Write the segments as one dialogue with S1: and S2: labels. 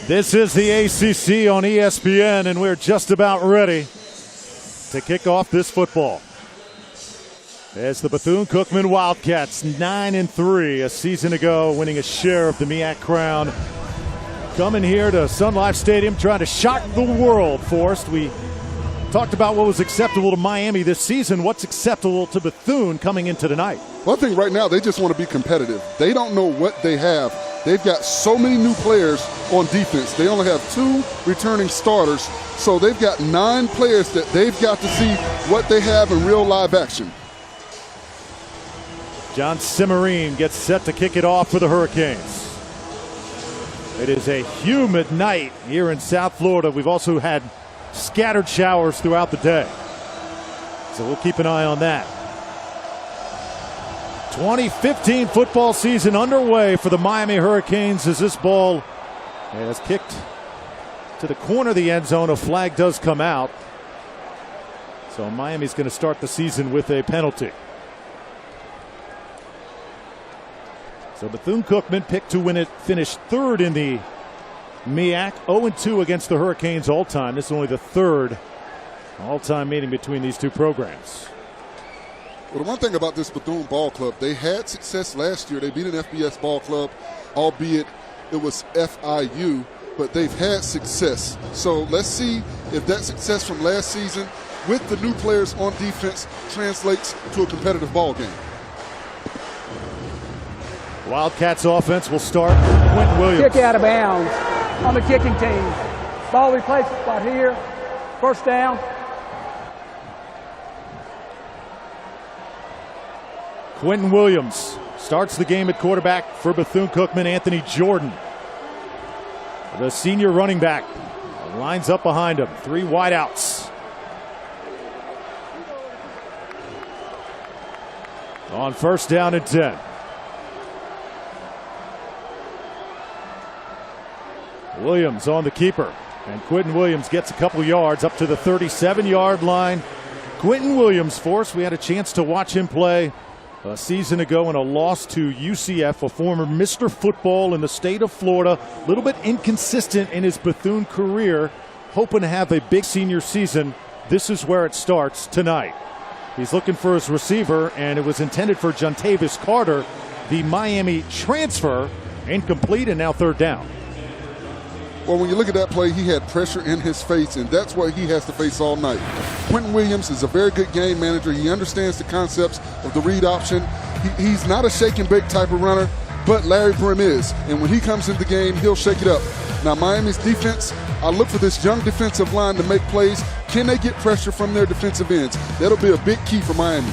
S1: This is the ACC on ESPN, and we're just about ready to kick off this football. As the Bethune-Cookman Wildcats, 9-3 a season ago, winning a share of the MEAC crown, coming here to Sun Life Stadium trying to shock the world. Forrest, we talked about what was acceptable to Miami this season. What's acceptable to Bethune coming into tonight?
S2: Well, I think right now they just want to be competitive. They don't know what they have. They've got so many new players on defense. They only have 2 returning starters, so they've got 9 players that they've got to see what they have in real live action.
S1: John Simmerine gets set to kick it off for the Hurricanes. It is a humid night here in South Florida. We've also had scattered showers throughout the day, so we'll keep an eye on that. 2015 football season underway for the Miami Hurricanes as this ball is kicked to the corner of the end zone. A flag does come out, so Miami's going to start the season with a penalty. So Bethune-Cookman picked to win it, finished 3rd in the MEAC, 0-2 against the Hurricanes all-time. This is only the 3rd all-time meeting between these two programs.
S2: Well, the one thing about this Bethune ball club, they had success last year. They beat an FBS ball club, albeit it was FIU, but they've had success. So let's see if that success from last season with the new players on defense translates to a competitive ball game.
S1: Wildcats offense will start. Quentin Williams.
S3: Kick out of bounds on the kicking team. Ball replacement spot here. First down.
S1: Quentin Williams starts the game at quarterback for Bethune-Cookman. Anthony Jordan, the senior running back, lines up behind him. 3 wideouts. On first down and 10. Williams on the keeper, and Quentin Williams gets a couple yards up to the 37-yard line. Quentin Williams, Force, we had a chance to watch him play a season ago in a loss to UCF, a former Mr. Football in the state of Florida. A little bit inconsistent in his Bethune career, hoping to have a big senior season. This is where it starts tonight. He's looking for his receiver, and it was intended for Jontavis Carter, the Miami transfer. Incomplete, and now 3rd down.
S2: Well, when you look at that play, he had pressure in his face, and that's what he has to face all night. Quentin Williams is a very good game manager. He understands the concepts of the read option. He's not a shake and bake type of runner, but Larry Brim is. And when he comes into the game, he'll shake it up. Now, Miami's defense, I look for this young defensive line to make plays. Can they get pressure from their defensive ends? That'll be a big key for Miami.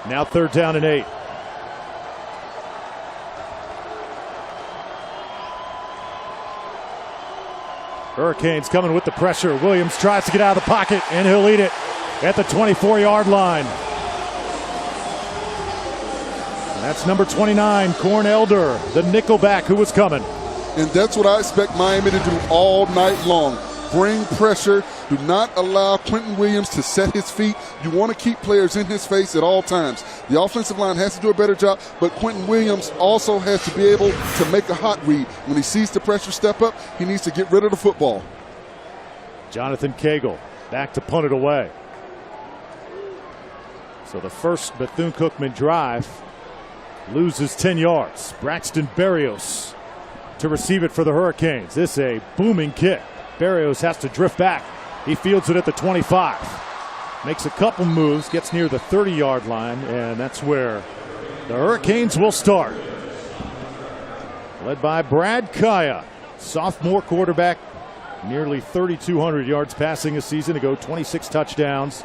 S1: Now 3rd down and 8. Hurricanes coming with the pressure. Williams tries to get out of the pocket, and he'll eat it at the 24-yard line. And that's number 29, Corn Elder, the nickelback who was coming.
S2: And that's what I expect Miami to do all night long. Bring pressure. Do not allow Quentin Williams to set his feet. You want to keep players in his face at all times. The offensive line has to do a better job, but Quentin Williams also has to be able to make a hot read. When he sees the pressure step up, he needs to get rid of the football.
S1: Jonathan Cagle back to punt it away. So the first Bethune-Cookman drive loses 10 yards. Braxton Berrios to receive it for the Hurricanes. This is a booming kick. Berrios has to drift back. He fields it at the 25. Makes a couple moves, gets near the 30-yard line, and that's where the Hurricanes will start. Led by Brad Kaya, sophomore quarterback, nearly 3,200 yards passing a season ago, 26 touchdowns.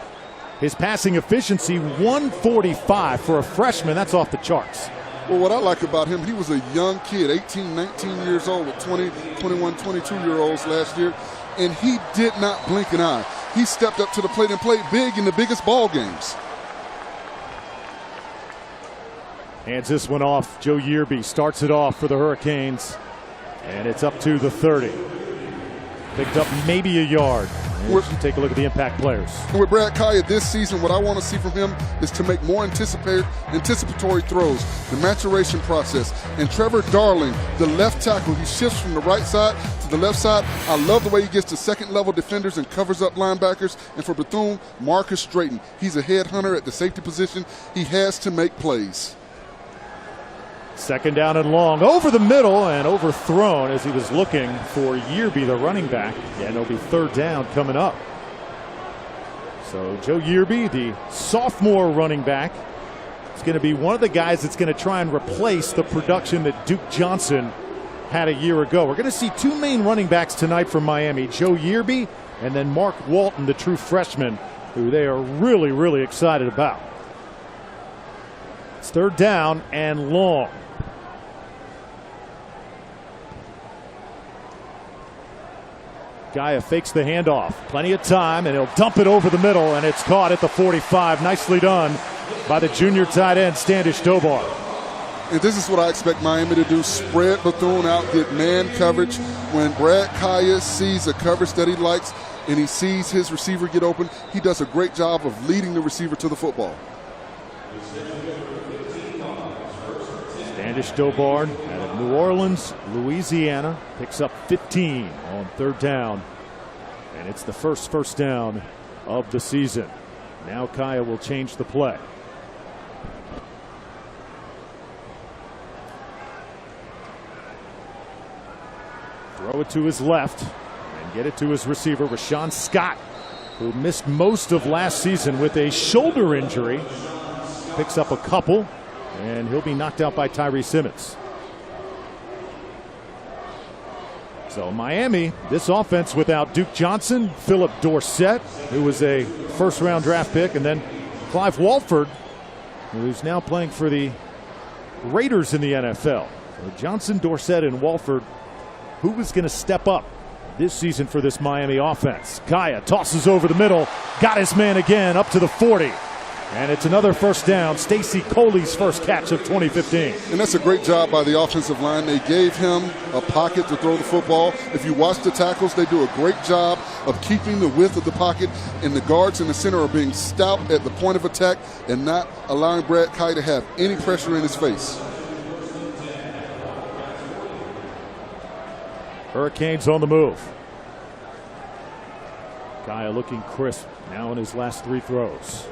S1: His passing efficiency, 145 for a freshman. That's off the charts.
S2: Well, what I like about him, he was a young kid, 18, 19 years old with 20, 21, 22-year-olds last year, and he did not blink an eye. He stepped up to the plate and played big in the biggest ball games.
S1: Hands this one off. Joe Yearby starts it off for the Hurricanes, and it's up to the 30. Picked up maybe a yard. You take a look at the impact players.
S2: With Brad Kaya this season, what I want to see from him is to make more anticipatory throws, the maturation process. And Trevor Darling, the left tackle, he shifts from the right side to the left side. I love the way he gets to second-level defenders and covers up linebackers. And for Bethune, Marcus Drayton, he's a headhunter at the safety position. He has to make plays.
S1: Second down and long, over the middle and overthrown as he was looking for Yearby, the running back. And it'll be third down coming up. So Joe Yearby, the sophomore running back, is going to be one of the guys that's going to try and replace the production that Duke Johnson had a year ago. We're going to see two main running backs tonight from Miami, Joe Yearby and then Mark Walton, the true freshman, who they are really, really excited about. It's third down and long. Kaya fakes the handoff. Plenty of time, and he'll dump it over the middle, and it's caught at the 45. Nicely done by the junior tight end, Standish Dobar.
S2: And this is what I expect Miami to do. Spread Bethune out, get man coverage. When Brad Kaya sees a coverage that he likes and he sees his receiver get open, he does a great job of leading the receiver to the football.
S1: Standish Dobar out of New Orleans, Louisiana, picks up 15 on third down. And it's the first down of the season. Now Kaya will change the play. Throw it to his left and get it to his receiver, Rashawn Scott, who missed most of last season with a shoulder injury. Picks up a couple, and he'll be knocked out by Tyree Simmons. So Miami, this offense without Duke Johnson, Philip Dorsett, who was a first-round draft pick, and then Clive Walford, who's now playing for the Raiders in the NFL. So Johnson, Dorsett, and Walford. Who was going to step up this season for this Miami offense? Kaya tosses over the middle, got his man again up to the 40. And it's another first down. Stacy Coley's first catch of 2015.
S2: And that's a great job by the offensive line. They gave him a pocket to throw the football. If you watch the tackles, they do a great job of keeping the width of the pocket, and the guards in the center are being stout at the point of attack and not allowing Brad Kaya to have any pressure in his face.
S1: Hurricanes on the move. Kaya looking crisp now in his last three throws.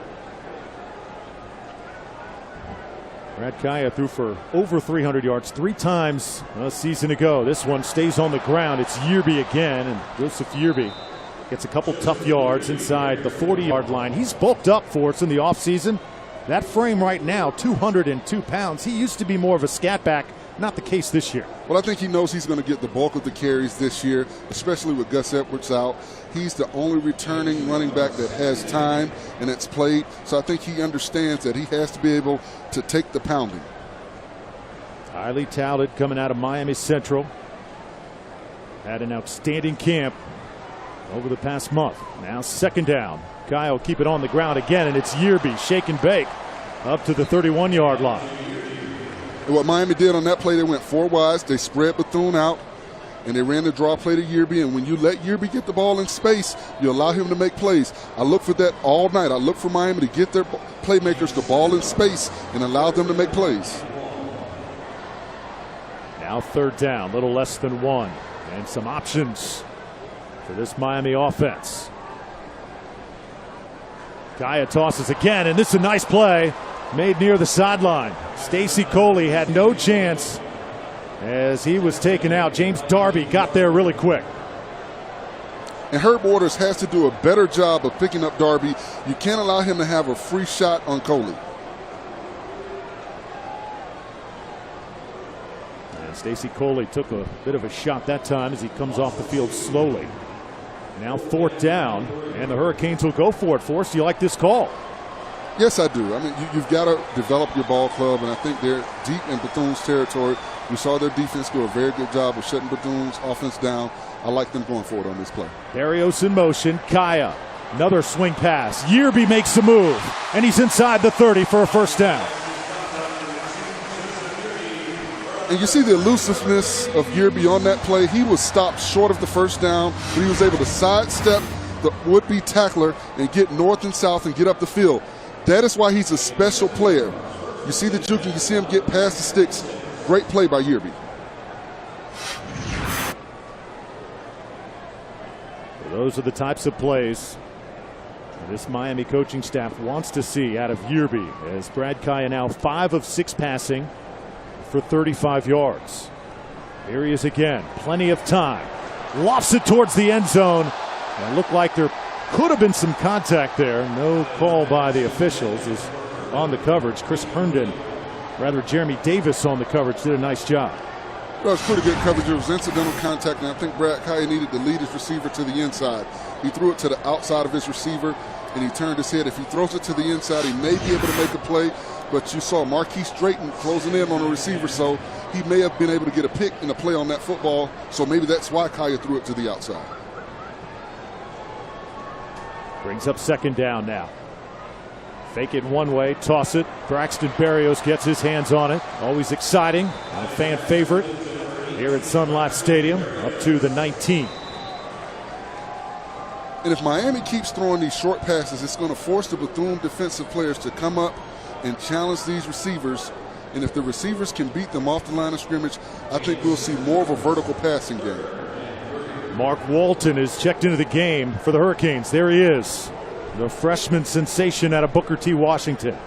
S1: Brad Kaya threw for over 300 yards 3 times a season ago. This one stays on the ground. It's Yearby again, and Joseph Yearby gets a couple tough yards inside the 40-yard line. He's bulked up for us in the offseason. That frame right now, 202 pounds. He used to be more of a scat back. Not the case this year.
S2: Well, I think he knows he's going to get the bulk of the carries this year, especially with Gus Edwards out. He's the only returning running back that has time and that's played. So I think he understands that he has to be able to take the pounding.
S1: Highly touted coming out of Miami Central. Had an outstanding camp over the past month. Now second down. Kyle will keep it on the ground again, and it's Yearby, shake and bake, up to the 31-yard line.
S2: And what Miami did on that play, they went 4 wides. They spread Bethune out, and they ran the draw play to Yearby. And when you let Yearby get the ball in space, you allow him to make plays. I look for that all night. I look for Miami to get their playmakers the ball in space and allow them to make plays.
S1: Now third down, little less than 1. And some options for this Miami offense. Kaya tosses again, and this is a nice play made near the sideline. Stacy Coley had no chance as he was taken out. James Darby got there really quick.
S2: And Herb Waters has to do a better job of picking up Darby. You can't allow him to have a free shot on Coley.
S1: And Stacy Coley took a bit of a shot that time as he comes off the field slowly. Now fourth down, and the Hurricanes will go for it. Forrest, do you like this call?
S2: Yes, I do. I mean, you've got to develop your ball club, and I think they're deep in Bethune's territory. We saw their defense do a very good job of shutting Bethune's offense down. I like them going forward on this play.
S1: Barrios in motion. Kaya, another swing pass. Yearby makes the move, and he's inside the 30 for a first down.
S2: And you see the elusiveness of Yearby on that play. He was stopped short of the first down, but he was able to sidestep the would-be tackler and get north and south and get up the field. That is why he's a special player. You see the juke, and you see him get past the sticks. Great play by Yearby.
S1: Those are the types of plays this Miami coaching staff wants to see out of Yearby, as Brad Kaya now 5 of 6 passing for 35 yards. Here he is again. Plenty of time. Lofts it towards the end zone. And it looked like there could have been some contact there. No call by the officials. Is on the coverage. Chris Herndon, rather Jeremy Davis on the coverage, did a nice job.
S2: Well, it was pretty good coverage. It was incidental contact, and I think Brad Kaya needed to lead his receiver to the inside. He threw it to the outside of his receiver, and he turned his head. If he throws it to the inside, he may be able to make a play, but you saw Marquise Drayton closing in on the receiver, so he may have been able to get a pick and a play on that football, so maybe that's why Kaya threw it to the outside.
S1: Brings up second down now. Fake it one way, toss it. Braxton Berrios gets his hands on it. Always exciting. A fan favorite here at Sun Life Stadium, up to the 19.
S2: And if Miami keeps throwing these short passes, it's going to force the Bethune defensive players to come up and challenge these receivers. And if the receivers can beat them off the line of scrimmage, I think we'll see more of a vertical passing game.
S1: Mark Walton is checked into the game for the Hurricanes. There he is, the freshman sensation out of Booker T. Washington.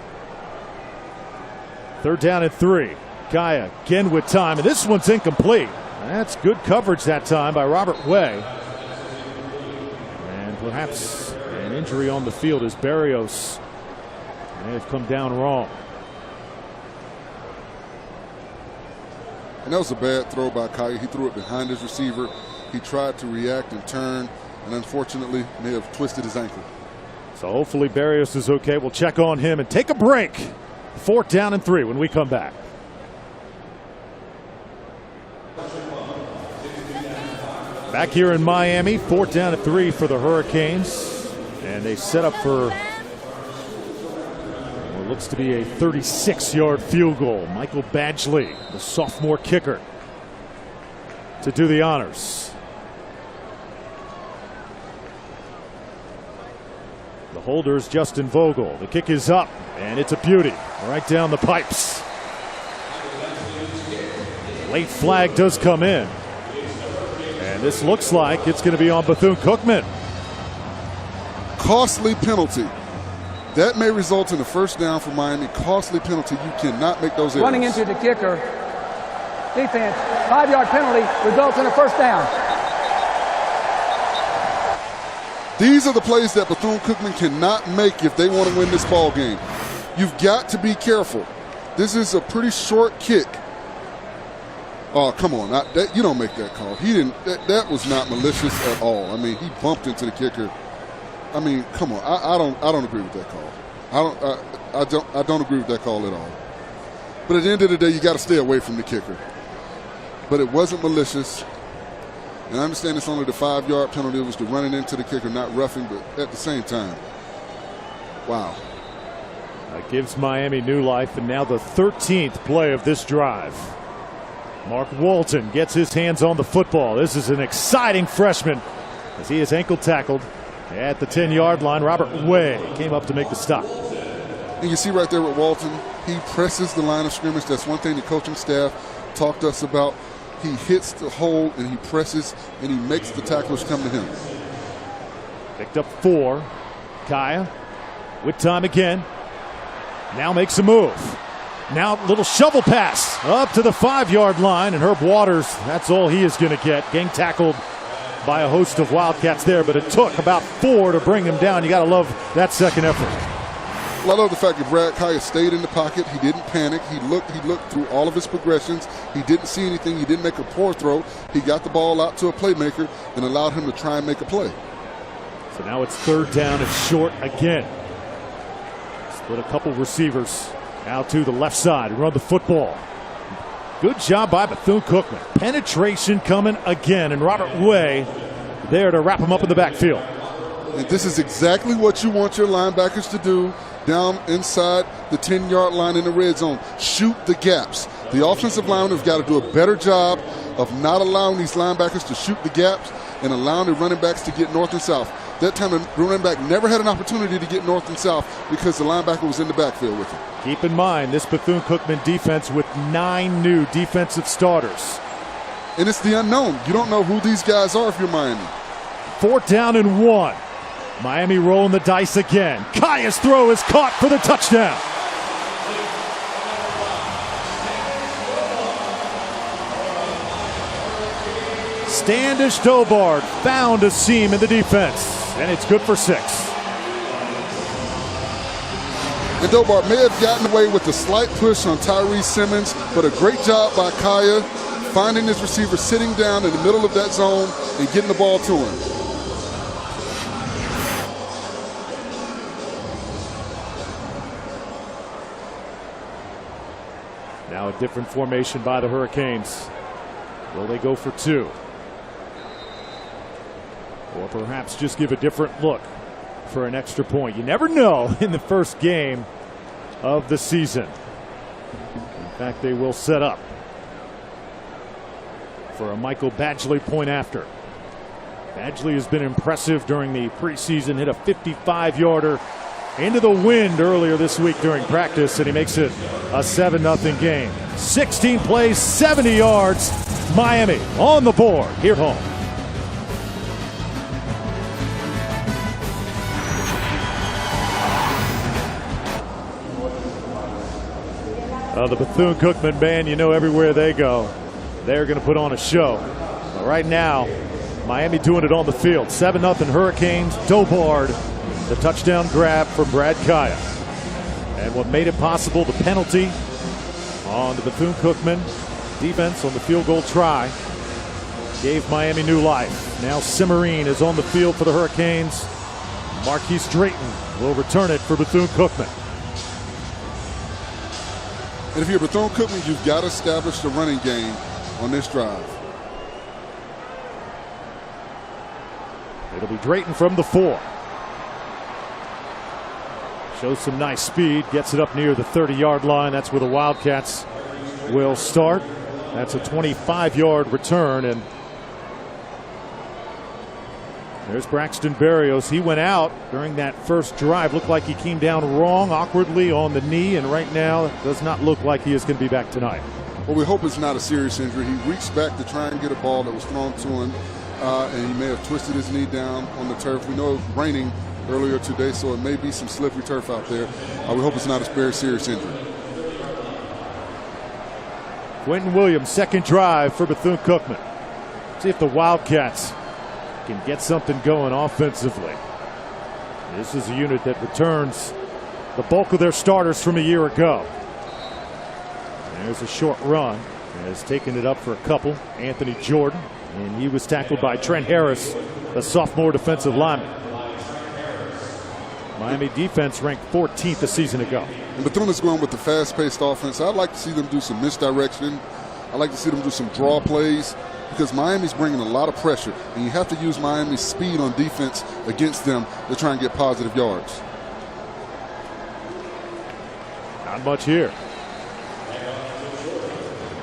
S1: 3rd down and 3. Kaya again with time, and this one's incomplete. That's good coverage that time by Robert Way. And perhaps an injury on the field as Berrios may have come down wrong.
S2: And that was a bad throw by Kaya. He threw it behind his receiver. He tried to react and turn, and unfortunately may have twisted his ankle.
S1: So hopefully Berrios is okay. We'll check on him and take a break. 4th down and 3 when we come back. Back here in Miami, 4th down and 3 for the Hurricanes. And they set up for what looks to be a 36-yard field goal. Michael Badgley, the sophomore kicker, to do the honors. The holder is Justin Vogel. The kick is up, and it's a beauty right down the pipes. Late flag does come in, and this looks like it's going to be on Bethune-Cookman.
S2: Costly penalty. That may result in a first down for Miami. Costly penalty. You cannot make those errors.
S3: Running into the kicker. Defense. 5-yard penalty results in a first down.
S2: These are the plays that Bethune-Cookman cannot make if they want to win this ball game. You've got to be careful. This is a pretty short kick. Oh, come on. You don't make that call. He didn't. That was not malicious at all. I mean, he bumped into the kicker. I mean, come on. I don't agree with that call. I don't agree with that call at all. But at the end of the day, you got to stay away from the kicker. But it wasn't malicious. And I understand it's only the 5-yard penalty. It was the running into the kicker, not roughing, but at the same time, wow.
S1: That gives Miami new life, and now the 13th play of this drive. Mark Walton gets his hands on the football. This is an exciting freshman as he is ankle tackled at the 10-yard line. Robert Way came up to make the stop.
S2: And you see right there with Walton, he presses the line of scrimmage. That's one thing the coaching staff talked to us about. He hits the hole and he presses and he makes the tacklers come to him.
S1: Picked up 4. Kaya with time again. Now makes a move. Now little shovel pass up to the 5-yard line, and Herb Waters, that's all he is going to get. Getting tackled by a host of Wildcats there, but it took about 4 to bring him down. You got to love that second effort.
S2: Well, I love the fact that Brad Kaya stayed in the pocket. He didn't panic. He looked through all of his progressions. He didn't see anything. He didn't make a poor throw. He got the ball out to a playmaker and allowed him to try and make a play.
S1: So now it's 3rd down and short again. Split a couple receivers out to the left side and run the football. Good job by Bethune-Cookman. Penetration coming again, and Robert Way there to wrap him up in the backfield.
S2: And this is exactly what you want your linebackers to do down inside the 10-yard line in the red zone. Shoot the gaps. The offensive linemen have got to do a better job of not allowing these linebackers to shoot the gaps and allowing the running backs to get north and south. That time the running back never had an opportunity to get north and south because the linebacker was in the backfield with him.
S1: Keep in mind, this Bethune-Cookman defense with 9 new defensive starters.
S2: And it's the unknown. You don't know who these guys are if you're Miami.
S1: 4th down and 1. Miami rolling the dice again. Kaya's throw is caught for the touchdown. Standish Dobard found a seam in the defense, and it's good for 6.
S2: And Dobard may have gotten away with a slight push on Tyree Simmons, but a great job by Kaya finding his receiver sitting down in the middle of that zone and getting the ball to him.
S1: Now a different formation by the Hurricanes. Will they go for 2? Or perhaps just give a different look for an extra point? You never know in the first game of the season. In fact, they will set up for a Michael Badgley point after. Badgley has been impressive during the preseason, hit a 55-yarder into the wind earlier this week during practice, and he makes it a 7-0 game. 16 plays, 70 yards. Miami on the board here at home. The Bethune-Cookman band, you know, everywhere they go, they're going to put on a show. But right now, Miami doing it on the field. 7-0 Hurricanes. Dobard, the touchdown grab from Brad Kaya. And what made it possible, the penalty on the Bethune-Cookman defense on the field goal try, gave Miami new life. Now Cimarine is on the field for the Hurricanes. Marquise Drayton will return it for Bethune-Cookman.
S2: And if you're Bethune-Cookman, you've got to establish the running game on this drive.
S1: It'll be Drayton from the 4. Shows some nice speed, gets it up near the 30-yard line. That's where the Wildcats will start. That's a 25-yard return, and there's Braxton Berrios. He went out during that first drive. Looked like he came down wrong, awkwardly on the knee, and right now it does not look like he is going to be back tonight.
S2: Well, we hope it's not a serious injury. He reached back to try and get a ball that was thrown to him, and he may have twisted his knee down on the turf. We know it was raining earlier today, so it may be some slippery turf out there. We hope it's not a very serious injury.
S1: Quentin Williams, second drive for Bethune-Cookman. See if the Wildcats can get something going offensively. This is a unit that returns the bulk of their starters from a year ago. There's a short run. Has taken it up for a couple. Anthony Jordan, and he was tackled by Trent Harris, a sophomore defensive lineman. Miami defense ranked 14th a season ago.
S2: And Bethune is going with the fast-paced offense. I'd like to see them do some misdirection. I'd like to see them do some draw plays, because Miami's bringing a lot of pressure, and you have to use Miami's speed on defense against them to try and get positive yards.
S1: Not much here.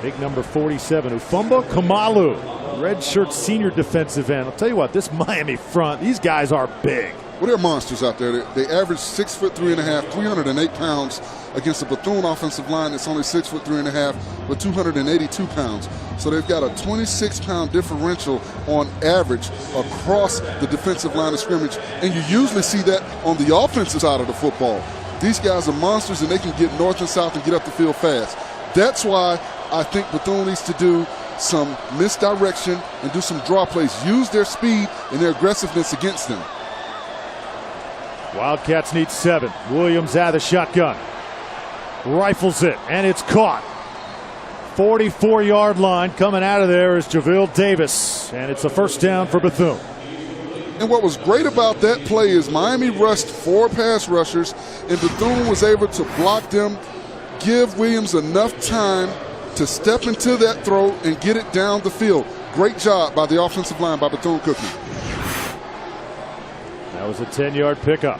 S1: Big number 47, Ufumba Kamalu, redshirt senior defensive end. I'll tell you what, this Miami front, these guys are big.
S2: Well, they're monsters out there. They average 6'3½", 308 pounds against the Bethune offensive line that's only 6'3½", but 282 pounds. So they've got a 26-pound differential on average across the defensive line of scrimmage, and you usually see that on the offensive side of the football. These guys are monsters, and they can get north and south and get up the field fast. That's why I think Bethune needs to do some misdirection and do some draw plays. Use their speed and their aggressiveness against them.
S1: Wildcats need 7. Williams out of the shotgun. Rifles it, and it's caught. 44-yard line. Coming out of there is JaVale Davis, and it's a first down for Bethune.
S2: And what was great about that play is Miami rushed 4 pass rushers, and Bethune was able to block them, give Williams enough time to step into that throw and get it down the field. Great job by the offensive line by Bethune-Cookman.
S1: That was a 10-yard pickup.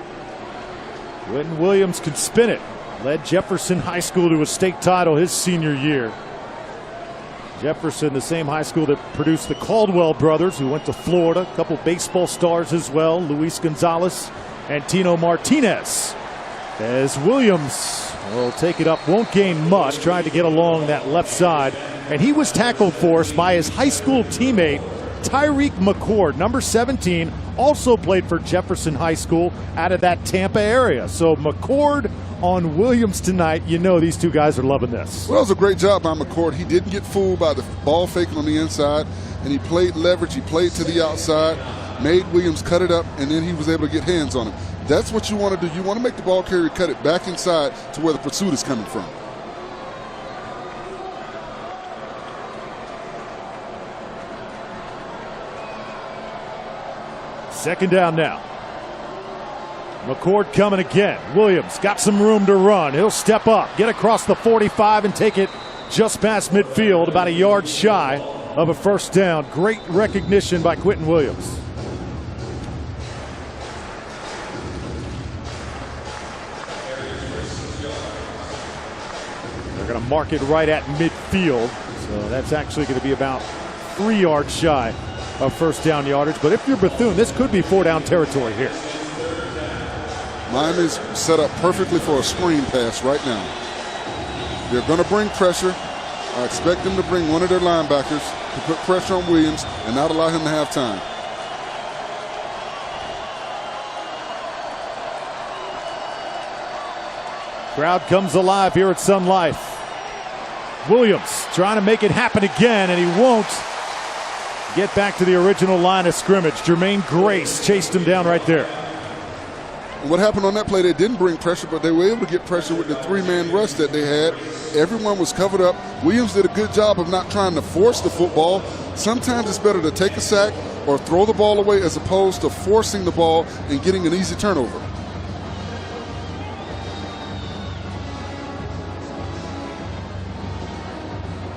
S1: Quentin Williams can spin it. Led Jefferson High School to a state title his senior year. Jefferson, the same high school that produced the Caldwell brothers, who went to Florida. A couple baseball stars as well, Luis Gonzalez and Tino Martinez. As Williams will take it up, won't gain much, tried to get along that left side. And he was tackled for us by his high school teammate, Tyreek McCord, number 17, also played for Jefferson High School out of that Tampa area. So McCord on Williams tonight. You know these two guys are loving this.
S2: Well, it was a great job by McCord. He didn't get fooled by the ball faking on the inside, and he played leverage. He played to the outside, made Williams cut it up, and then he was able to get hands on it. That's what you want to do. You want to make the ball carrier cut it back inside to where the pursuit is coming from.
S1: Second down now. McCord coming again. Williams got some room to run. He'll step up, get across the 45 and take it just past midfield, about a yard shy of a first down. Great recognition by Quentin Williams. They're going to mark it right at midfield. So that's actually going to be about 3 yards shy of first down yardage. But if you're Bethune, this could be 4-down territory here.
S2: Miami's set up perfectly for a screen pass right now. They're going to bring pressure. I expect them to bring one of their linebackers to put pressure on Williams and not allow him to have time.
S1: Crowd comes alive here at Sun Life. Williams trying to make it happen again, and he won't get back to the original line of scrimmage. Jermaine Grace chased him down right there.
S2: What happened on that play, they didn't bring pressure, but they were able to get pressure with the 3-man rush that they had. Everyone was covered up. Williams did a good job of not trying to force the football. Sometimes it's better to take a sack or throw the ball away as opposed to forcing the ball and getting an easy turnover.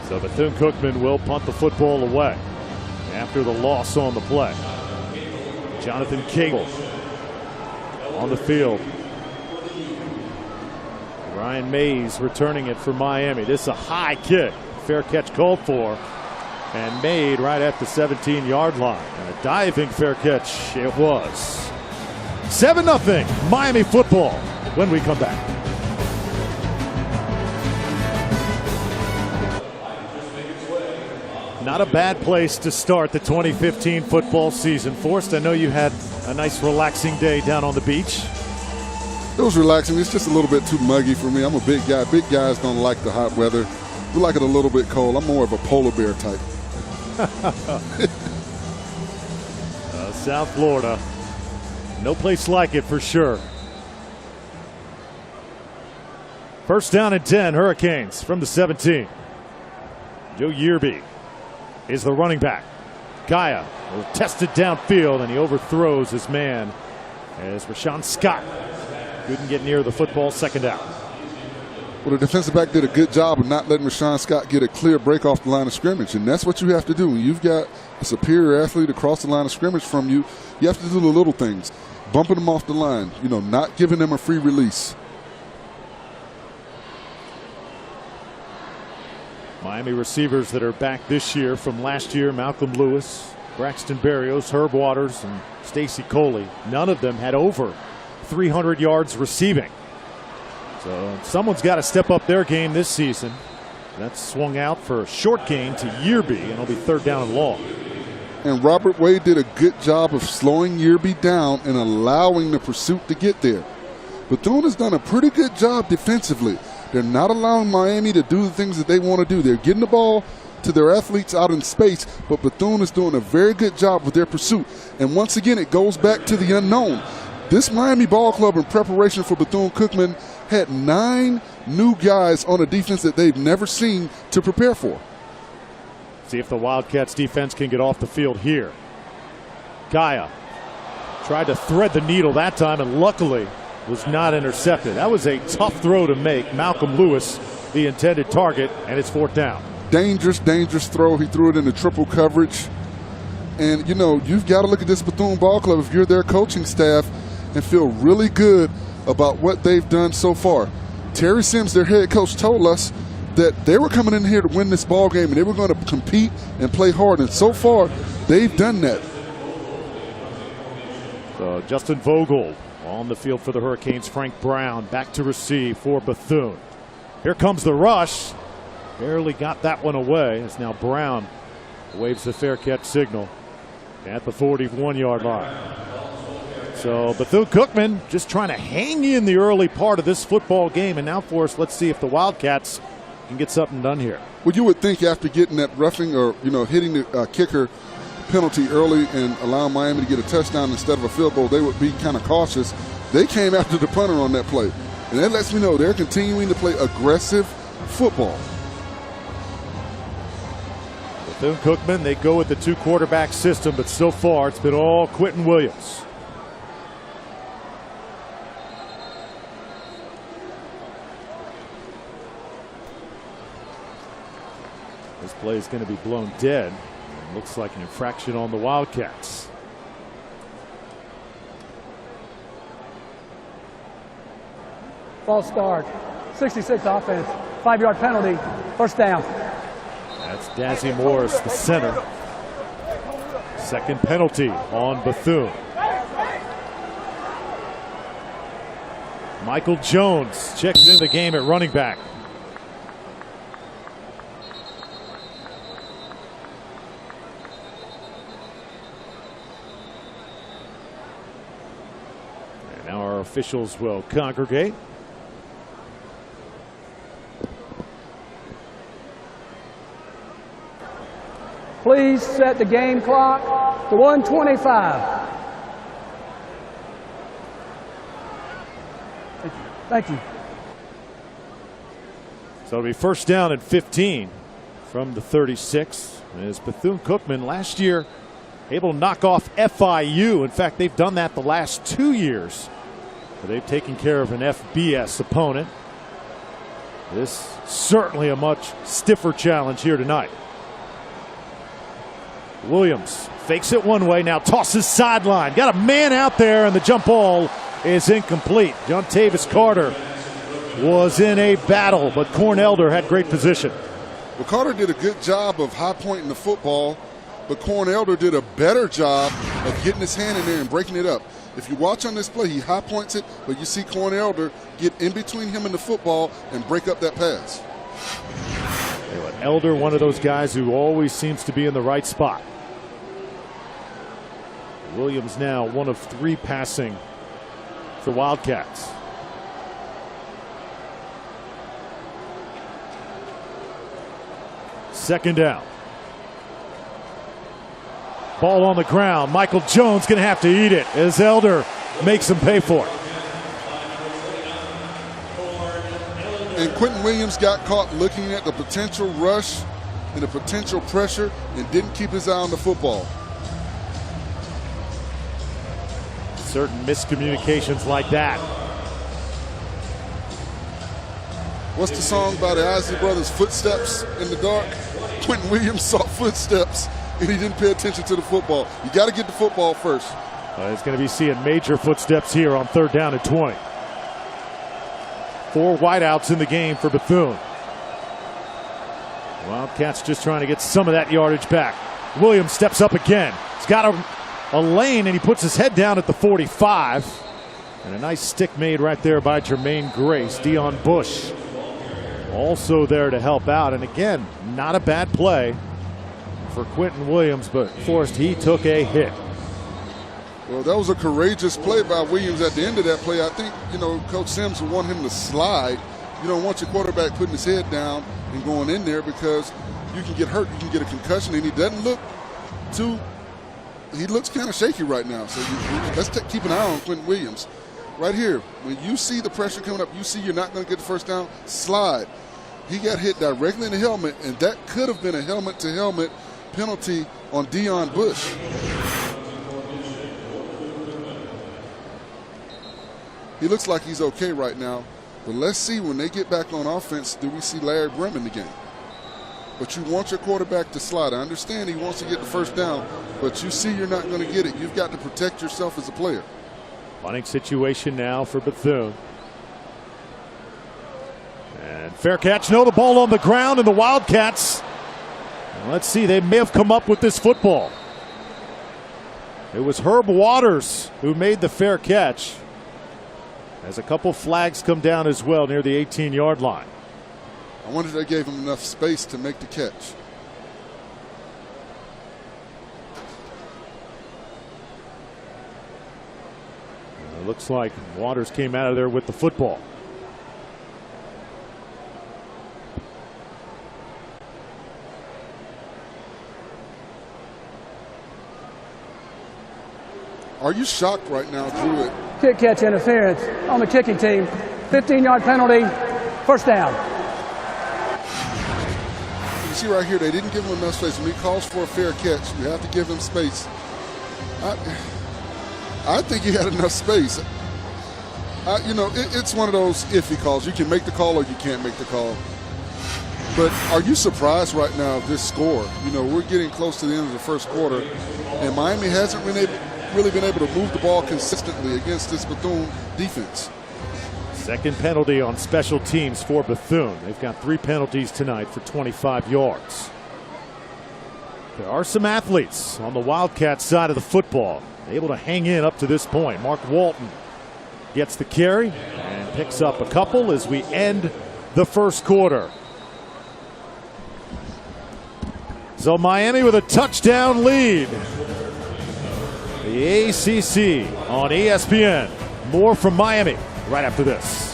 S1: So Bethune-Cookman will punt the football away after the loss on the play. Jonathan Cable on the field. Ryan Mays returning it for Miami. This is a high kick. Fair catch called for and made right at the 17-yard line. And a diving fair catch it was. 7-0 Miami football when we come back. Not a bad place to start the 2015 football season. Forrest, I know you had a nice relaxing day down on the beach.
S2: It was relaxing. It's just a little bit too muggy for me. I'm a big guy. Big guys don't like the hot weather. We like it a little bit cold. I'm more of a polar bear type.
S1: South Florida, no place like it for sure. First down and 10, Hurricanes from the 17. Joe Yearby is the running back. Gaia will test it downfield, and he overthrows his man as Rashawn Scott couldn't get near the football. Second down.
S2: Well, the defensive back did a good job of not letting Rashawn Scott get a clear break off the line of scrimmage, and that's what you have to do. When you've got a superior athlete across the line of scrimmage from you, you have to do the little things. Bumping them off the line, not giving them a free release.
S1: Miami receivers that are back this year from last year: Malcolm Lewis, Braxton Berrios, Herb Waters, and Stacy Coley. None of them had over 300 yards receiving. So someone's got to step up their game this season. That's swung out for a short gain to Yearby, and it'll be third down and long.
S2: And Robert Wade did a good job of slowing Yearby down and allowing the pursuit to get there. Bethune has done a pretty good job defensively. They're not allowing Miami to do the things that they want to do. They're getting the ball to their athletes out in space, but Bethune is doing a very good job with their pursuit. And once again, it goes back to the unknown. This Miami ball club, in preparation for Bethune-Cookman, had 9 new guys on a defense that they've never seen to prepare for.
S1: See if the Wildcats defense can get off the field here. Gaia tried to thread the needle that time, and luckily was not intercepted. That was a tough throw to make. Malcolm Lewis, the intended target, and it's fourth down.
S2: Dangerous, dangerous throw. He threw it into triple coverage. And, you've got to look at this Bethune ball club if you're their coaching staff and feel really good about what they've done so far. Terry Sims, their head coach, told us that they were coming in here to win this ball game and they were going to compete and play hard. And so far, they've done that.
S1: So Justin Vogel on the field for the Hurricanes. Frank Brown back to receive for Bethune. Here comes the rush. Barely got that one away. It's now Brown waves the fair catch signal at the 41-yard line. So Bethune-Cookman just trying to hang in the early part of this football game. And now for us, let's see if the Wildcats can get something done here.
S2: Well, you would think after getting that roughing or, hitting the kicker penalty early and allowing Miami to get a touchdown instead of a field goal, they would be kind of cautious. They came after the punter on that play. And that lets me know they're continuing to play aggressive football.
S1: Bethune-Cookman, they go with the 2-quarterback system, but so far it's been all Quentin Williams. This play is going to be blown dead. It looks like an infraction on the Wildcats.
S3: False start. 66 offense. 5-yard penalty. First down.
S1: That's Dazzy Morris, the center. Second penalty on Bethune. Michael Jones checks into the game at running back. And now our officials will congregate.
S3: Please set the game clock to 1:25. Thank you.
S1: So it'll be first down and 15 from the 36. As Bethune-Cookman last year able to knock off FIU. In fact, they've done that the last 2 years. They've taken care of an FBS opponent. This certainly a much stiffer challenge here tonight. Williams fakes it one way, now tosses sideline. Got a man out there, and the jump ball is incomplete. John Tavis Carter was in a battle, but Corn Elder had great position.
S2: Well, Carter did a good job of high pointing the football, but Corn Elder did a better job of getting his hand in there and breaking it up. If you watch on this play, he high points it, but you see Corn Elder get in between him and the football and break up that pass.
S1: Elder, one of those guys who always seems to be in the right spot. Williams now 1 of 3 passing for Wildcats. Second down. Ball on the ground. Michael Jones going to have to eat it as Elder makes him pay for it.
S2: And Quentin Williams got caught looking at the potential rush and the potential pressure and didn't keep his eye on the football.
S1: Certain miscommunications like that.
S2: What's the song by the Isley Brothers, Footsteps in the Dark? Quentin Williams saw footsteps and he didn't pay attention to the football. You got to get the football first.
S1: He's going to be seeing major footsteps here on 3rd down and 20. 4 wideouts in the game for Bethune. Wildcats just trying to get some of that yardage back. Williams steps up again. He's got a lane and he puts his head down at the 45. And a nice stick made right there by Jermaine Grace. Dion Bush also there to help out. And again, not a bad play for Quentin Williams, but Forrest, he took a hit.
S2: Well, that was a courageous play by Williams at the end of that play. I think, Coach Sims would want him to slide. You don't want your quarterback putting his head down and going in there because you can get hurt, you can get a concussion, and he doesn't look he looks kind of shaky right now. So let's keep an eye on Quentin Williams. Right here, when you see the pressure coming up, you see you're not going to get the first down, slide. He got hit directly in the helmet, and that could have been a helmet-to-helmet penalty on Dion Bush. He looks like he's okay right now, but let's see when they get back on offense, do we see Larry Brim in the game? But you want your quarterback to slide. I understand he wants to get the first down, but you see you're not going to get it. You've got to protect yourself as a player.
S1: Punting situation now for Bethune. And Fair catch. No, the ball on the ground, and the Wildcats. Let's see, they may have come up with this football. It was Herb Waters who made the fair catch, as a couple flags come down as well near the 18-yard line.
S2: I wonder if they gave him enough space to make the catch.
S1: It looks like Waters came out of there with the football.
S2: Are you shocked right now, Drew?
S3: Kick catch interference on the kicking team. 15-yard penalty, first down.
S2: You see right here, they didn't give him enough space. When he calls for a fair catch, you have to give him space. I think he had enough space. It's one of those iffy calls. You can make the call or you can't make the call. But are you surprised right now of this score? We're getting close to the end of the first quarter, and Miami hasn't really been able to move the ball consistently against this Bethune defense.
S1: Second penalty on special teams for Bethune. They've got 3 penalties tonight for 25 yards. There are some athletes on the Wildcats side of the football able to hang in up to this point. Mark Walton gets the carry and picks up a couple as we end the first quarter. So Miami with a touchdown lead. The ACC on ESPN. More from Miami right after this.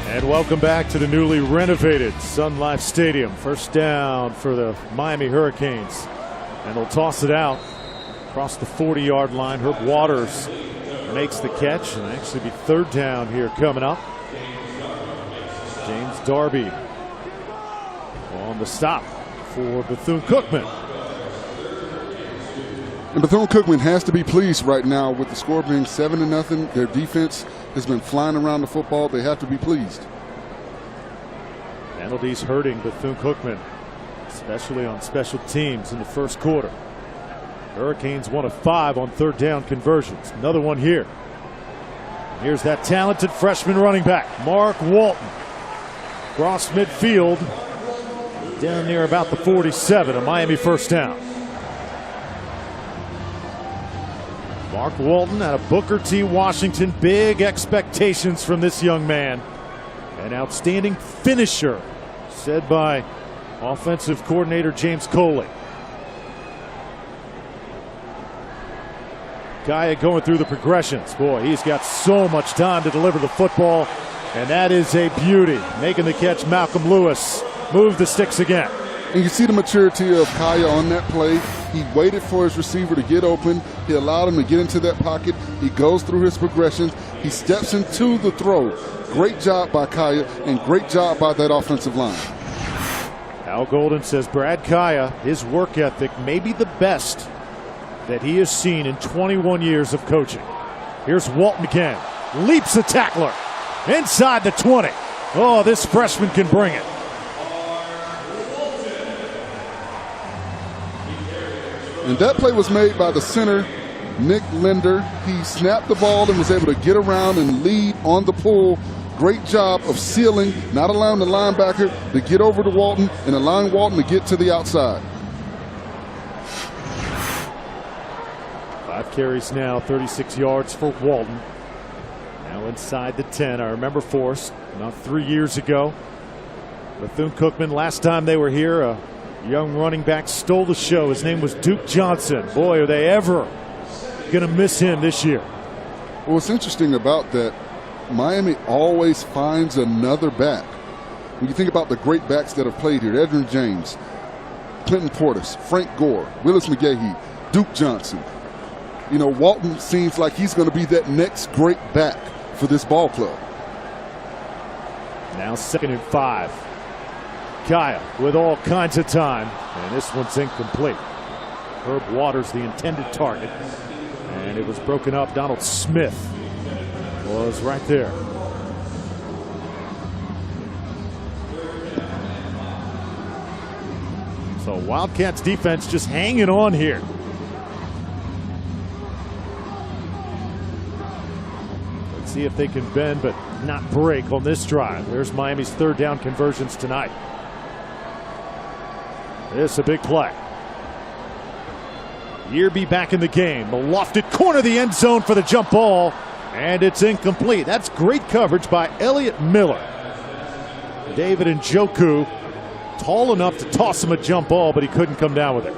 S1: And welcome back to the newly renovated Sun Life Stadium. First down for the Miami Hurricanes. And they'll toss it out across the 40-yard line. Herb Waters makes the catch, and actually be third down here coming up. James Darby on the stop for Bethune-Cookman.
S2: And Bethune-Cookman has to be pleased right now with the score being 7-0. Their defense has been flying around the football. They have to be pleased.
S1: Penalties hurting Bethune-Cookman, especially on special teams in the first quarter. Hurricanes 1 of 5 on third down conversions. Another one here. Here's that talented freshman running back, Mark Walton. Cross midfield, down near about the 47, a Miami first down. Mark Walton out of Booker T. Washington. Big expectations from this young man. An outstanding finisher, said by offensive coordinator James Coley. Kaya going through the progressions. Boy, he's got so much time to deliver the football, and that is a beauty. Making the catch, Malcolm Lewis. Move the sticks again.
S2: And you see the maturity of Kaya on that play. He waited for his receiver to get open. He allowed him to get into that pocket. He goes through his progressions. He steps into the throw. Great job by Kaya, and great job by that offensive line.
S1: Al Golden says Brad Kaya, his work ethic may be the best that he has seen in 21 years of coaching. Here's Walton again. Leaps a tackler inside the 20. Oh, this freshman can bring it.
S2: And that play was made by the center, Nick Linder. He snapped the ball and was able to get around and lead on the pull. Great job of sealing, not allowing the linebacker to get over to Walton and allowing Walton to get to the outside.
S1: 5 carries now, 36 yards for Walton. Now inside the 10. I remember Forrest, not 3 years ago. Bethune-Cookman, last time they were here, a young running back stole the show. His name was Duke Johnson. Boy, are they ever going to miss him this year.
S2: Well, what's interesting about that, Miami always finds another back. When you think about the great backs that have played here, Edgerrin James, Clinton Portis, Frank Gore, Willis McGahee, Duke Johnson. Walton seems like he's going to be that next great back for this ball club.
S1: Now 2nd and 5. Kyle with all kinds of time, and this one's incomplete. Herb Waters the intended target, and it was broken up. Donald Smith was right there. So Wildcats defense just hanging on here. Let's see if they can bend but not break on this drive. There's Miami's 3rd down conversions tonight. This is a big play. Yearby back in the game. The lofted corner of the end zone for the jump ball, and it's incomplete. That's great coverage by Elliott Miller. David Njoku tall enough to toss him a jump ball, but he couldn't come down with it.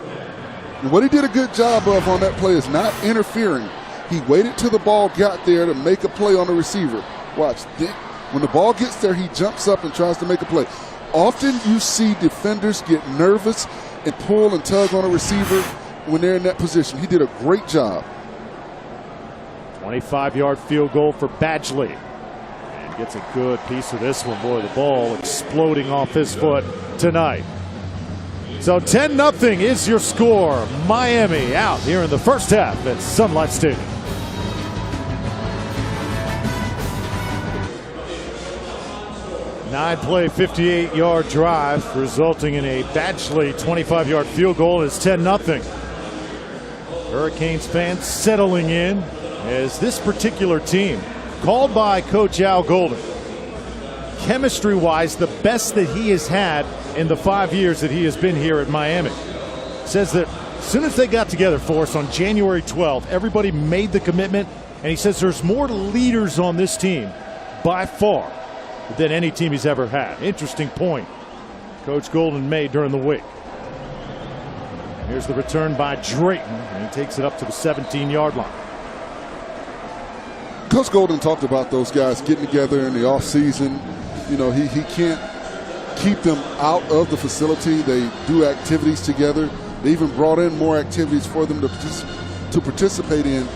S2: And what he did a good job of on that play is not interfering. He waited till the ball got there to make a play on the receiver. Watch. When the ball gets there, he jumps up and tries to make a play. Often you see defenders get nervous and pull and tug on a receiver when they're in that position. He did a great job.
S1: 25-yard field goal for Badgley. And gets a good piece of this one. Boy, the ball exploding off his foot tonight. So 10-0 is your score. Miami out here in the first half at Sun Life Stadium. Nine-play, 58-yard drive, resulting in a Badgley 25-yard field goal. It's 10-0. Hurricanes fans settling in as this particular team, called by Coach Al Golden, chemistry-wise, the best that he has had in the 5 years that he has been here at Miami. Says that as soon as they got together for us on January 12th, everybody made the commitment, and he says there's more leaders on this team by far than any team he's ever had. Interesting point Coach Golden made during the week. Here's the return by Drayton, and he takes it up to the 17-yard line.
S2: Coach Golden talked about those guys getting together in the offseason. You know, he can't keep them out of the facility. They do activities together. They even brought in more activities for them to participate in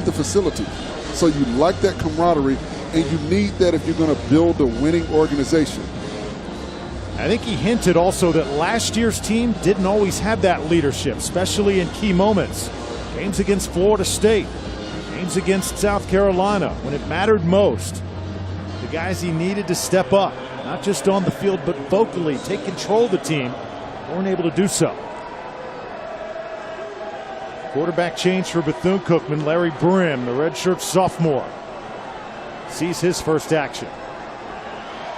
S2: the facility. So you like that camaraderie, and you need that if you're going to build a winning organization.
S1: I think he hinted also that last year's team didn't always have that leadership, especially in key moments. Games against Florida State, games against South Carolina, when it mattered most. The guys he needed to step up, not just on the field, but vocally take control of the team, weren't able to do so. Quarterback change for Bethune-Cookman. Larry Brim, the redshirt sophomore, sees his first action.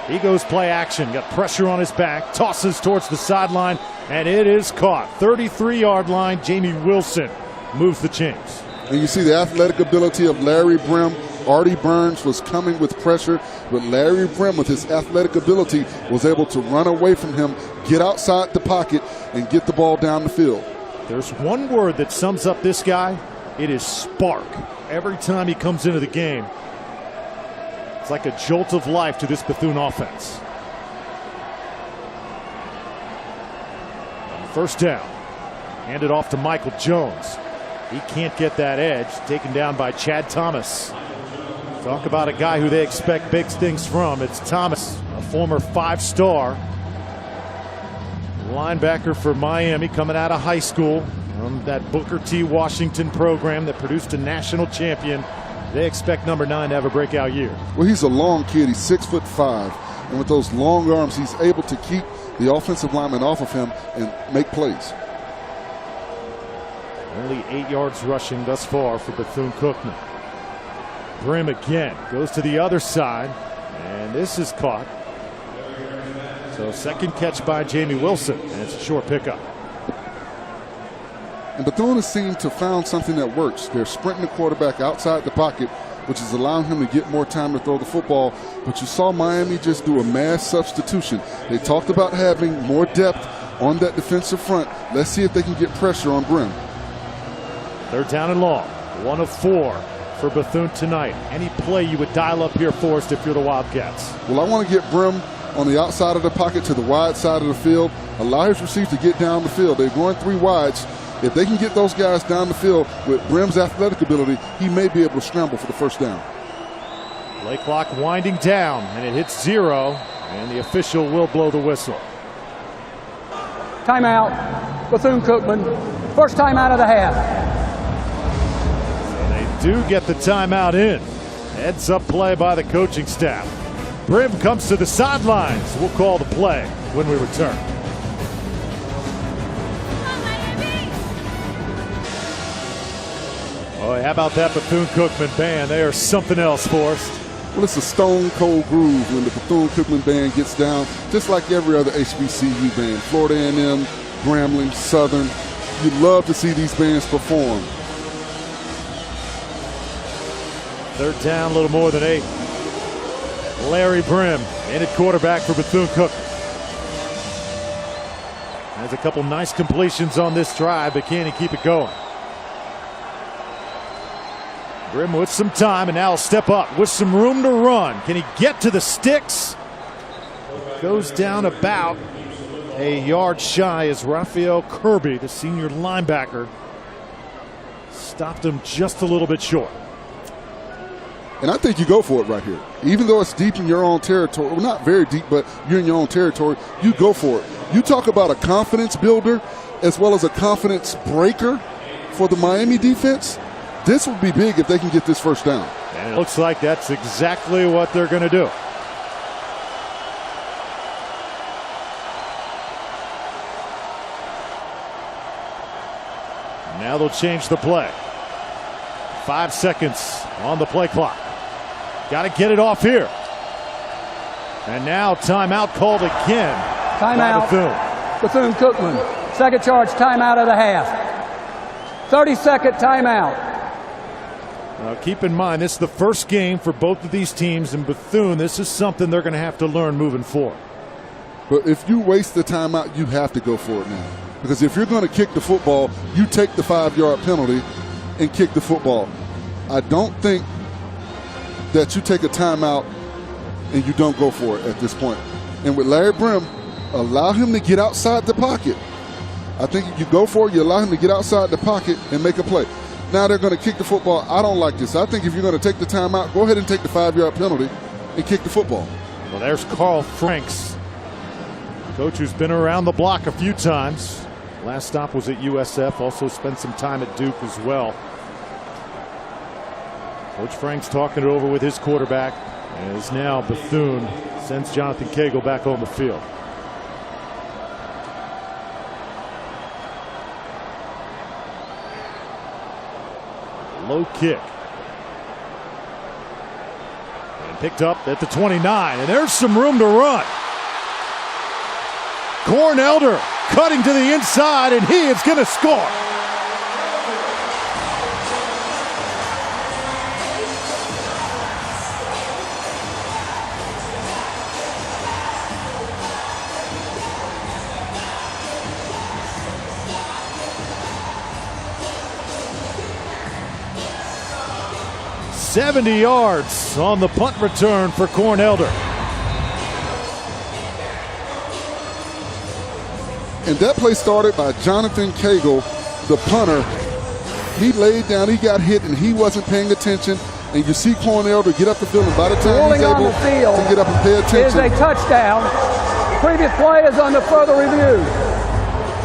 S1: He goes play action, got pressure on his back, tosses towards the sideline, and it is caught. 33-yard line, Jamie Wilson moves the chains.
S2: And you see the athletic ability of Larry Brim. Artie Burns was coming with pressure, but Larry Brim, with his athletic ability, was able to run away from him, get outside the pocket, and get the ball down the field.
S1: There's one word that sums up this guy. It is spark. Every time he comes into the game, it's like a jolt of life to this Bethune offense. First down. Handed off to Michael Jones. He can't get that edge. Taken down by Chad Thomas. Talk about a guy who they expect big things from. It's Thomas, a former 5-star linebacker for Miami, coming out of high school from that Booker T. Washington program that produced a national champion. They expect number 9 to have a breakout year.
S2: Well, he's a long kid. He's 6'5", and with those long arms, he's able to keep the offensive lineman off of him and make plays.
S1: Only 8 yards rushing thus far for Bethune-Cookman. Brim again goes to the other side, and this is caught. So second catch by Jamie Wilson, and it's a short pickup.
S2: And Bethune has seemed to found something that works. They're sprinting the quarterback outside the pocket, which is allowing him to get more time to throw the football. But you saw Miami just do a mass substitution. They talked about having more depth on that defensive front. Let's see if they can get pressure on Brim.
S1: Third down and long. 1 of 4 for Bethune tonight. Any play you would dial up here, Forrest, if you're the Wildcats?
S2: Well, I want to get Brim on the outside of the pocket to the wide side of the field. Allow his receivers to get down the field. They're going 3 wides. If they can get those guys down the field with Brim's athletic ability, he may be able to scramble for the first down.
S1: Play clock winding down, and it hits 0. And the official will blow the whistle.
S3: Timeout, Bethune-Cookman. First timeout of the half.
S1: They do get the timeout in. Heads up play by the coaching staff. Brim comes to the sidelines. We'll call the play when we return. Oh, how about that Bethune-Cookman band? They are something else for us.
S2: Well, it's a stone cold groove when the Bethune-Cookman band gets down, just like every other HBCU band. Florida A&M, Grambling, Southern. You'd love to see these bands perform.
S1: Third down, a little more than 8. Larry Brim in at quarterback for Bethune-Cookman. Has a couple nice completions on this drive, but can he keep it going? Brim with some time, and now he'll step up with some room to run. Can he get to the sticks? Goes down about a yard shy as Raphael Kirby, the senior linebacker, stopped him just a little bit short.
S2: And I think you go for it right here. Even though it's deep in your own territory, well, not very deep, but you're in your own territory, you go for it. You talk about a confidence builder as well as a confidence breaker for the Miami defense. This would be big if they can get this first down.
S1: And it looks like that's exactly what they're going to do. Now they'll change the play. 5 seconds on the play clock. Got to get it off here. And now timeout called again.
S3: Timeout. Bethune-Cookman. Second charge timeout of the half. 30-second timeout.
S1: Now keep in mind, this is the first game for both of these teams in Bethune. This is something they're going to have to learn moving forward.
S2: But if you waste the timeout, you have to go for it now. Because if you're going to kick the football, you take the 5-yard penalty and kick the football. I don't think that you take a timeout and you don't go for it at this point. And with Larry Brim, allow him to get outside the pocket. I think if you go for it, you allow him to get outside the pocket and make a play. Now they're going to kick the football. I don't like this. I think if you're going to take the timeout, go ahead and take the 5-yard penalty and kick the football.
S1: Well, there's Carl Franks, coach who's been around the block a few times. Last stop was at USF, also spent some time at Duke as well. Coach Franks talking it over with his quarterback, as now Bethune sends Jonathan Cagle back on the field. Low kick. And picked up at the 29, and there's some room to run. Corn Elder cutting to the inside, and he is going to score. "70 yards on the punt return for Corn Elder."
S2: And that play started by Jonathan Cagle, the punter. He laid down, he got hit, and he wasn't paying attention. And you see Corn Elder get up the field, and by the time he's able to get up and pay attention.
S3: Is a touchdown. Previous play is under further review.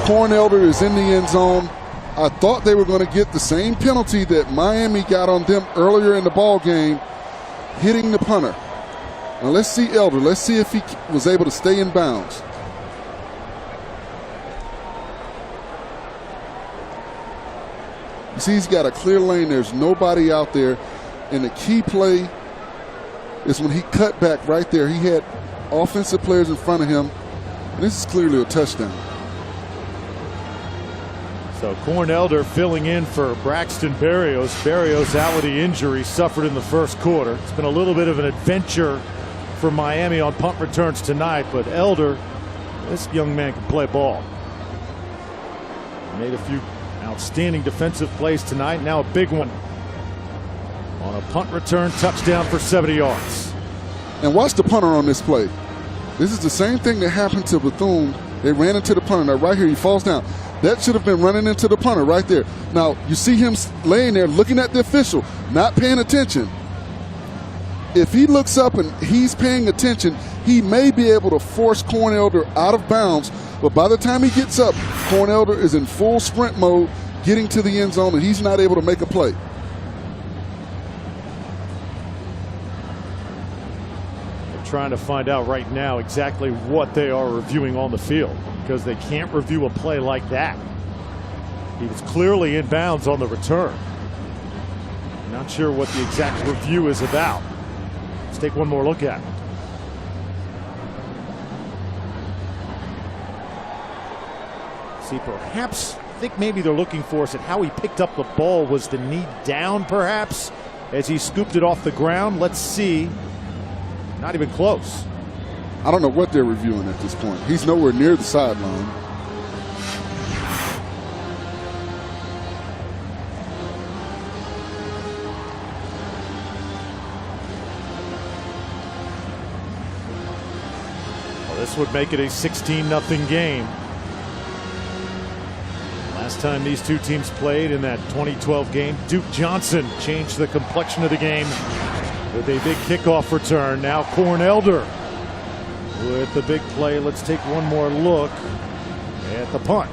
S2: Corn Elder is in the end zone. I thought they were going to get the same penalty that Miami got on them earlier in the ball game, hitting the punter. Now let's see Elder. Let's see if he was able to stay in bounds. You see, he's got a clear lane. There's nobody out there. And the key play is when he cut back right there. He had offensive players in front of him. And this is clearly a touchdown.
S1: So Corn Elder filling in for Braxton Berrios. Berrios out with the injury suffered in the first quarter. It's been a little bit of an adventure for Miami on punt returns tonight, but Elder, this young man can play ball. Made a few outstanding defensive plays tonight. Now a big one on a punt return touchdown for 70 yards.
S2: And watch the punter on this play. This is the same thing that happened to Bethune. They ran into the punter. Now right here he falls down. That should have been running into the punter right there. Now, you see him laying there looking at the official, not paying attention. if he looks up and he's paying attention, he may be able to force Cornelder out of bounds. But by the time he gets up, Cornelder is in full sprint mode, getting to the end zone, and he's not able to make a play.
S1: They're trying to find out right now exactly what they are reviewing on the field, because they can't review a play like that. He was clearly in bounds on the return. Not sure what the exact review is about. Let's take one more look at it. See, perhaps, I think maybe they're looking for us at how he picked up the ball. Was the knee down, perhaps, as he scooped it off the ground? Let's see. Not even close.
S2: I don't know what they're reviewing at this point. He's nowhere near the sideline.
S1: Well, this would make it a 16-0 game. Last time these two teams played in that 2012 game, Duke Johnson changed the complexion of the game with a big kickoff return. Now Cornelder with the big play. Let's take one more look at the punt.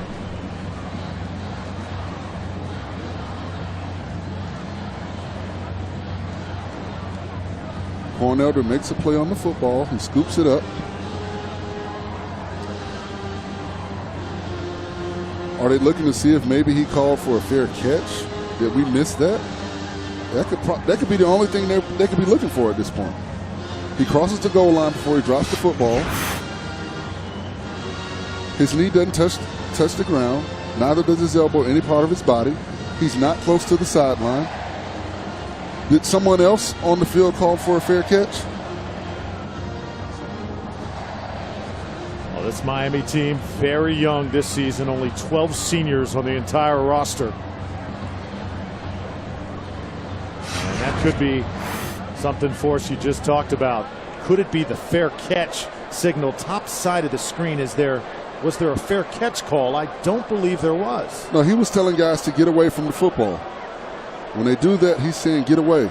S2: Cornelder makes a play on the football. He scoops it up. Are they looking to see if maybe he called for a fair catch? Did we miss that? That could be the only thing they could be looking for at this point. He crosses the goal line before he drops the football. His knee doesn't touch the ground. Neither does his elbow or any part of his body. He's not close to the sideline. Did someone else on the field call for a fair catch?
S1: This Miami team, very young this season, only 12 seniors on the entire roster. And that could be something for us you just talked about. Could it be the fair catch signal top side of the screen? Was there a fair catch call? I don't believe there was.
S2: No, he was telling guys to get away from the football. When they do that, he's saying get away.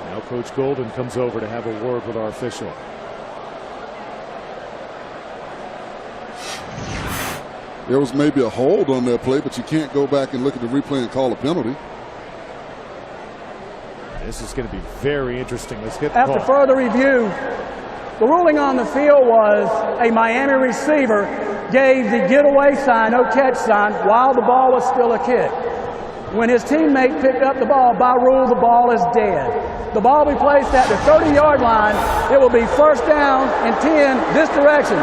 S1: Now Coach Golden comes over to have a word with our official.
S2: There was maybe a hold on that play, but you can't go back and look at the replay and call a penalty.
S1: This is going to be very interesting. Let's get the
S3: After
S1: call.
S3: further review, the ruling on the field was a Miami receiver gave the getaway sign, no catch sign, while the ball was still a kick. When his teammate picked up the ball, by rule, the ball is dead. The ball will be placed at the 30-yard line. It will be first down and 10 this direction.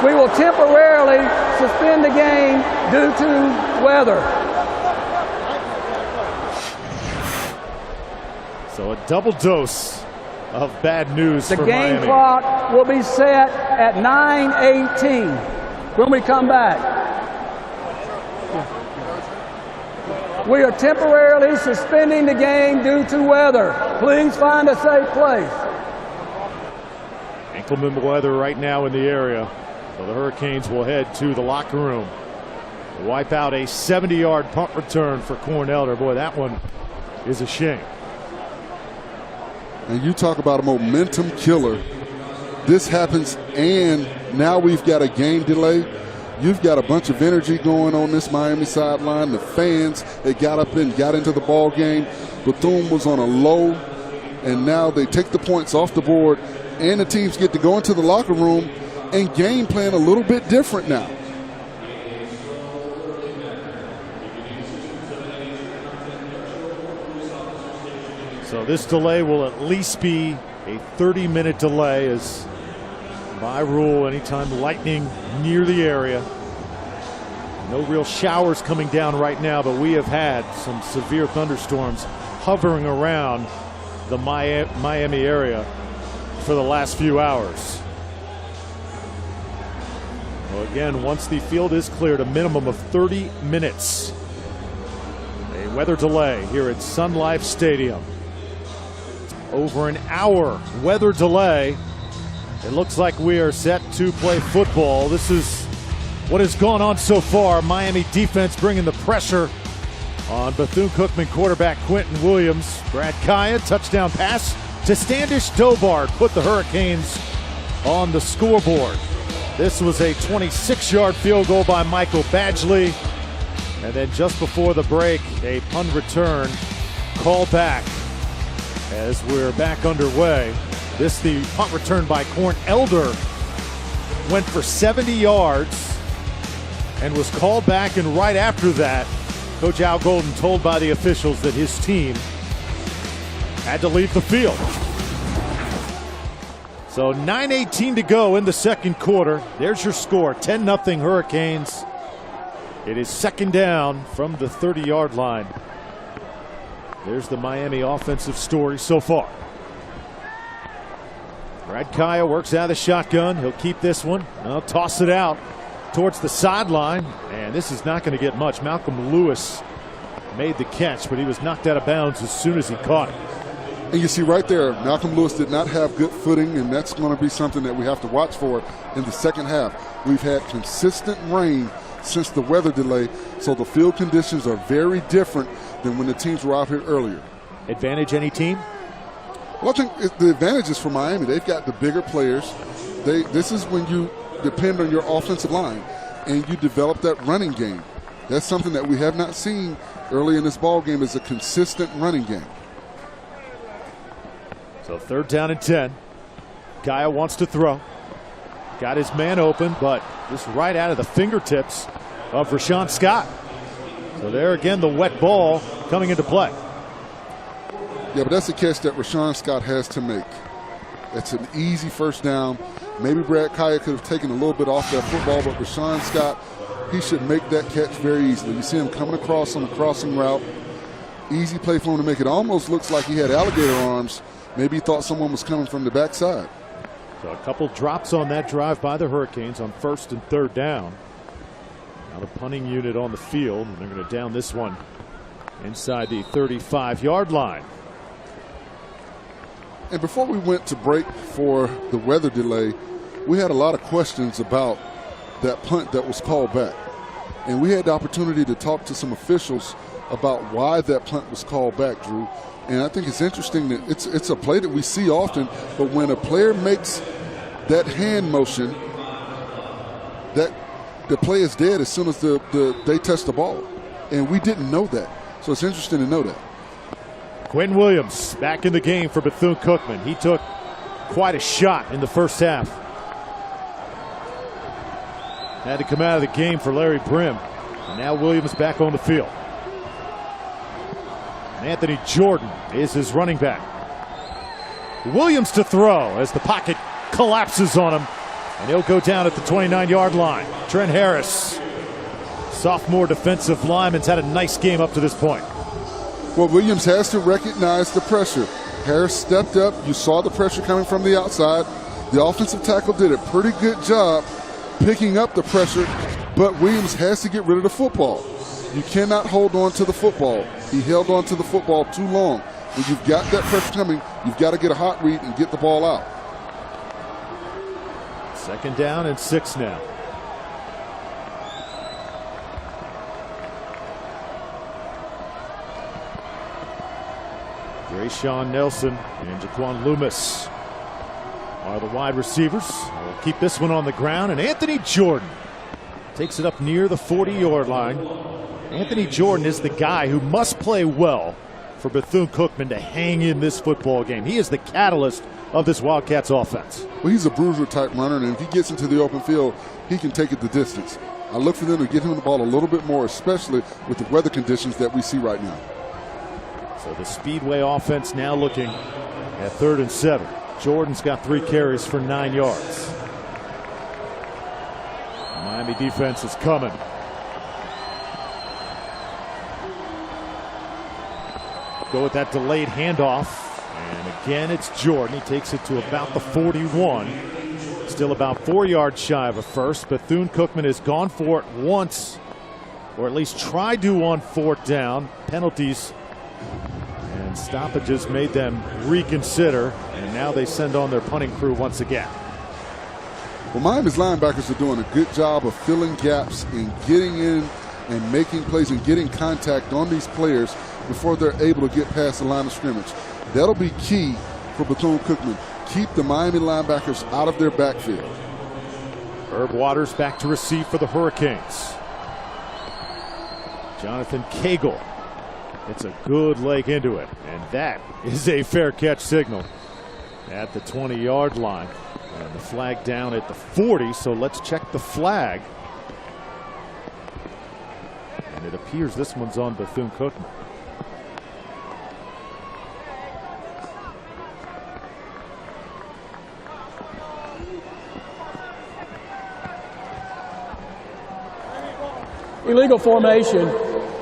S3: We will temporarily suspend the game due to weather.
S1: So a double dose of bad news for Miami.
S3: The game clock will be set at 9:18 when we come back. We are temporarily suspending the game due to weather. Please find a safe place.
S1: Inclement weather right now in the area. So the Hurricanes will head to the locker room. Wipe out a 70-yard punt return for Cornelder. Boy, that one is a shame.
S2: And you talk about a momentum killer. This happens, and now we've got a game delay. You've got a bunch of energy going on this Miami sideline. The fans, they got up and got into the ball game. Bethune was on a low, and now they take the points off the board, and the teams get to go into the locker room and game plan a little bit different now.
S1: So this delay will at least be a 30-minute delay, as by rule, anytime lightning near the area. No real showers coming down right now, but we have had some severe thunderstorms hovering around the Miami area for the last few hours. Well, again, once the field is cleared, a minimum of 30 minutes. A weather delay here at Sun Life Stadium. Over an hour weather delay. It looks like we are set to play football. This is what has gone on so far. Miami defense bringing the pressure on Bethune-Cookman quarterback Quentin Williams. Brad Kaya, touchdown pass to Standish Dobard, put the Hurricanes on the scoreboard. This was a 26-yard field goal by Michael Badgley. And then just before the break, a punt return call back as we're back underway. The punt return by Corn Elder went for 70 yards and was called back, and right after that, Coach Al Golden told by the officials that his team had to leave the field. So 9:18 to go in the second quarter. There's your score, 10-0 Hurricanes. It is second down from the 30-yard line. There's the Miami offensive story so far. Brad Kaya works out of the shotgun. He'll keep this one. I'll toss it out towards the sideline, and this is not going to get much. Malcolm Lewis made the catch, but he was knocked out of bounds as soon as he caught it.
S2: And you see right there, Malcolm Lewis did not have good footing, and that's going to be something that we have to watch for in the second half. We've had consistent rain since the weather delay, so the field conditions are very different than when the teams were out here earlier.
S1: Advantage any team?
S2: Well, I think the advantage is for Miami. They've got the bigger players. This is when you depend on your offensive line and you develop that running game. That's something that we have not seen early in this ball game, is a consistent running game.
S1: So third down and 10. Kaya wants to throw. Got his man open, but just right out of the fingertips of Rashawn Scott. So there again, the wet ball coming into play.
S2: Yeah, but that's a catch that Rashawn Scott has to make. It's an easy first down. Maybe Brad Kaya could have taken a little bit off that football, but Rashawn Scott, he should make that catch very easily. You see him coming across on the crossing route. Easy play for him to make. It almost looks like he had alligator arms. Maybe he thought someone was coming from the backside.
S1: So a couple drops on that drive by the Hurricanes on first and third down. Now the punting unit on the field, and they're going to down this one inside the 35-yard line.
S2: And before we went to break for the weather delay, we had a lot of questions about that punt that was called back. And we had the opportunity to talk to some officials about why that punt was called back, Drew. And I think it's interesting that it's a play that we see often, but when a player makes that hand motion, that the play is dead as soon as they touch the ball. And we didn't know that. So it's interesting to know that.
S1: Quentin Williams back in the game for Bethune-Cookman. He took quite a shot in the first half. Had to come out of the game for Larry Brim. And now Williams back on the field. Anthony Jordan is his running back. Williams to throw as the pocket collapses on him. And he'll go down at the 29-yard line. Trent Harris, sophomore defensive lineman's had a nice game up to this point.
S2: Well, Williams has to recognize the pressure. Harris stepped up. You saw the pressure coming from the outside. The offensive tackle did a pretty good job picking up the pressure, but Williams has to get rid of the football. You cannot hold on to the football. He held on to the football too long. When you've got that pressure coming, you've got to get a hot read and get the ball out.
S1: Second down and 6 now. Rayshawn Nelson and Jaquan Loomis are the wide receivers. We'll keep this one on the ground, and Anthony Jordan takes it up near the 40-yard line. Anthony Jordan is the guy who must play well for Bethune-Cookman to hang in this football game. He is the catalyst of this Wildcats offense.
S2: Well, he's a bruiser-type runner, and if he gets into the open field, he can take it the distance. I look for them to get him the ball a little bit more, especially with the weather conditions that we see right now.
S1: So the Speedway offense now looking at 3rd and 7. Jordan's got 3 carries for 9 yards. The Miami defense is coming. Go with that delayed handoff. And again, it's Jordan. He takes it to about the 41. Still about 4 yards shy of a first. Bethune-Cookman has gone for it once, or at least tried to on 4th down. Penalties and stoppages made them reconsider, and now they send on their punting crew once again.
S2: Well, Miami's linebackers are doing a good job of filling gaps and getting in and making plays and getting contact on these players before they're able to get past the line of scrimmage. That'll be key for Bethune-Cookman. Keep the Miami linebackers out of their backfield.
S1: Herb Waters back to receive for the Hurricanes. Jonathan Cagle gets a good leg into it, and that is a fair catch signal at the 20-yard line. And the flag down at the 40, so let's check the flag. And it appears this one's on Bethune-Cookman.
S3: Illegal formation,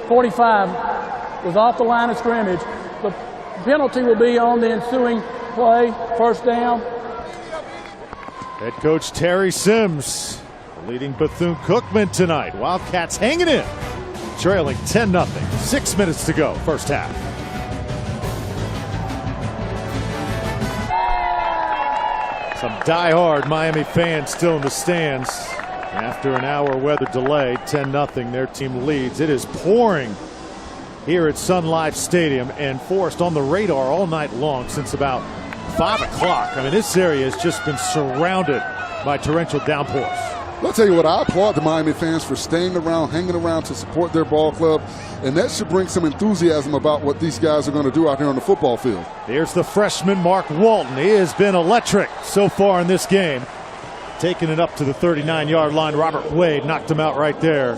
S3: 45 was off the line of scrimmage. The penalty will be on the ensuing play, first down.
S1: Head coach Terry Sims leading Bethune-Cookman tonight. Wildcats hanging in, trailing 10-0. 6 minutes to go, first half. Some die-hard Miami fans still in the stands. After an hour weather delay, 10-0, their team leads. It is pouring here at Sun Life Stadium and forced on the radar all night long since about 5 o'clock. I mean, this area has just been surrounded by torrential downpours.
S2: I'll tell you what, I applaud the Miami fans for staying around, hanging around to support their ball club, and that should bring some enthusiasm about what these guys are going to do out here on the football field.
S1: Here's the freshman Mark Walton. He has been electric so far in this game. Taking it up to the 39-yard line. Robert Wade knocked him out right there,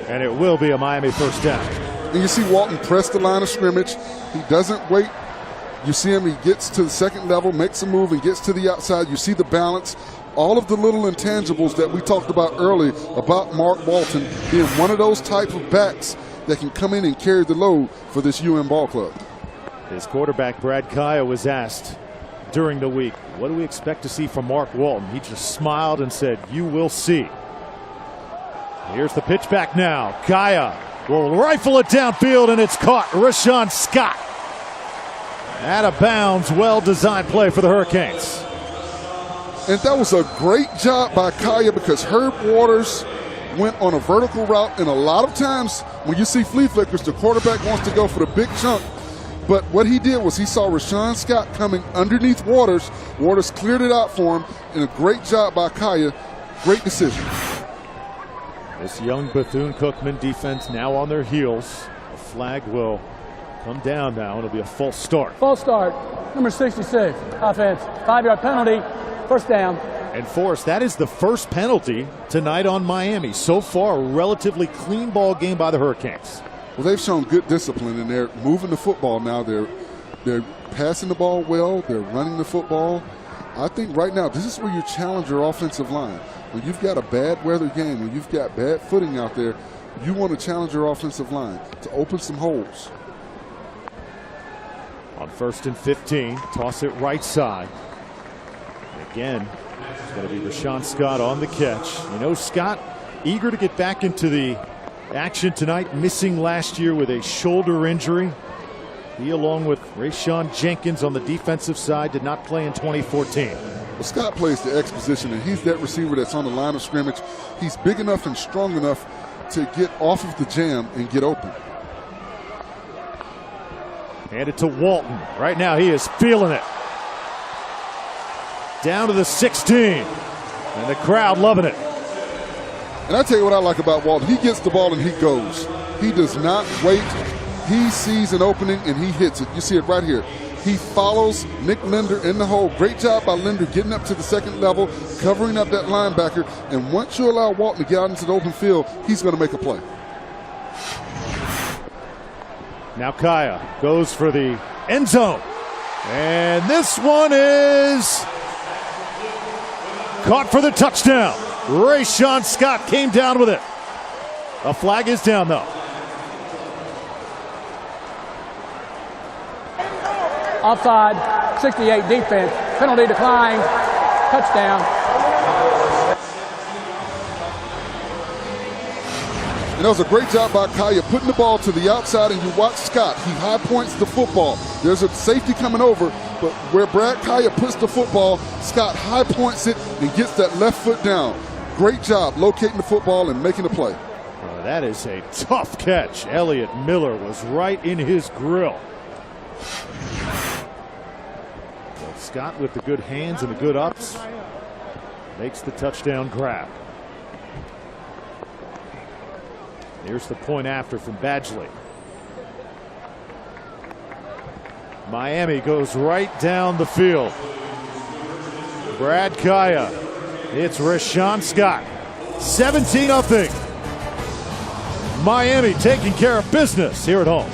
S1: and it will be a Miami first down.
S2: And you see Walton press the line of scrimmage. He doesn't wait. You see him, he gets to the second level, makes a move, and gets to the outside. You see the balance. All of the little intangibles that we talked about earlier about Mark Walton being one of those type of backs that can come in and carry the load for this UM ball club.
S1: His quarterback, Brad Kaya, was asked during the week, what do we expect to see from Mark Walton? He just smiled and said, you will see. Here's the pitch back now. Kaya will rifle it downfield, and it's caught. Rashawn Scott. Out of bounds, well-designed play for the Hurricanes.
S2: And that was a great job by Kaya because Herb Waters went on a vertical route, and a lot of times when you see flea flickers, the quarterback wants to go for the big chunk. But what he did was he saw Rashawn Scott coming underneath Waters. Waters cleared it out for him, and a great job by Kaya. Great decision.
S1: This young Bethune-Cookman defense now on their heels. The flag will come down now. It'll be a false start.
S3: False start, number 66, offense. 5-yard penalty, first down.
S1: And Forrest, that is the first penalty tonight on Miami. So far, a relatively clean ball game by the Hurricanes.
S2: Well, they've shown good discipline, and they're moving the football now. They're passing the ball well. They're running the football. I think right now this is where you challenge your offensive line. When you've got a bad weather game, when you've got bad footing out there, you want to challenge your offensive line to open some holes.
S1: On 1st and 15, toss it right side. Again, it's going to be Rashawn Scott on the catch. You know, Scott eager to get back into the action tonight, missing last year with a shoulder injury. He, along with Rayshawn Jenkins on the defensive side, did not play in 2014.
S2: Well, Scott plays the X position, and he's that receiver that's on the line of scrimmage. He's big enough and strong enough to get off of the jam and get open.
S1: Hand it to Walton. Right now he is feeling it. Down to the 16. And the crowd loving it.
S2: And I tell you what I like about Walton. He gets the ball and he goes. He does not wait. He sees an opening and he hits it. You see it right here. He follows Nick Linder in the hole. Great job by Linder getting up to the second level, covering up that linebacker. And once you allow Walton to get out into the open field, he's going to make a play.
S1: Now Kaya goes for the end zone. And this one is caught for the touchdown. Rayshawn Scott came down with it. A flag is down, though.
S3: Offside, 68 defense. Penalty declined. Touchdown.
S2: And that was a great job by Kaya putting the ball to the outside, and you watch Scott. He high points the football. There's a safety coming over, but where Brad Kaya puts the football, Scott high points it and gets that left foot down. Great job locating the football and making the play.
S1: That is a tough catch. Elliott Miller was right in his grill. Well, Scott with the good hands and the good ups makes the touchdown grab. Here's the point after from Badgley. Miami goes right down the field. Brad Kaya. It's Rashawn Scott. 17-0. Miami taking care of business here at home.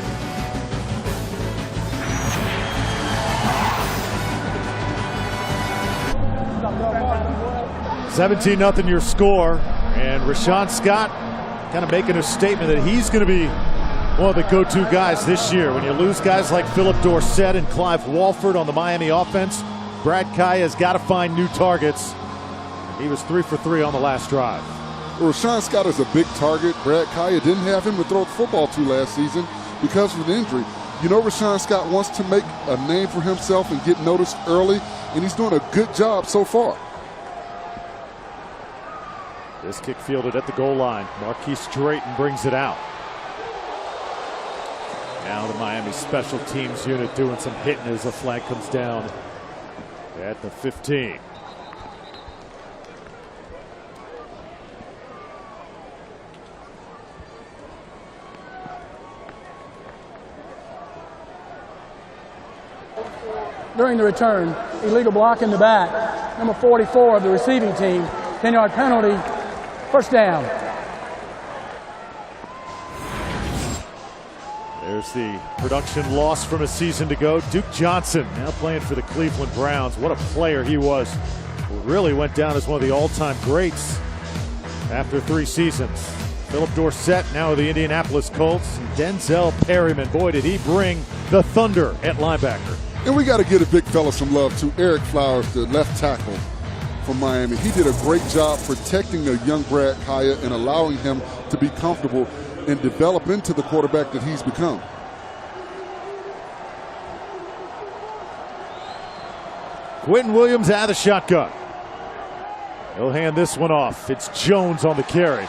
S1: 17-0 your score, and Rashawn Scott kind of making a statement that he's going to be one of the go-to guys this year. When you lose guys like Philip Dorsett and Clive Walford on the Miami offense, Brad Kaya has got to find new targets. He was 3 for 3 on the last drive.
S2: Well, Rashawn Scott is a big target. Brad Kaya didn't have him to throw the football to last season because of an injury. You know, Rashawn Scott wants to make a name for himself and get noticed early, and he's doing a good job so far.
S1: This kick fielded at the goal line. Marquise Drayton brings it out. Now the Miami special teams unit doing some hitting as the flag comes down at the 15.
S3: During the return, illegal block in the back, number 44 of the receiving team, 10-yard penalty, first down.
S1: There's the production loss from a season to go. Duke Johnson now playing for the Cleveland Browns. What a player he was. Really went down as one of the all-time greats after 3 seasons. Philip Dorsett now with the Indianapolis Colts. And Denzel Perryman, boy, did he bring the thunder at linebacker.
S2: And we got to give a big fella some love to Eric Flowers, the left tackle from Miami. He did a great job protecting the young Brad Kaya and allowing him to be comfortable and develop into the quarterback that he's become.
S1: Quentin Williams out of the shotgun. He'll hand this one off. It's Jones on the carry.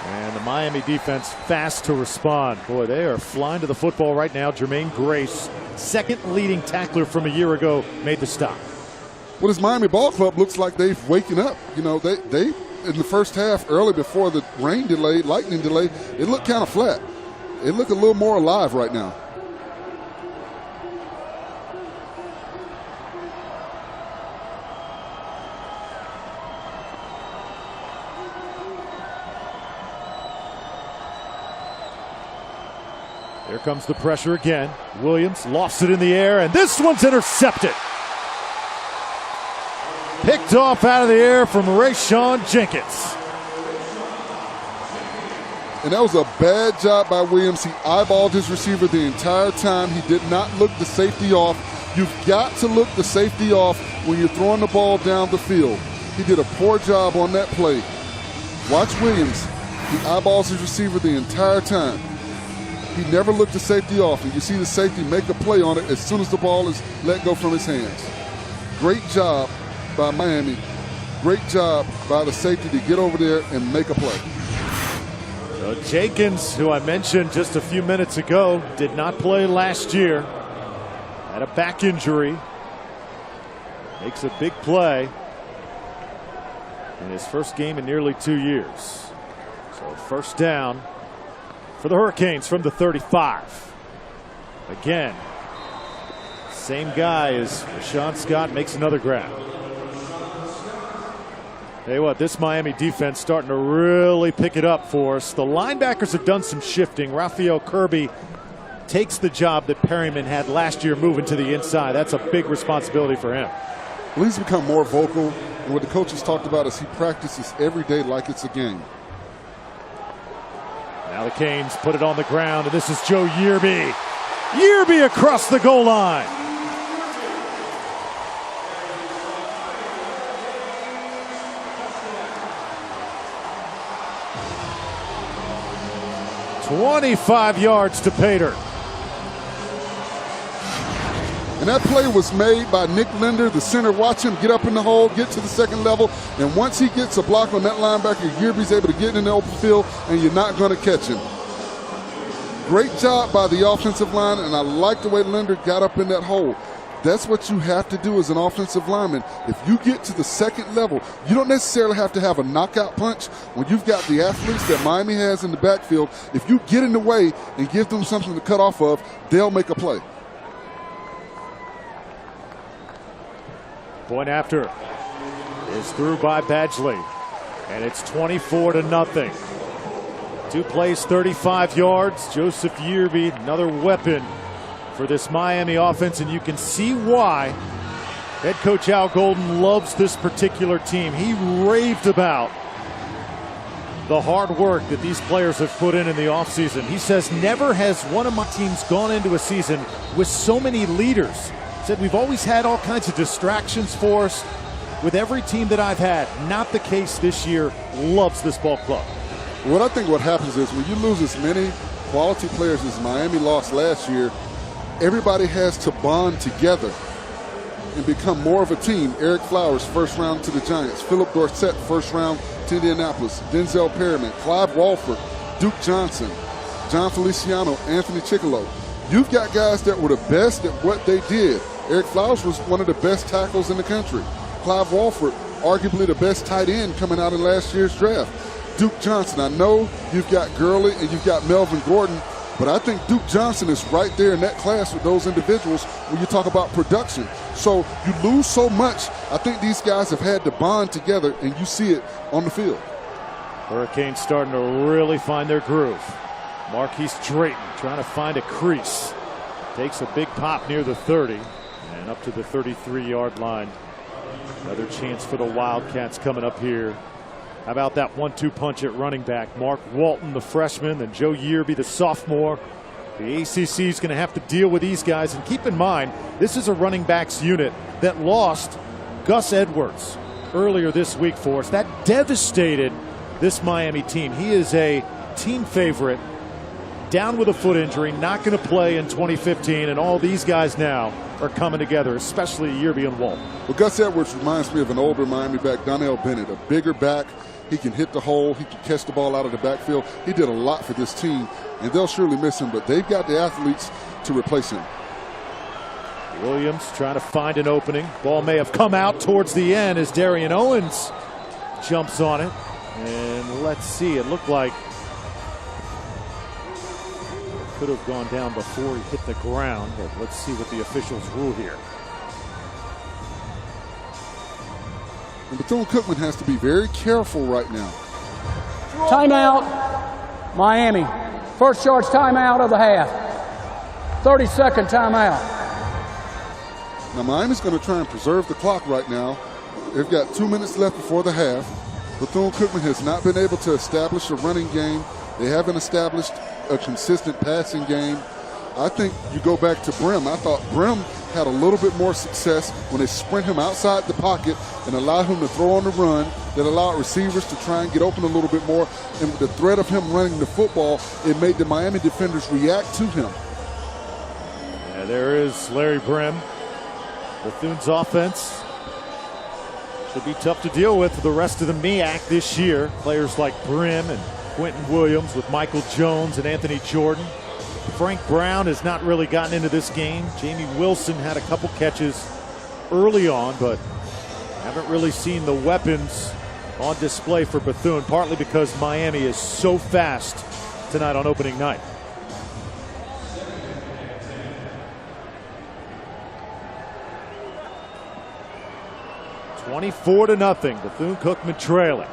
S1: And the Miami defense fast to respond. Boy, they are flying to the football right now. Jermaine Grace, second leading tackler from a year ago, made the stop.
S2: Well, this Miami ball club looks like they've waken up. You know, they in the first half, early before the lightning delay, it looked kind of flat. It looked a little more alive right now.
S1: Here comes the pressure again. Williams lofts it in the air, and this one's intercepted. Picked off out of the air from Rayshawn Jenkins.
S2: And that was a bad job by Williams. He eyeballed his receiver the entire time. He did not look the safety off. You've got to look the safety off when you're throwing the ball down the field. He did a poor job on that play. Watch Williams. He eyeballs his receiver the entire time. He never looked the safety off, and you see the safety make a play on it as soon as the ball is let go from his hands. Great job by Miami. Great job by the safety to get over there and make a play.
S1: So Jenkins, who I mentioned just a few minutes ago, did not play last year. Had a back injury. Makes a big play in his first game in nearly 2 years. So first down for the Hurricanes from the 35. Again, same guy as Rashawn Scott makes another grab. Tell you what, this Miami defense starting to really pick it up for us. The linebackers have done some shifting. Raphael Kirby takes the job that Perryman had last year moving to the inside. That's a big responsibility for him.
S2: Well, he's become more vocal, and what the coaches talked about is he practices every day like it's a game.
S1: Now the Canes put it on the ground, and this is Joe Yearby. Yearby across the goal line. "25 yards to Pater."
S2: And that play was made by Nick Linder, the center. Watch him get up in the hole, get to the second level, and once he gets a block on that linebacker, Yearby's able to get in the open field, and you're not going to catch him. Great job by the offensive line, and I like the way Linder got up in that hole. That's what you have to do as an offensive lineman. If you get to the second level, you don't necessarily have to have a knockout punch. When you've got the athletes that Miami has in the backfield, if you get in the way and give them something to cut off of, they'll make a play.
S1: Point after is through by Badgley, and it's 24-0. 2 plays, 35 yards. Joseph Yearby, another weapon for this Miami offense, and you can see why head coach Al Golden loves this particular team. He raved about the hard work that these players have put in the offseason. He says, never has one of my teams gone into a season with so many leaders. Said we've always had all kinds of distractions for us with every team that I've had. Not the case this year. Loves this ball club.
S2: What I think what happens is when you lose as many quality players as Miami lost last year, everybody has to bond together and become more of a team. Eric Flowers, first round to the Giants. Philip Dorsett, first round to Indianapolis. Denzel Perryman, Clive Walford, Duke Johnson, John Feliciano, Anthony Chickalo. You've got guys that were the best at what they did. Eric Flowers was one of the best tackles in the country. Clive Walford, arguably the best tight end coming out in last year's draft. Duke Johnson, I know you've got Gurley and you've got Melvin Gordon, but I think Duke Johnson is right there in that class with those individuals when you talk about production. So you lose so much. I think these guys have had to bond together, and you see it on the field.
S1: Hurricanes starting to really find their groove. Marquise Drayton trying to find a crease. Takes a big pop near the 30 and up to the 33-yard line. Another chance for the Wildcats coming up here. How about that 1-2 punch at running back? Mark Walton, the freshman, then Joe Yearby, the sophomore. The ACC is going to have to deal with these guys. And keep in mind, this is a running backs unit that lost Gus Edwards earlier this week for us. That devastated this Miami team. He is a team favorite, down with a foot injury, not going to play in 2015, and all these guys now are coming together, especially Yearby and Walton.
S2: Well, Gus Edwards reminds me of an older Miami back, Donnell Bennett, a bigger back. He can hit the hole. He can catch the ball out of the backfield. He did a lot for this team, and they'll surely miss him, but they've got the athletes to replace him.
S1: Williams trying to find an opening. Ball may have come out towards the end as Darian Owens jumps on it. And let's see, it looked like could have gone down before he hit the ground, but let's see what the officials rule here.
S2: And Bethune-Cookman has to be very careful right now.
S3: Timeout, Miami. First charge timeout of the half. 30-second timeout.
S2: Now Miami's going to try and preserve the clock right now. They've got 2 minutes left before the half. Bethune-Cookman has not been able to establish a running game. They haven't established a consistent passing game. I think you go back to Brim. I thought Brim had a little bit more success when they sprint him outside the pocket and allowed him to throw on the run, that allowed receivers to try and get open a little bit more. And with the threat of him running the football, it made the Miami defenders react to him.
S1: Yeah, there is Larry Brim. Bethune's offense should be tough to deal with for the rest of the MEAC this year. Players like Brim and Quentin Williams with Michael Jones and Anthony Jordan. Frank Brown has not really gotten into this game. Jamie Wilson had a couple catches early on, but haven't really seen the weapons on display for Bethune, partly because Miami is so fast tonight on opening night. (24-0). Bethune-Cookman trailing.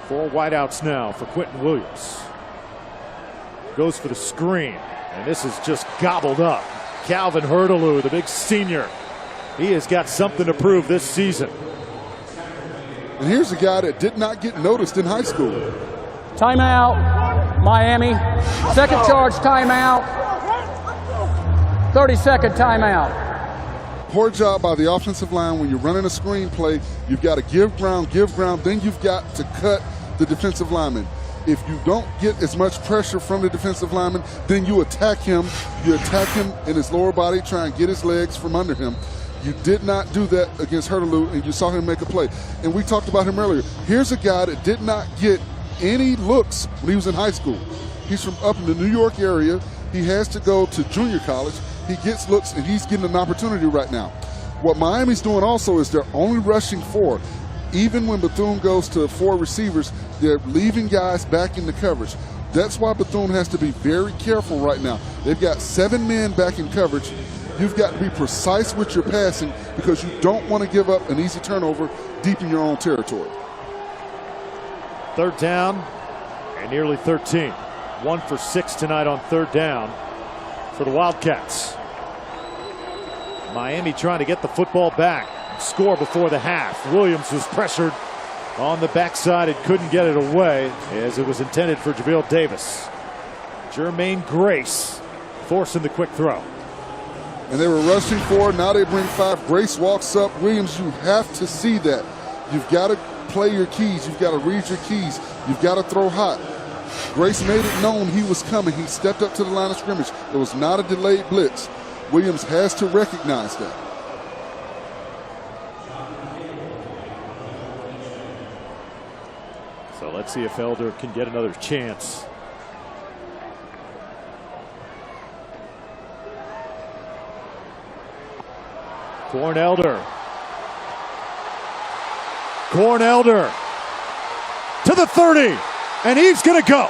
S1: 4 wideouts now for Quentin Williams. Goes for the screen, and this is just gobbled up. Calvin Hurtaloo, the big senior. He has got something to prove this season.
S2: And here's a guy that did not get noticed in high school.
S3: Timeout, Miami. Second charge timeout. 30-second timeout.
S2: Poor job by the offensive line. When you're running a screen play, you've got to give ground, then you've got to cut the defensive lineman. If you don't get as much pressure from the defensive lineman, then you attack him. You attack him in his lower body, try and get his legs from under him. You did not do that against Hurtaloo, and you saw him make a play. And we talked about him earlier. Here's a guy that did not get any looks when he was in high school. He's from up in the New York area. He has to go to junior college. He gets looks, and he's getting an opportunity right now. What Miami's doing also is they're only rushing 4. Even when Bethune goes to 4 receivers, they're leaving guys back in the coverage. That's why Bethune has to be very careful right now. They've got 7 men back in coverage. You've got to be precise with your passing because you don't want to give up an easy turnover deep in your own territory.
S1: 3rd down and nearly 13. 1 for 6 tonight on 3rd down for the Wildcats. Miami trying to get the football back and score before the half. Williams was pressured on the backside and couldn't get it away as it was intended for Jabril Davis. Jermaine Grace forcing the quick throw.
S2: And they were rushing 4. Now they bring 5. Grace walks up. Williams, you have to see that. You've got to play your keys. You've got to read your keys. You've got to throw hot. Grace made it known he was coming. He stepped up to the line of scrimmage. It was not a delayed blitz. Williams has to recognize that.
S1: So let's see if Elder can get another chance. Corn Elder to the 30, and he's going to go.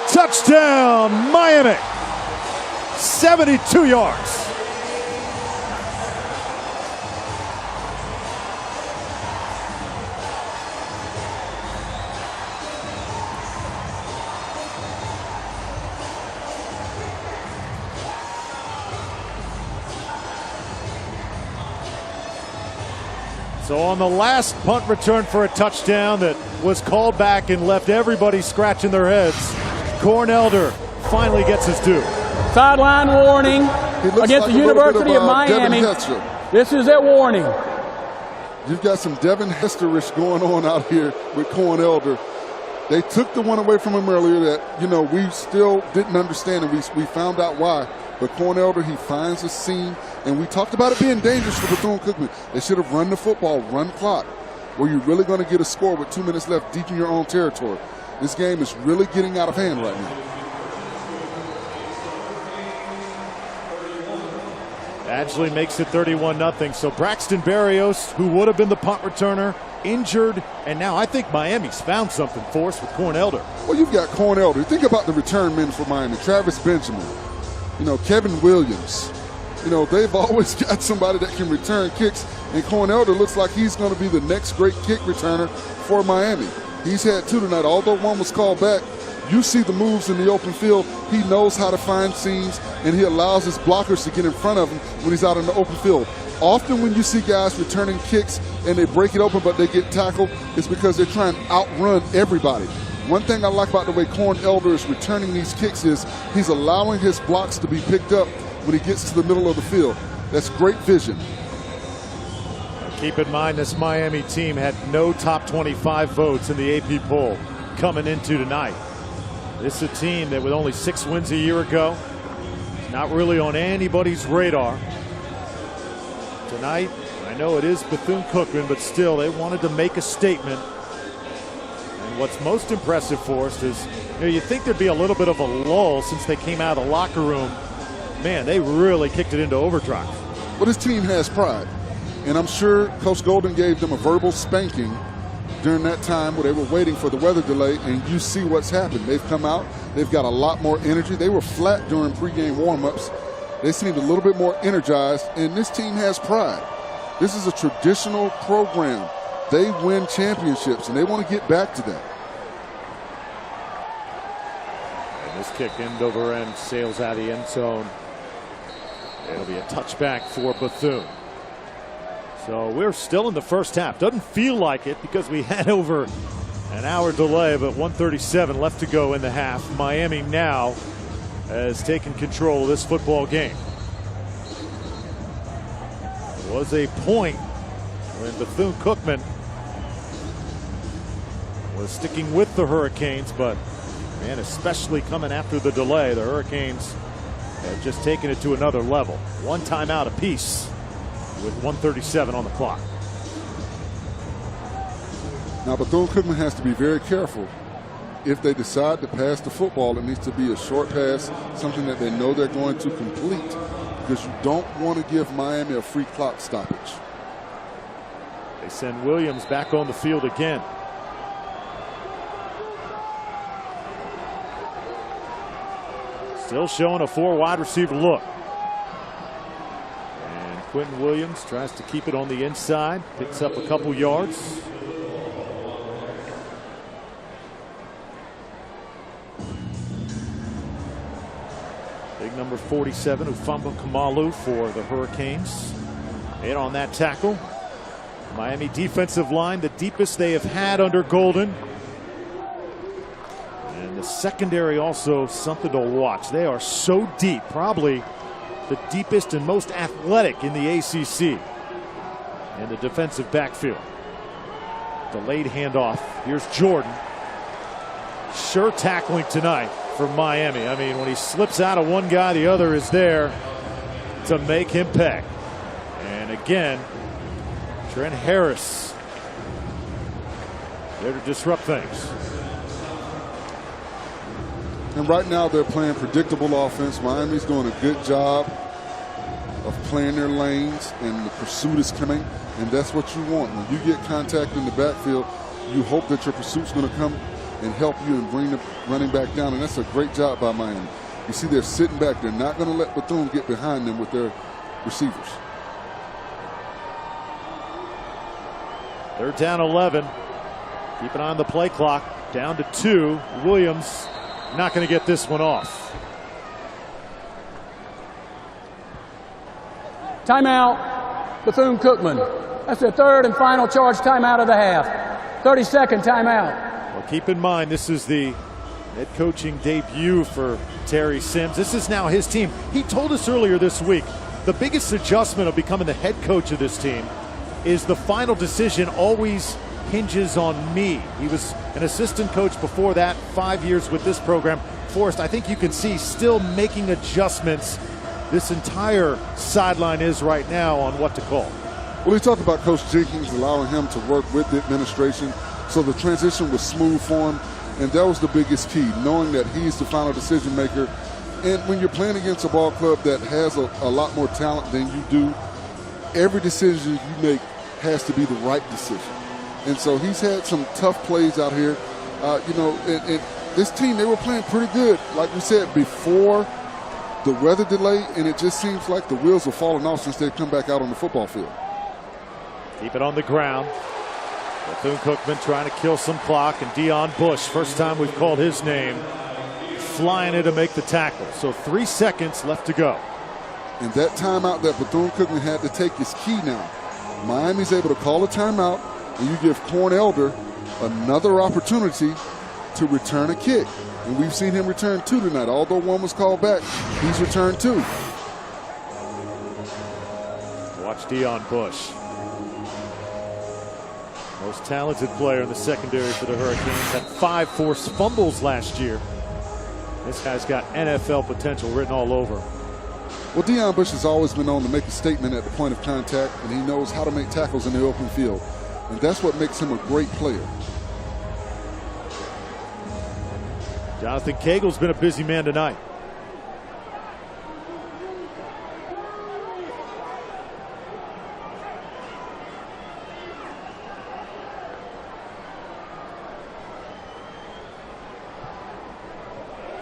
S1: Touchdown, Miami. 72 yards. So on the last punt return for a touchdown that was called back and left everybody scratching their heads, Corn Elder finally gets his due.
S3: Sideline warning against the University of Miami. This is their warning.
S2: You've got some Devin Hesterish going on out here with Corn Elder. They took the one away from him earlier that, you know, we still didn't understand, and we found out why. But Corn Elder, he finds a seam, and we talked about it being dangerous for Bethune-Cookman. They should have run the football, run clock, where you're really going to get a score with 2 minutes left deep in your own territory. This game is really getting out of hand right now.
S1: Badgley makes it 31-0. So Braxton Berrios, who would have been the punt returner, injured, and now I think Miami's found something for us with Corn Elder.
S2: Well, you've got Corn Elder. Think about the return men for Miami. Travis Benjamin, you know, Kevin Williams. You know, they've always got somebody that can return kicks, and Corn Elder looks like he's going to be the next great kick returner for Miami. He's had 2 tonight, although 1 was called back. You see the moves in the open field. He knows how to find seams, and he allows his blockers to get in front of him when he's out in the open field. Often when you see guys returning kicks and they break it open but they get tackled, it's because they're trying to outrun everybody. One thing I like about the way Corn Elder is returning these kicks is he's allowing his blocks to be picked up when he gets to the middle of the field. That's great vision.
S1: Keep in mind, this Miami team had no top 25 votes in the AP poll coming into tonight. This is a team that with only 6 wins a year ago, is not really on anybody's radar. Tonight, I know it is Bethune-Cookman, but still they wanted to make a statement. And what's most impressive for us is, you know, you think there'd be a little bit of a lull since they came out of the locker room. Man, they really kicked it into overdrive.
S2: Well, this team has pride. And I'm sure Coach Golden gave them a verbal spanking during that time where they were waiting for the weather delay, and you see what's happened. They've come out. They've got a lot more energy. They were flat during pregame warm-ups. They seemed a little bit more energized, and this team has pride. This is a traditional program. They win championships, and they want to get back to that.
S1: And this kick end over end sails out of the end zone. It'll be a touchback for Bethune. So we're still in the first half. Doesn't feel like it because we had over an hour delay, but 1:37 left to go in the half. Miami now has taken control of this football game. There was a point when Bethune-Cookman was sticking with the Hurricanes, but man, especially coming after the delay, the Hurricanes have just taken it to another level. One timeout apiece with 1:37 on the clock.
S2: Now Bethune-Cookman has to be very careful. If they decide to pass the football, it needs to be a short pass, something that they know they're going to complete, because you don't want to give Miami a free clock stoppage.
S1: They send Williams back on the field again. Still showing a 4 wide receiver look. And Quentin Williams tries to keep it on the inside, picks up a couple yards. Big number 47, Ufamba Kamalu for the Hurricanes. In on that tackle. Miami defensive line, the deepest they have had under Golden. And the secondary also something to watch. They are so deep, probably the deepest and most athletic in the ACC. And the defensive backfield. Delayed handoff. Here's Jordan. Sure tackling tonight for Miami. I mean, when he slips out of one guy, the other is there to make him pay. And again, Trent Harris there to disrupt things.
S2: And right now they're playing predictable offense. Miami's doing a good job of playing their lanes, and the pursuit is coming, and that's what you want. When you get contact in the backfield, you hope that your pursuit's going to come and help you and bring the running back down, and that's a great job by Miami. You see they're sitting back. They're not going to let Bethune get behind them with their receivers.
S1: They're down 11. Keep an eye on the play clock. Down to 2. Williams not going to get this one off.
S3: Timeout, Bethune-Cookman. That's their third and final charge timeout of the half. 30-second timeout.
S1: Well, keep in mind, this is the head coaching debut for Terry Sims. This is now his team. He told us earlier this week the biggest adjustment of becoming the head coach of this team is the final decision always hinges on me. He was an assistant coach before that, 5 years with this program. Forrest, I think you can see still making adjustments. This entire sideline is right now on what to call.
S2: Well, he talked about Coach Jenkins allowing him to work with the administration, so the transition was smooth for him, and that was the biggest key, knowing that he's the final decision maker. And when you're playing against a ball club that has a lot more talent than you do, every decision you make has to be the right decision. And so he's had some tough plays out here. And this team, they were playing pretty good, like we said, before the weather delay, and it just seems like the wheels are falling off since they've come back out on the football field.
S1: Keep it on the ground. Bethune-Cookman trying to kill some clock, and Dion Bush, first time we've called his name, flying in to make the tackle. So 3 seconds left to go.
S2: And that timeout that Bethune-Cookman had to take is key now. Miami's able to call a timeout, and you give Corn Elder another opportunity to return a kick. And we've seen him return 2 tonight. Although one was called back, he's returned 2.
S1: Watch Dion Bush. Most talented player in the secondary for the Hurricanes. Had 5 forced fumbles last year. This guy's got NFL potential written all over.
S2: Well, Dion Bush has always been known to make a statement at the point of contact, and he knows how to make tackles in the open field. And that's what makes him a great player.
S1: Jonathan Cagle's been a busy man tonight.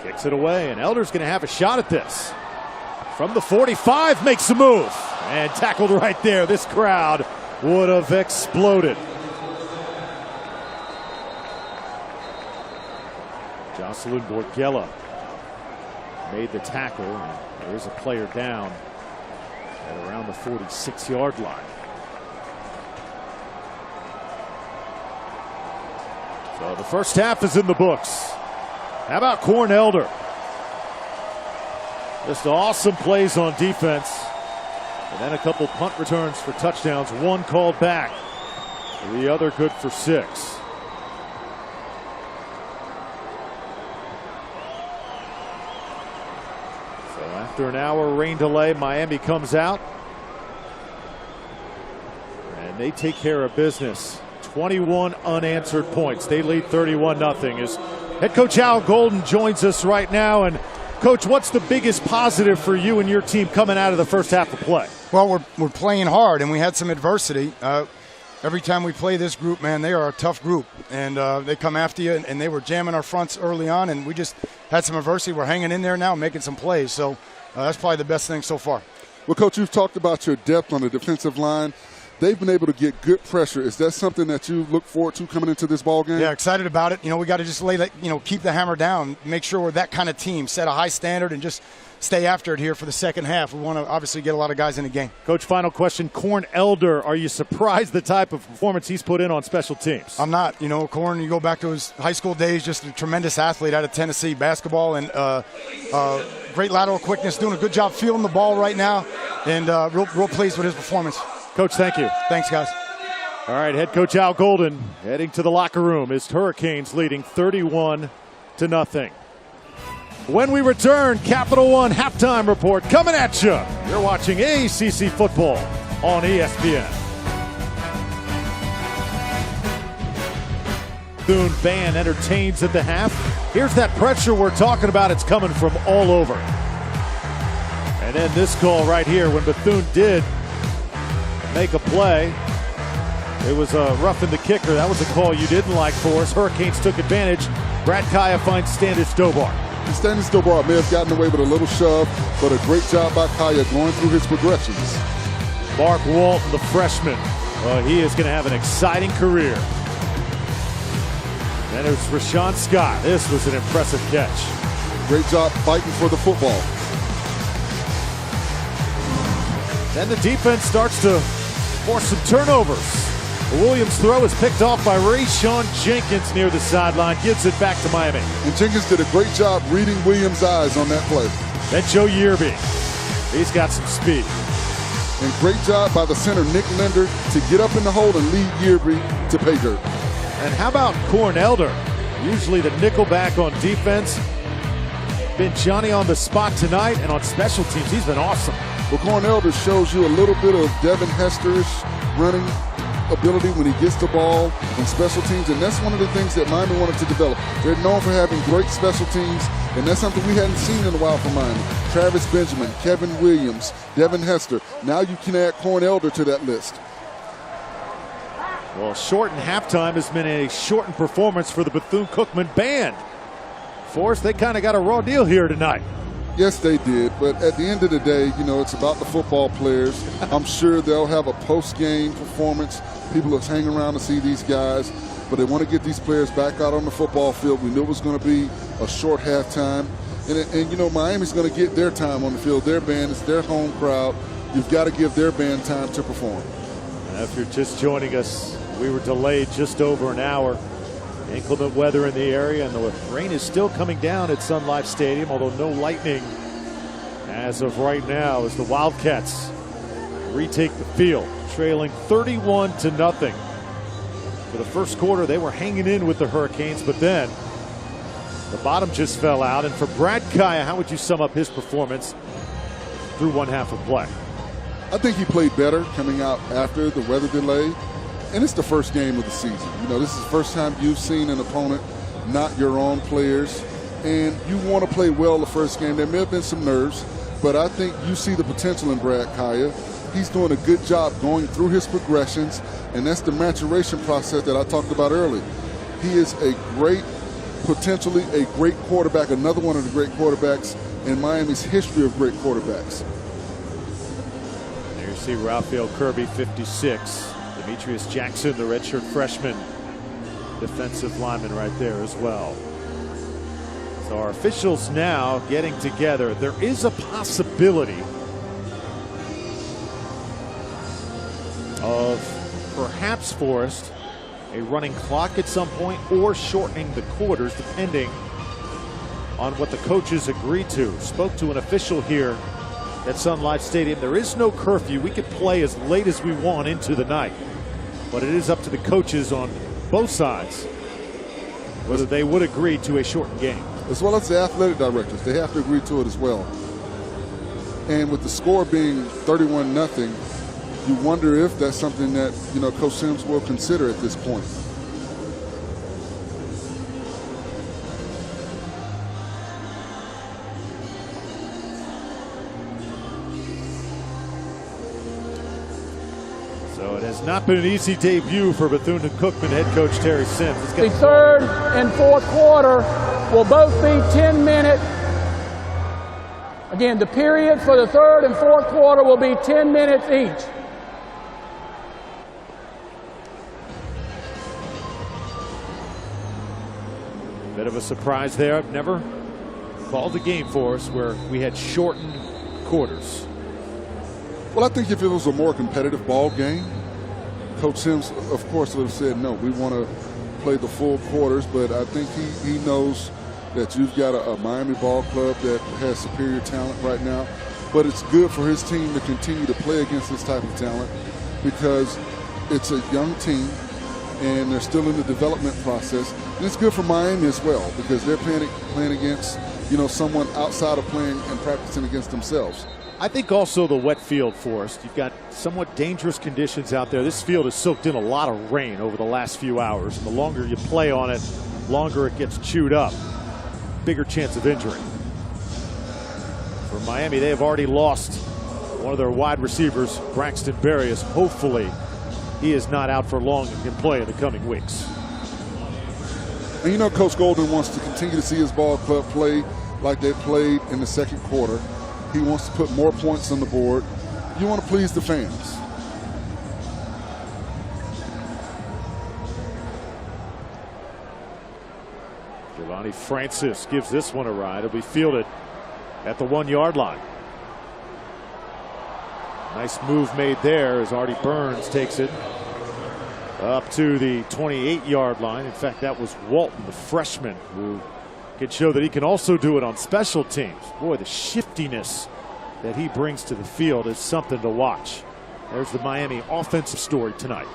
S1: Kicks it away, and Elder's going to have a shot at this. From the 45, makes a move. And tackled right there. This crowd would have exploded. Jocelyn Borgella made the tackle. And there's a player down at around the 46-yard line. So the first half is in the books. How about Corn Elder? Just awesome plays on defense. And then a couple punt returns for touchdowns. One called back. The other good for 6. After an hour rain delay, Miami comes out. And they take care of business. 21 unanswered points. They lead 31-0 as head coach Al Golden joins us right now. And Coach, what's the biggest positive for you and your team coming out of the first half of play?
S4: Well, we're playing hard, and we had some adversity. Every time we play this group, man, they are a tough group. And they come after you, and they were jamming our fronts early on, and we just had some adversity. We're hanging in there now, making some plays. So that's probably the best thing so far.
S2: Well, Coach, you've talked about your depth on the defensive line. They've been able to get good pressure. Is that something that you look forward to coming into this ball game?
S4: Yeah, excited about it. You know, we got to just keep the hammer down, make sure we're that kind of team, set a high standard, and just stay after it here for the second half. We want to obviously get a lot of guys in the game.
S1: Coach, final question. Corn Elder, are you surprised the type of performance he's put in on special teams?
S4: I'm not. You know, Corn, you go back to his high school days, just a tremendous athlete out of Tennessee basketball, and great lateral quickness, doing a good job fielding the ball right now, and real pleased with his performance.
S1: Coach, thank you.
S4: Thanks, guys.
S1: All right, head coach Al Golden heading to the locker room. His Hurricanes leading 31-0. When we return, Capital One halftime report coming at you. You're watching ACC football on ESPN. Bethune band entertains at the half. Here's that pressure we're talking about. It's coming from all over. And then this call right here when Bethune did make a play. It was a roughing the kicker. That was a call you didn't like for us. Hurricanes took advantage. Brad Kaya finds Standish Dobar.
S2: Standish Dobar may have gotten away with a little shove, but a great job by Kaya going through his progressions.
S1: Mark Walton, the freshman. He is going to have an exciting career. Then it was Rashawn Scott. This was an impressive catch.
S2: Great job fighting for the football.
S1: Then the defense starts to force some turnovers. The Williams throw is picked off by Rayshawn Jenkins near the sideline. Gives it back to Miami.
S2: And Jenkins did a great job reading Williams' eyes on that play.
S1: Then Joe Yearby. He's got some speed.
S2: And great job by the center, Nick Linder, to get up in the hole and lead Yearby to pay dirt.
S1: And how about Corn Elder? Usually the nickelback on defense. Been Johnny on the spot tonight, and on special teams, he's been awesome.
S2: Well, Corn Elder shows you a little bit of Devin Hester's running ability when he gets the ball in special teams, and that's one of the things that Miami wanted to develop. They're known for having great special teams, and that's something we hadn't seen in a while from Miami. Travis Benjamin, Kevin Williams, Devin Hester. Now you can add Corn Elder to that list.
S1: Well, shortened halftime has been a shortened performance for the Bethune-Cookman band. Forrest, they kind of got a raw deal here tonight.
S2: Yes, they did, but at the end of the day, you know, it's about the football players. I'm sure they'll have a post-game performance. People will hang around to see these guys, but they want to get these players back out on the football field. We knew it was going to be a short halftime, and you know, Miami's going to get their time on the field. Their band is their home crowd. You've got to give their band time to perform.
S1: And if you're just joining us, we were delayed just over an hour. Inclement weather in the area, and the rain is still coming down at Sun Life Stadium, although no lightning as of right now as the Wildcats retake the field, trailing 31-0. For the first quarter, they were hanging in with the Hurricanes, but then the bottom just fell out. And for Brad Kaya, how would you sum up his performance through one half of play?
S2: I think he played better coming out after the weather delay. And it's the first game of the season. You know, this is the first time you've seen an opponent, not your own players. And you want to play well the first game. There may have been some nerves, but I think you see the potential in Brad Kaya. He's doing a good job going through his progressions, and that's the maturation process that I talked about earlier. He is potentially a great quarterback, another one of the great quarterbacks in Miami's history of great quarterbacks.
S1: There you see Raphael Kirby, 56. Demetrius Jackson, the redshirt freshman, defensive lineman right there as well. So our officials now getting together. There is a possibility of perhaps, Forrest, a running clock at some point or shortening the quarters depending on what the coaches agree to. Spoke to an official here at Sun Life Stadium. There is no curfew. We could play as late as we want into the night. But it is up to the coaches on both sides whether they would agree to a shortened game.
S2: As well as the athletic directors. They have to agree to it as well. And with the score being 31-0, you wonder if that's something that, Coach Sims will consider at this point.
S1: So it has not been an easy debut for Bethune-Cookman head coach Terry Sims.
S3: The third and fourth quarter will both be 10-minute. Again, the period for the third and fourth quarter will be 10 minutes each.
S1: Bit of a surprise there. I've never called a game for us where we had shortened quarters.
S2: Well, I think if it was a more competitive ball game, Coach Sims, of course, would have said, no, we want to play the full quarters, but I think he knows that you've got a Miami ball club that has superior talent right now. But it's good for his team to continue to play against this type of talent because it's a young team and they're still in the development process. And it's good for Miami as well because they're playing against, someone outside of playing and practicing against themselves.
S1: I think also the wet field for us. You've got somewhat dangerous conditions out there. This field has soaked in a lot of rain over the last few hours. And the longer you play on it, longer it gets chewed up. Bigger chance of injury. For Miami, they have already lost one of their wide receivers, Braxton Berrios. Hopefully, he is not out for long and can play in the coming weeks.
S2: And Coach Golden wants to continue to see his ball club play like they played in the second quarter. He wants to put more points on the board. You want to please the fans.
S1: Giovanni Francis gives this one a ride. It'll be fielded at the 1-yard line. Nice move made there as Artie Burns takes it up to the 28-yard line. In fact, that was Walton, the freshman, who can show that he can also do it on special teams. Boy, the shiftiness that he brings to the field is something to watch. There's the Miami offensive story tonight.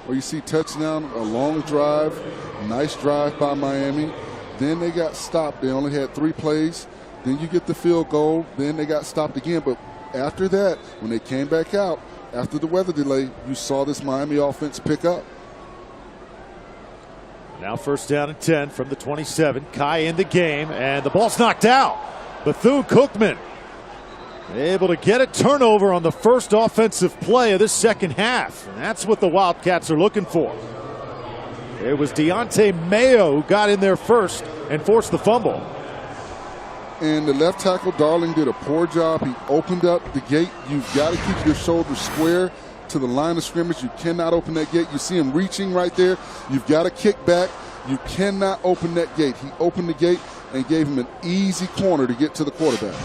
S2: Well, you see touchdown, a long drive, nice drive by Miami. Then they got stopped. They only had 3 plays. Then you get the field goal. Then they got stopped again. But after that, when they came back out, after the weather delay, you saw this Miami offense pick up.
S1: Now first down and 10 from the 27. Kai in the game, and the ball's knocked out. Bethune-Cookman able to get a turnover on the first offensive play of this second half. And that's what the Wildcats are looking for. It was Deontay Mayo who got in there first and forced the fumble.
S2: And the left tackle, Darling, did a poor job. He opened up the gate. You've got to keep your shoulders square to the line of scrimmage. You cannot open that gate. You see him reaching right there. You've got to kick back. You cannot open that gate. He opened the gate and gave him an easy corner to get to the quarterback.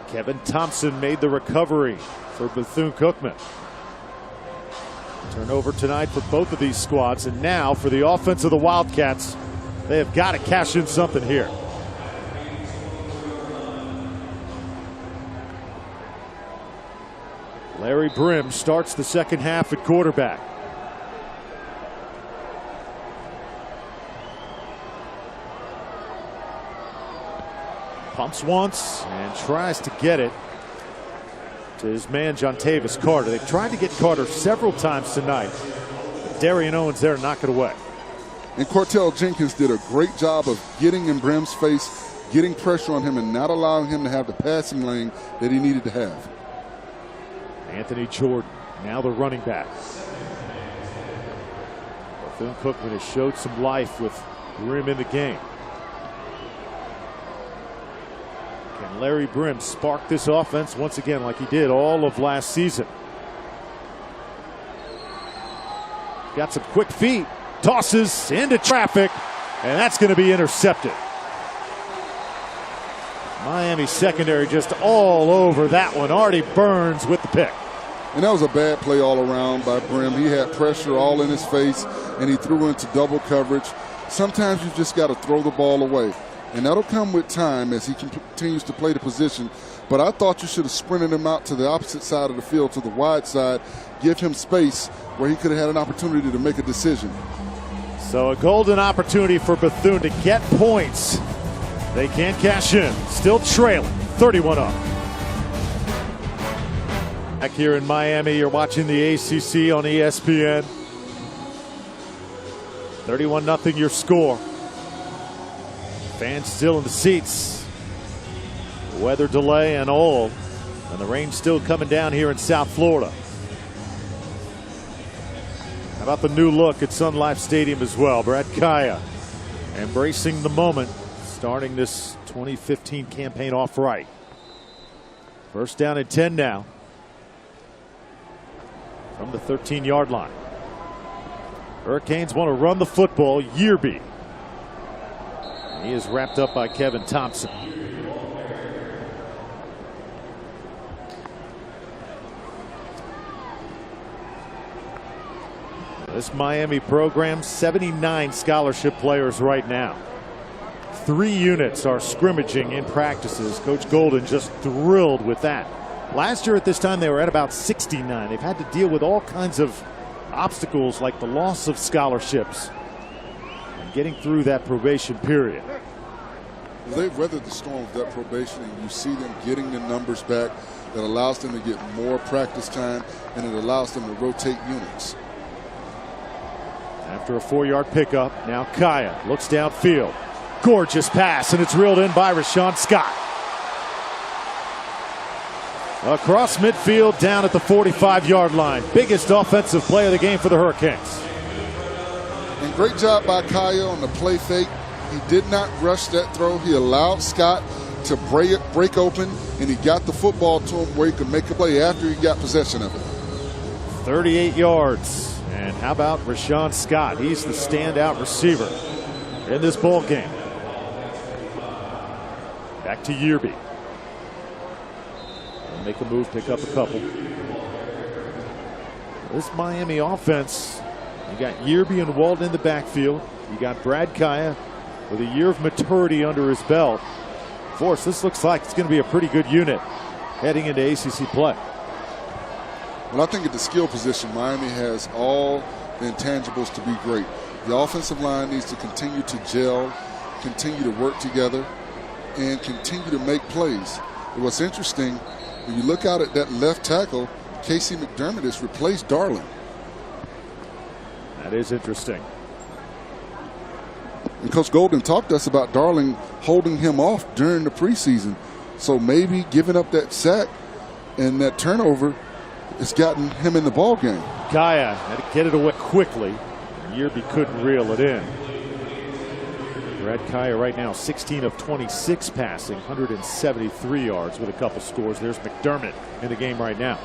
S1: Kevin Thompson made the recovery for Bethune-Cookman. Turnover tonight for both of these squads. And now for the offense of the Wildcats, they have got to cash in something here. Larry Brim starts the second half at quarterback. Pumps once and tries to get it to his man Jontavis Carter. They've tried to get Carter several times tonight. But Darian Owens there to knock it away.
S2: And Cortell Jenkins did a great job of getting in Brim's face, getting pressure on him, and not allowing him to have the passing lane that he needed to have.
S1: Anthony Jordan, now the running back. Bethune-Cookman has showed some life with Brim in the game. Can Larry Brim spark this offense once again like he did all of last season? Got some quick feet, tosses into traffic, and that's going to be intercepted. Miami secondary just all over that one. Artie Burns with the pick.
S2: And that was a bad play all around by Brim. He had pressure all in his face, and he threw into double coverage. Sometimes you just got to throw the ball away. And that'll come with time as he continues to play the position. But I thought you should have sprinted him out to the opposite side of the field, to the wide side, give him space where he could have had an opportunity to make a decision.
S1: So a golden opportunity for Bethune to get points. They can't cash in. Still trailing 31 up. Back here in Miami, you're watching the ACC on ESPN. 31-0 your score. Fans still in the seats. Weather delay and all. And the rain still coming down here in South Florida. How about the new look at Sun Life Stadium as well? Brad Kaya embracing the moment, starting this 2015 campaign off right. First down and 10 now from the 13-yard line. Hurricanes want to run the football. Yearby. He is wrapped up by Kevin Thompson. This Miami program, 79 scholarship players right now. 3 units are scrimmaging in practices. Coach Golden just thrilled with that. Last year at this time they were at about 69. They've had to deal with all kinds of obstacles like the loss of scholarships and getting through that probation period.
S2: They've weathered the storm of that probation, and you see them getting the numbers back. That allows them to get more practice time, and it allows them to rotate units.
S1: After a 4-yard pickup, now Kaya looks downfield. Gorgeous pass, and it's reeled in by Rashawn Scott. Across midfield, down at the 45-yard line. Biggest offensive play of the game for the Hurricanes.
S2: And great job by Kaya on the play fake. He did not rush that throw. He allowed Scott to break open, and he got the football to him where he could make a play after he got possession of it.
S1: 38 yards. And how about Rashawn Scott? He's the standout receiver in this ball game. Back to Yearby. Make a move, pick up a couple. This Miami offense, you got Yearby and Walton in the backfield. You got Brad Kaya with a year of maturity under his belt. Force, this looks like it's going to be a pretty good unit heading into ACC play.
S2: Well, I think at the skill position, Miami has all the intangibles to be great. The offensive line needs to continue to gel, continue to work together, and continue to make plays. And what's interesting, when you look out at that left tackle, Casey McDermott has replaced Darling.
S1: That is interesting.
S2: And Coach Golden talked to us about Darling holding him off during the preseason. So maybe giving up that sack and that turnover has gotten him in the ball game.
S1: Kaya had to get it away quickly. Yearby couldn't reel it in. Brad Kaya right now 16 of 26 passing, 173 yards with a couple scores. There's McDermott in the game right now.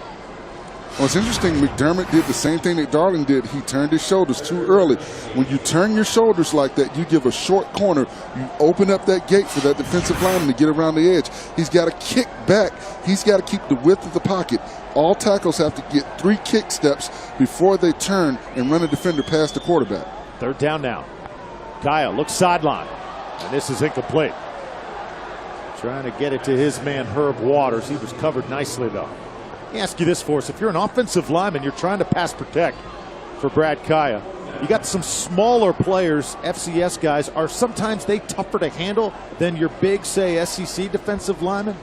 S2: Well, it's interesting, McDermott did the same thing that Darling did. He turned his shoulders too early. When you turn your shoulders like that, you give a short corner. You open up that gate for that defensive lineman to get around the edge. He's got to kick back. He's got to keep the width of the pocket. All tackles have to get 3 kick steps before they turn and run a defender past the quarterback.
S1: Third down now. Kaya looks sideline, and this is incomplete. Trying to get it to his man, Herb Waters. He was covered nicely, though. Let me ask you this, Force. If you're an offensive lineman, you're trying to pass protect for Brad Kaya. You got some smaller players, FCS guys. Are sometimes they tougher to handle than your big, say, SEC defensive linemen?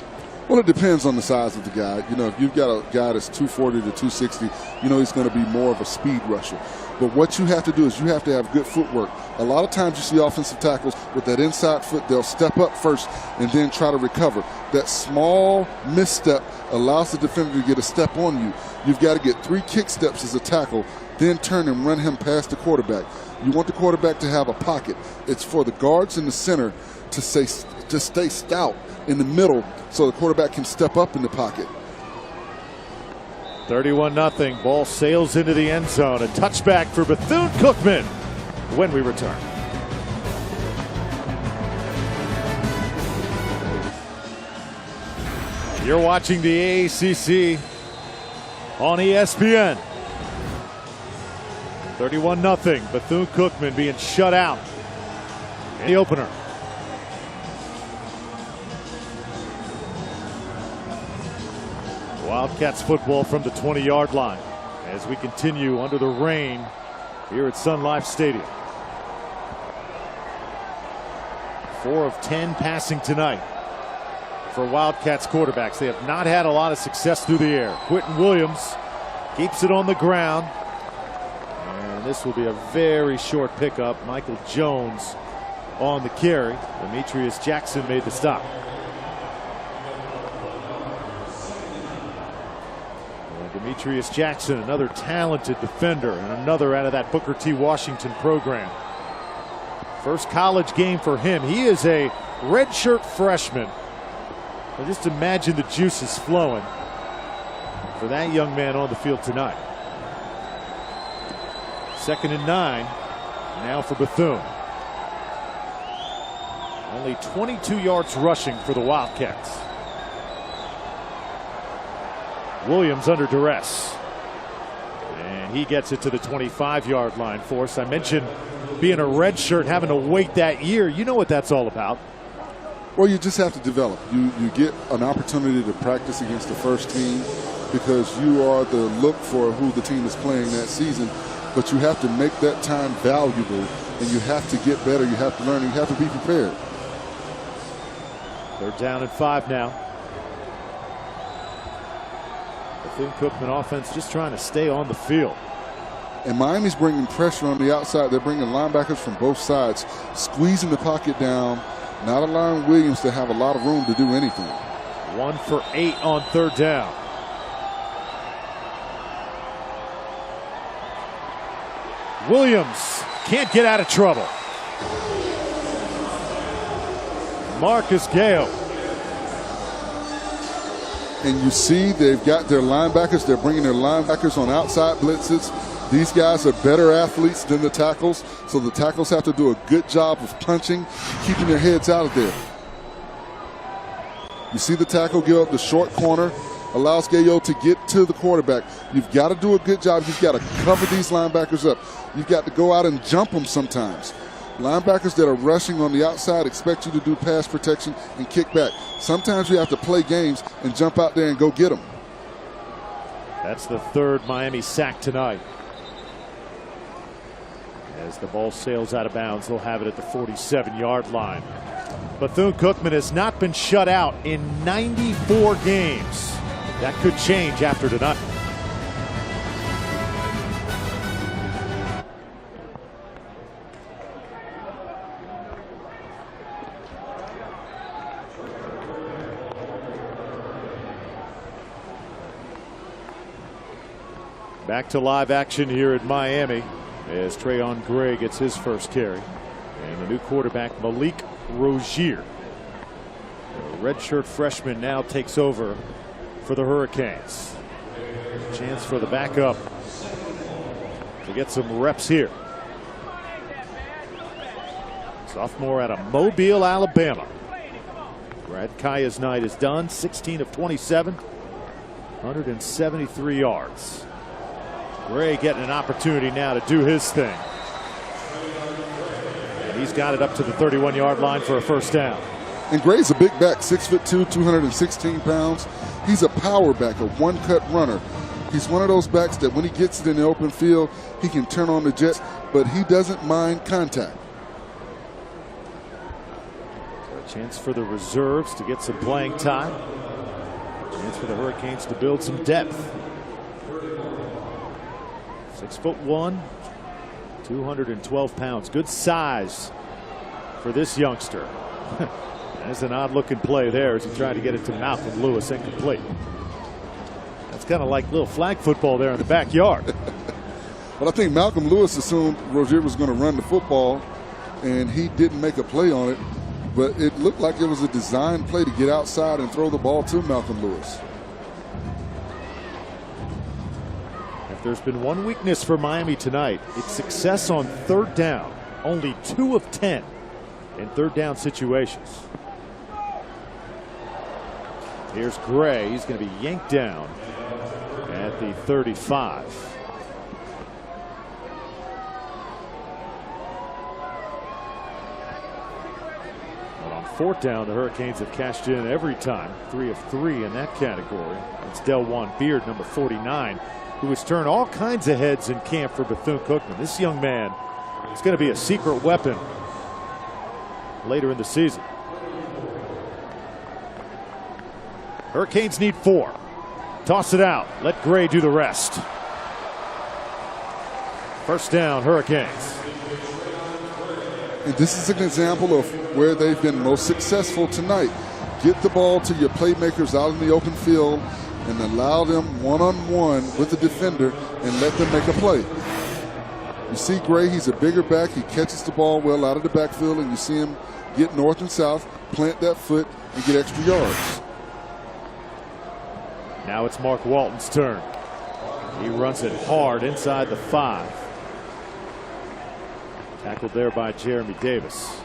S2: Well, it depends on the size of the guy. You know, if you've got a guy that's 240 to 260, you know he's going to be more of a speed rusher. But what you have to do is you have to have good footwork. A lot of times you see offensive tackles with that inside foot, they'll step up first and then try to recover. That small misstep allows the defender to get a step on you. You've got to get 3 kick steps as a tackle, then turn and run him past the quarterback. You want the quarterback to have a pocket. It's for the guards in the center to stay stout in the middle so the quarterback can step up in the pocket.
S1: 31-0. Ball sails into the end zone. A touchback for Bethune-Cookman when we return. You're watching the AACC on ESPN. 31-0. Bethune-Cookman being shut out in the opener. Wildcats football from the 20-yard line as we continue under the rain here at Sun Life Stadium. 4 of 10 passing tonight. for Wildcats quarterbacks. They have not had a lot of success through the air. Quentin Williams keeps it on the ground. And this will be a very short pickup. Michael Jones on the carry. Demetrius Jackson made the stop. Demetrius Jackson, another talented defender, and another out of that Booker T. Washington program. First college game for him. He is a redshirt freshman. Well, just imagine the juices flowing for that young man on the field tonight. 2nd and 9 now for Bethune. Only 22 yards rushing for the Wildcats. Williams under duress, and he gets it to the 25-yard line for us. I mentioned being a redshirt, having to wait that year. You know what that's all about.
S2: Well, you just have to develop. You get an opportunity to practice against the first team because you are the look for who the team is playing that season. But you have to make that time valuable, and you have to get better. You have to learn. You have to be prepared.
S1: 3rd down and 5 now. Bethune-Cookman offense just trying to stay on the field.
S2: And Miami's bringing pressure on the outside. They're bringing linebackers from both sides, squeezing the pocket down, not allowing Williams to have a lot of room to do anything.
S1: 1 for 8 on 3rd down. Williams can't get out of trouble. Marcus Gale.
S2: And you see they've got their linebackers. They're bringing their linebackers on outside blitzes. These guys are better athletes than the tackles, so the tackles have to do a good job of punching, keeping their heads out of there. You see the tackle give up the short corner, allows Gayo to get to the quarterback. You've got to do a good job. You've got to cover these linebackers up. You've got to go out and jump them sometimes. Linebackers that are rushing on the outside expect you to do pass protection and kick back. Sometimes you have to play games and jump out there and go get them.
S1: That's the 3rd Miami sack tonight. As the ball sails out of bounds, they'll have it at the 47-yard line. Bethune-Cookman has not been shut out in 94 games. That could change after tonight. Back to live action here at Miami as Trayon Gray gets his first carry. And the new quarterback, Malik Rozier, the redshirt freshman, now takes over for the Hurricanes. Chance for the backup to get some reps here. Sophomore out of Mobile, Alabama. Brad Kaya's night is done. 16 of 27, 173 yards. Gray getting an opportunity now to do his thing. And he's got it up to the 31-yard line for a first down.
S2: And Gray's a big back, 6'2", 216 pounds. He's a power back, a one-cut runner. He's one of those backs that when he gets it in the open field, he can turn on the jets, but he doesn't mind contact.
S1: So a chance for the reserves to get some playing time. A chance for the Hurricanes to build some depth. 6'1", 212 pounds. Good size for this youngster. That's an odd looking play there as he tried to get it to Malcolm Lewis, incomplete. That's kind of like little flag football there in the backyard.
S2: But I think Malcolm Lewis assumed Rozier was going to run the football, and he didn't make a play on it. But it looked like it was a design play to get outside and throw the ball to Malcolm Lewis.
S1: If there's been one weakness for Miami tonight, it's success on 3rd down. Only 2 of 10 in 3rd down situations. Here's Gray. He's going to be yanked down at the 35. But on 4th down, the Hurricanes have cashed in every time. 3 of 3 in that category. It's Delwan Beard, number 49, who has turned all kinds of heads in camp for Bethune-Cookman. This young man is going to be a secret weapon later in the season. Hurricanes need 4. Toss it out. Let Gray do the rest. First down, Hurricanes.
S2: And this is an example of where they've been most successful tonight. Get the ball to your playmakers out in the open field and allow them one-on-one with the defender and let them make a play. You see Gray, he's a bigger back. He catches the ball well out of the backfield, and you see him get north and south, plant that foot, and get extra yards.
S1: Now it's Mark Walton's turn. He runs it hard inside the 5. Tackled there by Jeremy Davis.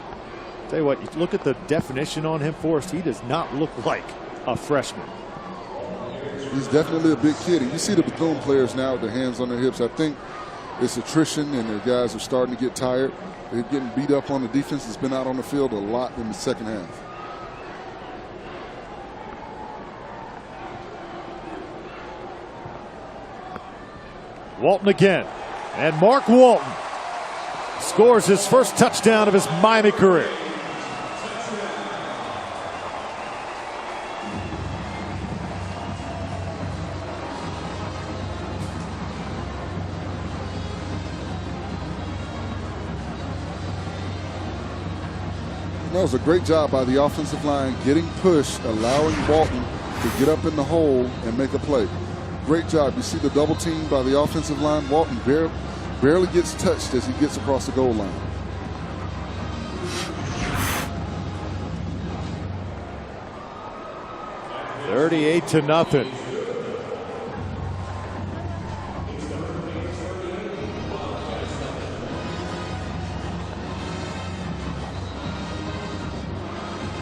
S1: Tell you what, you look at the definition on him, Forrest. He does not look like a freshman.
S2: He's definitely a big kid. And you see the Bethune players now with their hands on their hips. I think it's attrition, and their guys are starting to get tired. They're getting beat up on the defense. It's been out on the field a lot in the second half.
S1: Walton again. And Mark Walton scores his first touchdown of his Miami career.
S2: That was a great job by the offensive line, getting pushed, allowing Walton to get up in the hole and make a play. Great job. You see the double team by the offensive line. Walton barely gets touched as he gets across the goal line.
S1: $38-0.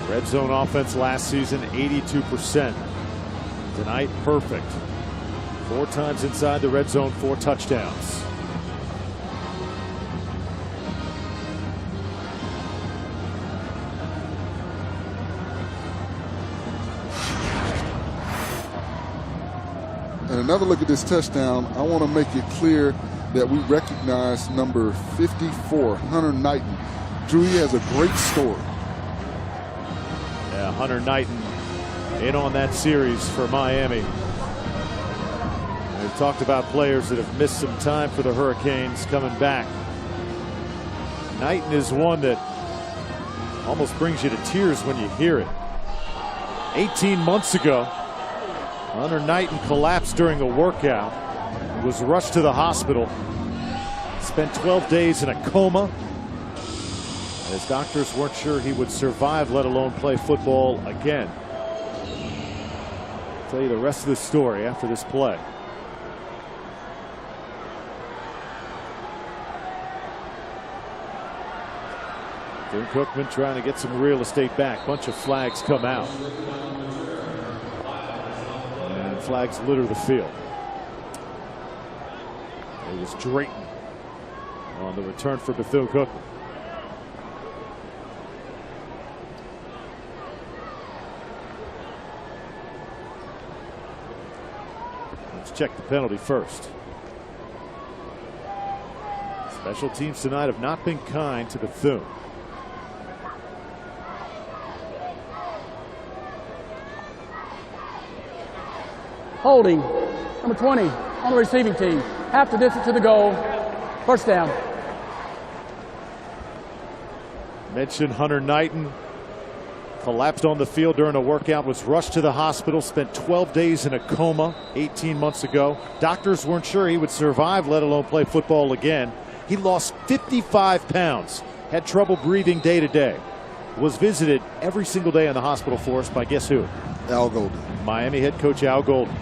S1: Red zone offense last season, 82%. Tonight, perfect. 4 times inside the red zone, 4 touchdowns.
S2: And another look at this touchdown, I want to make it clear that we recognize number 54, Hunter Knighton. Drew, he has a great story.
S1: Yeah, Hunter Knighton in on that series for Miami. We've talked about players that have missed some time for the Hurricanes coming back. Knighton is one that almost brings you to tears when you hear it. 18 months ago, Hunter Knighton collapsed during a workout, was rushed to the hospital, spent 12 days in a coma. His doctors weren't sure he would survive, let alone play football again. I'll tell you the rest of the story after this play. Bethune-Cookman trying to get some real estate back. Bunch of flags come out. And flags litter the field. It was Drayton on the return for Bethune-Cookman. Let's check the penalty first. Special teams tonight have not been kind to Bethune.
S3: Holding, number 20 on the receiving team. Half the distance to the goal. First down.
S1: Mentioned Hunter Knighton. Collapsed on the field during a workout, was rushed to the hospital, spent 12 days in a coma 18 months ago. Doctors weren't sure he would survive, let alone play football again. He lost 55 pounds, had trouble breathing day to day. Was visited every single day in the hospital for us by guess who?
S2: Al Golden.
S1: Miami head coach Al Golden.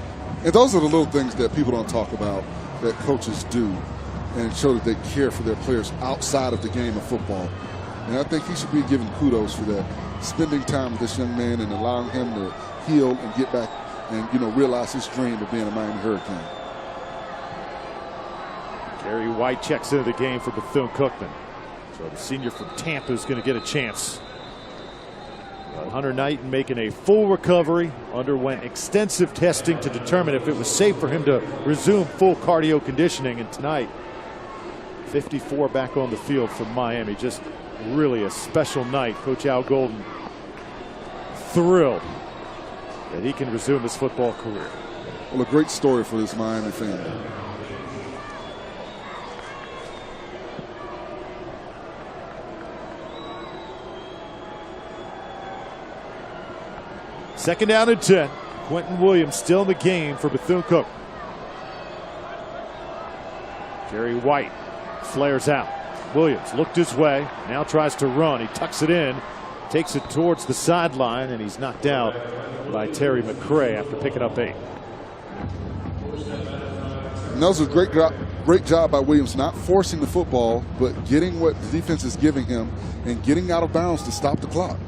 S2: And those are the little things that people don't talk about that coaches do and show that they care for their players outside of the game of football. And I think he should be given kudos for that. Spending time with this young man and allowing him to heal and get back and, realize his dream of being a Miami Hurricane.
S1: Gary White checks into the game for Bethune-Cookman. So the senior from Tampa is going to get a chance. Hunter Knighton making a full recovery, underwent extensive testing to determine if it was safe for him to resume full cardio conditioning. And tonight, 54 back on the field for Miami. Just really a special night. Coach Al Golden thrilled that he can resume his football career.
S2: Well, a great story for this Miami family.
S1: Second down and 10. Quentin Williams still in the game for Bethune-Cookman. Jerry White flares out. Williams looked his way, now tries to run. He tucks it in, takes it towards the sideline, and he's knocked out by Terry McCray after picking up 8.
S2: And that was a great job by Williams, not forcing the football, but getting what the defense is giving him and getting out of bounds to stop the clock.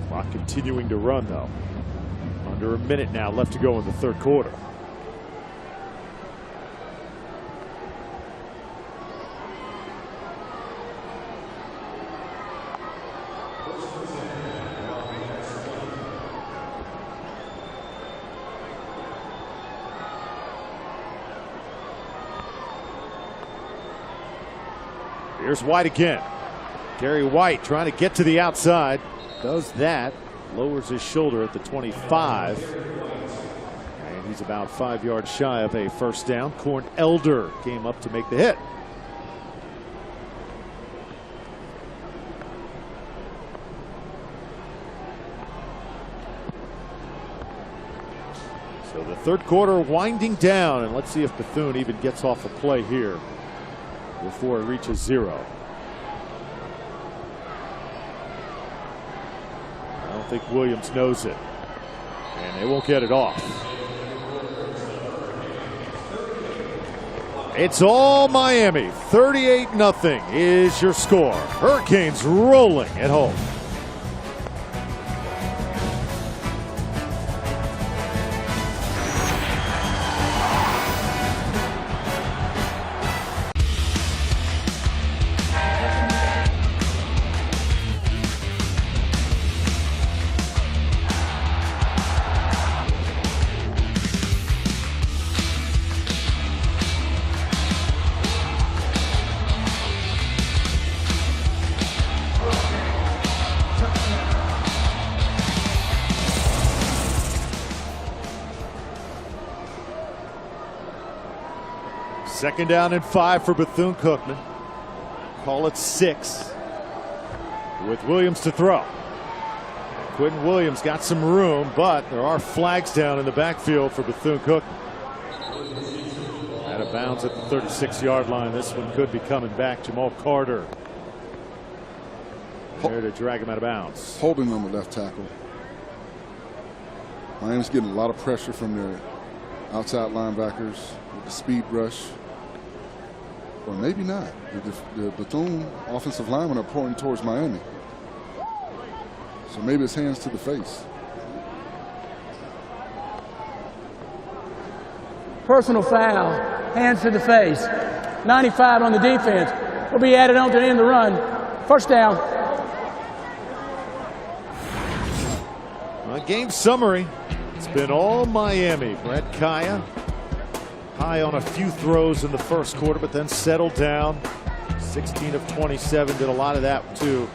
S1: Clock continuing to run, though. Under a minute now left to go in the third quarter. Here's White again. Gary White trying to get to the outside. Does that. Lowers his shoulder at the 25. And he's about 5 yards shy of a first down. Corn Elder came up to make the hit. So the third quarter winding down, and let's see if Bethune even gets off a play here before it reaches 0. I don't think Williams knows it, and they won't get it off. It's all Miami. 38-0 is your score. Hurricanes rolling at home. Second down and 5 for Bethune-Cookman. Call it 6 with Williams to throw. Quentin Williams got some room, but there are flags down in the backfield for Bethune-Cookman. Out of bounds at the 36-yard line. This one could be coming back. Jamal Carter there to drag him out of bounds.
S2: Holding on the left tackle. Miami's getting a lot of pressure from their outside linebackers with the speed rush. Or maybe not. The Bethune offensive linemen are pointing towards Miami. So maybe it's hands to the face.
S3: Personal foul, hands to the face. 95 on the defense. Will be added on to the end of the run. First down.
S1: Game summary. It's been all Miami. Brett Kaya high on a few throws in the first quarter, but then settled down. 16 of 27, did a lot of that too,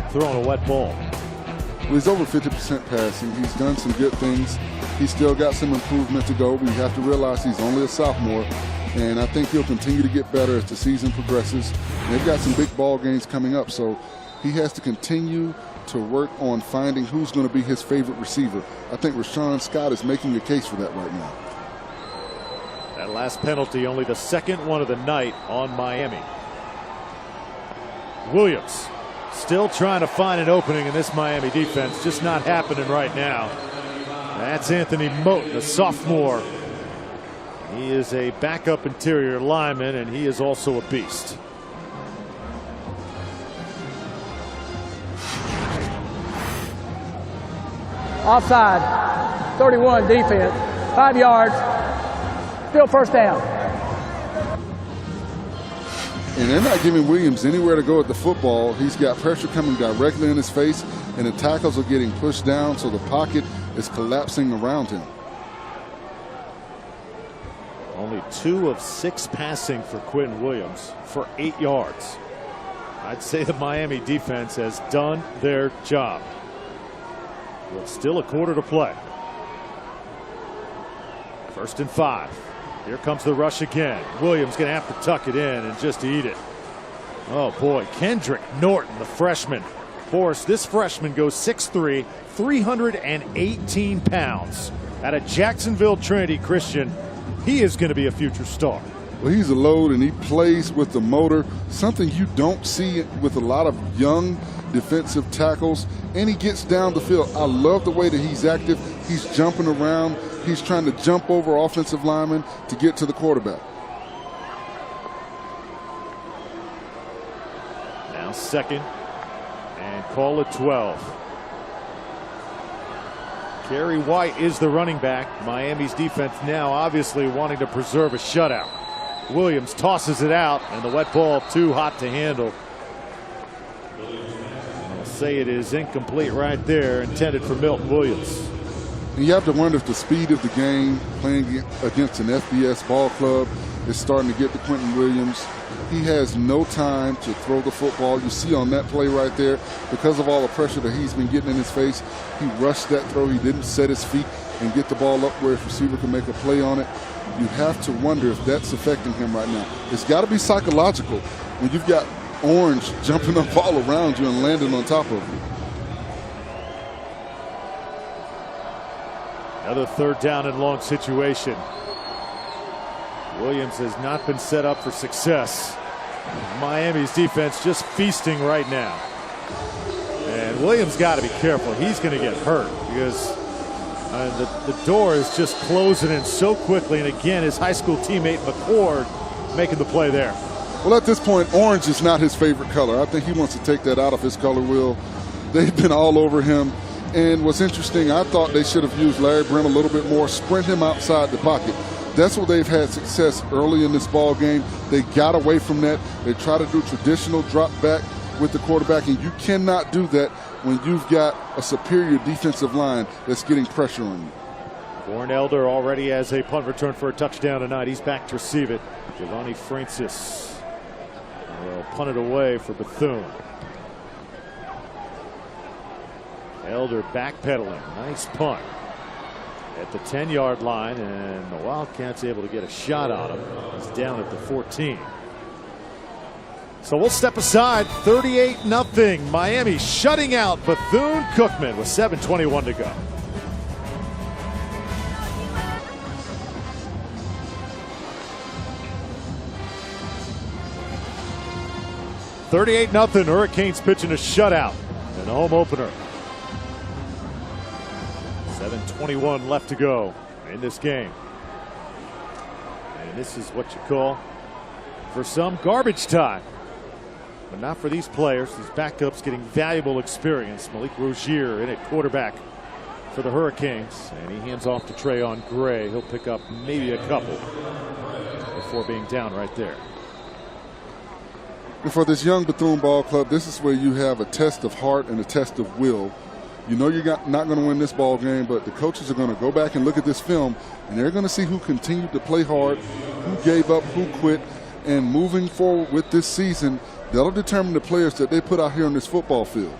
S1: throwing a wet ball.
S2: Well, he's over 50% passing. He's done some good things. He's still got some improvement to go. We have to realize he's only a sophomore, and I think he'll continue to get better as the season progresses. And they've got some big ball games coming up, so he has to continue to work on finding who's going to be his favorite receiver. I think Rashawn Scott is making a case for that right now.
S1: That last penalty, only the second one of the night on Miami. Williams still trying to find an opening in this Miami defense, just not happening right now. That's Anthony Moten, a sophomore. He is a backup interior lineman, and he is also a beast.
S3: Offside, 31 defense, 5 yards, still first down.
S2: And they're not giving Williams anywhere to go at the football. He's got pressure coming directly in his face, and the tackles are getting pushed down, so the pocket is collapsing around him.
S1: Only 2 of 6 passing for Quentin Williams for 8 yards. I'd say the Miami defense has done their job. With still a quarter to play. 1st and 5. Here comes the rush again. Williams going to have to tuck it in and just eat it. Oh boy, Kendrick Norton, the freshman. Forrest, this freshman goes 6'3", 318 pounds. Out of Jacksonville Trinity Christian, he is going to be a future star.
S2: Well, he's a load, and he plays with the motor, something you don't see with a lot of young defensive tackles, and he gets down the field. I love the way that he's active. He's jumping around. He's trying to jump over offensive linemen to get to the quarterback.
S1: Now 2nd and call it 12. Kerry White is the running back. Miami's defense now obviously wanting to preserve a shutout. Williams tosses it out, and the wet ball too hot to handle. I'll say it is incomplete right there, intended for Milton Williams.
S2: And you have to wonder if the speed of the game, playing against an FBS ball club, is starting to get to Quentin Williams. He has no time to throw the football. You see on that play right there, because of all the pressure that he's been getting in his face, he rushed that throw. He didn't set his feet and get the ball up where his receiver can make a play on it. You have to wonder if that's affecting him right now. It's got to be psychological when you've got Orange jumping up all around you and landing on top of you.
S1: Another 3rd down and long situation. Williams has not been set up for success. Miami's defense just feasting right now. And Williams got to be careful. He's going to get hurt because the door is just closing in so quickly. And again, his high school teammate McCord making the play there.
S2: Well, at this point, orange is not his favorite color. I think he wants to take that out of his color wheel. They've been all over him. And what's interesting, I thought they should have used Larry Brim a little bit more, sprint him outside the pocket. That's where they've had success early in this ball game. They got away from that. They try to do traditional drop back with the quarterback, and you cannot do that when you've got a superior defensive line that's getting pressure on you.
S1: Warren Elder already has a punt return for a touchdown tonight. He's back to receive it. Giovanni Francis will punt it away for Bethune. Elder backpedaling. Nice punt at the 10-yard line, and the Wildcats able to get a shot on him. He's down at the 14. So we'll step aside. 38-0. Miami shutting out Bethune-Cookman with 7:21 to go. $38-0. Hurricanes pitching a shutout in the home opener. 7:21 left to go in this game. And this is what you call, for some, garbage time. But not for these players. These backups getting valuable experience. Malik Rozier in at quarterback for the Hurricanes. And he hands off to Trayon Gray. He'll pick up maybe a couple before being down right there.
S2: And for this young Bethune ball club, this is where you have a test of heart and a test of will. You know you're not going to win this ball game, but the coaches are going to go back and look at this film, and they're going to see who continued to play hard, who gave up, who quit. And moving forward with this season, that'll determine the players that they put out here on this football field.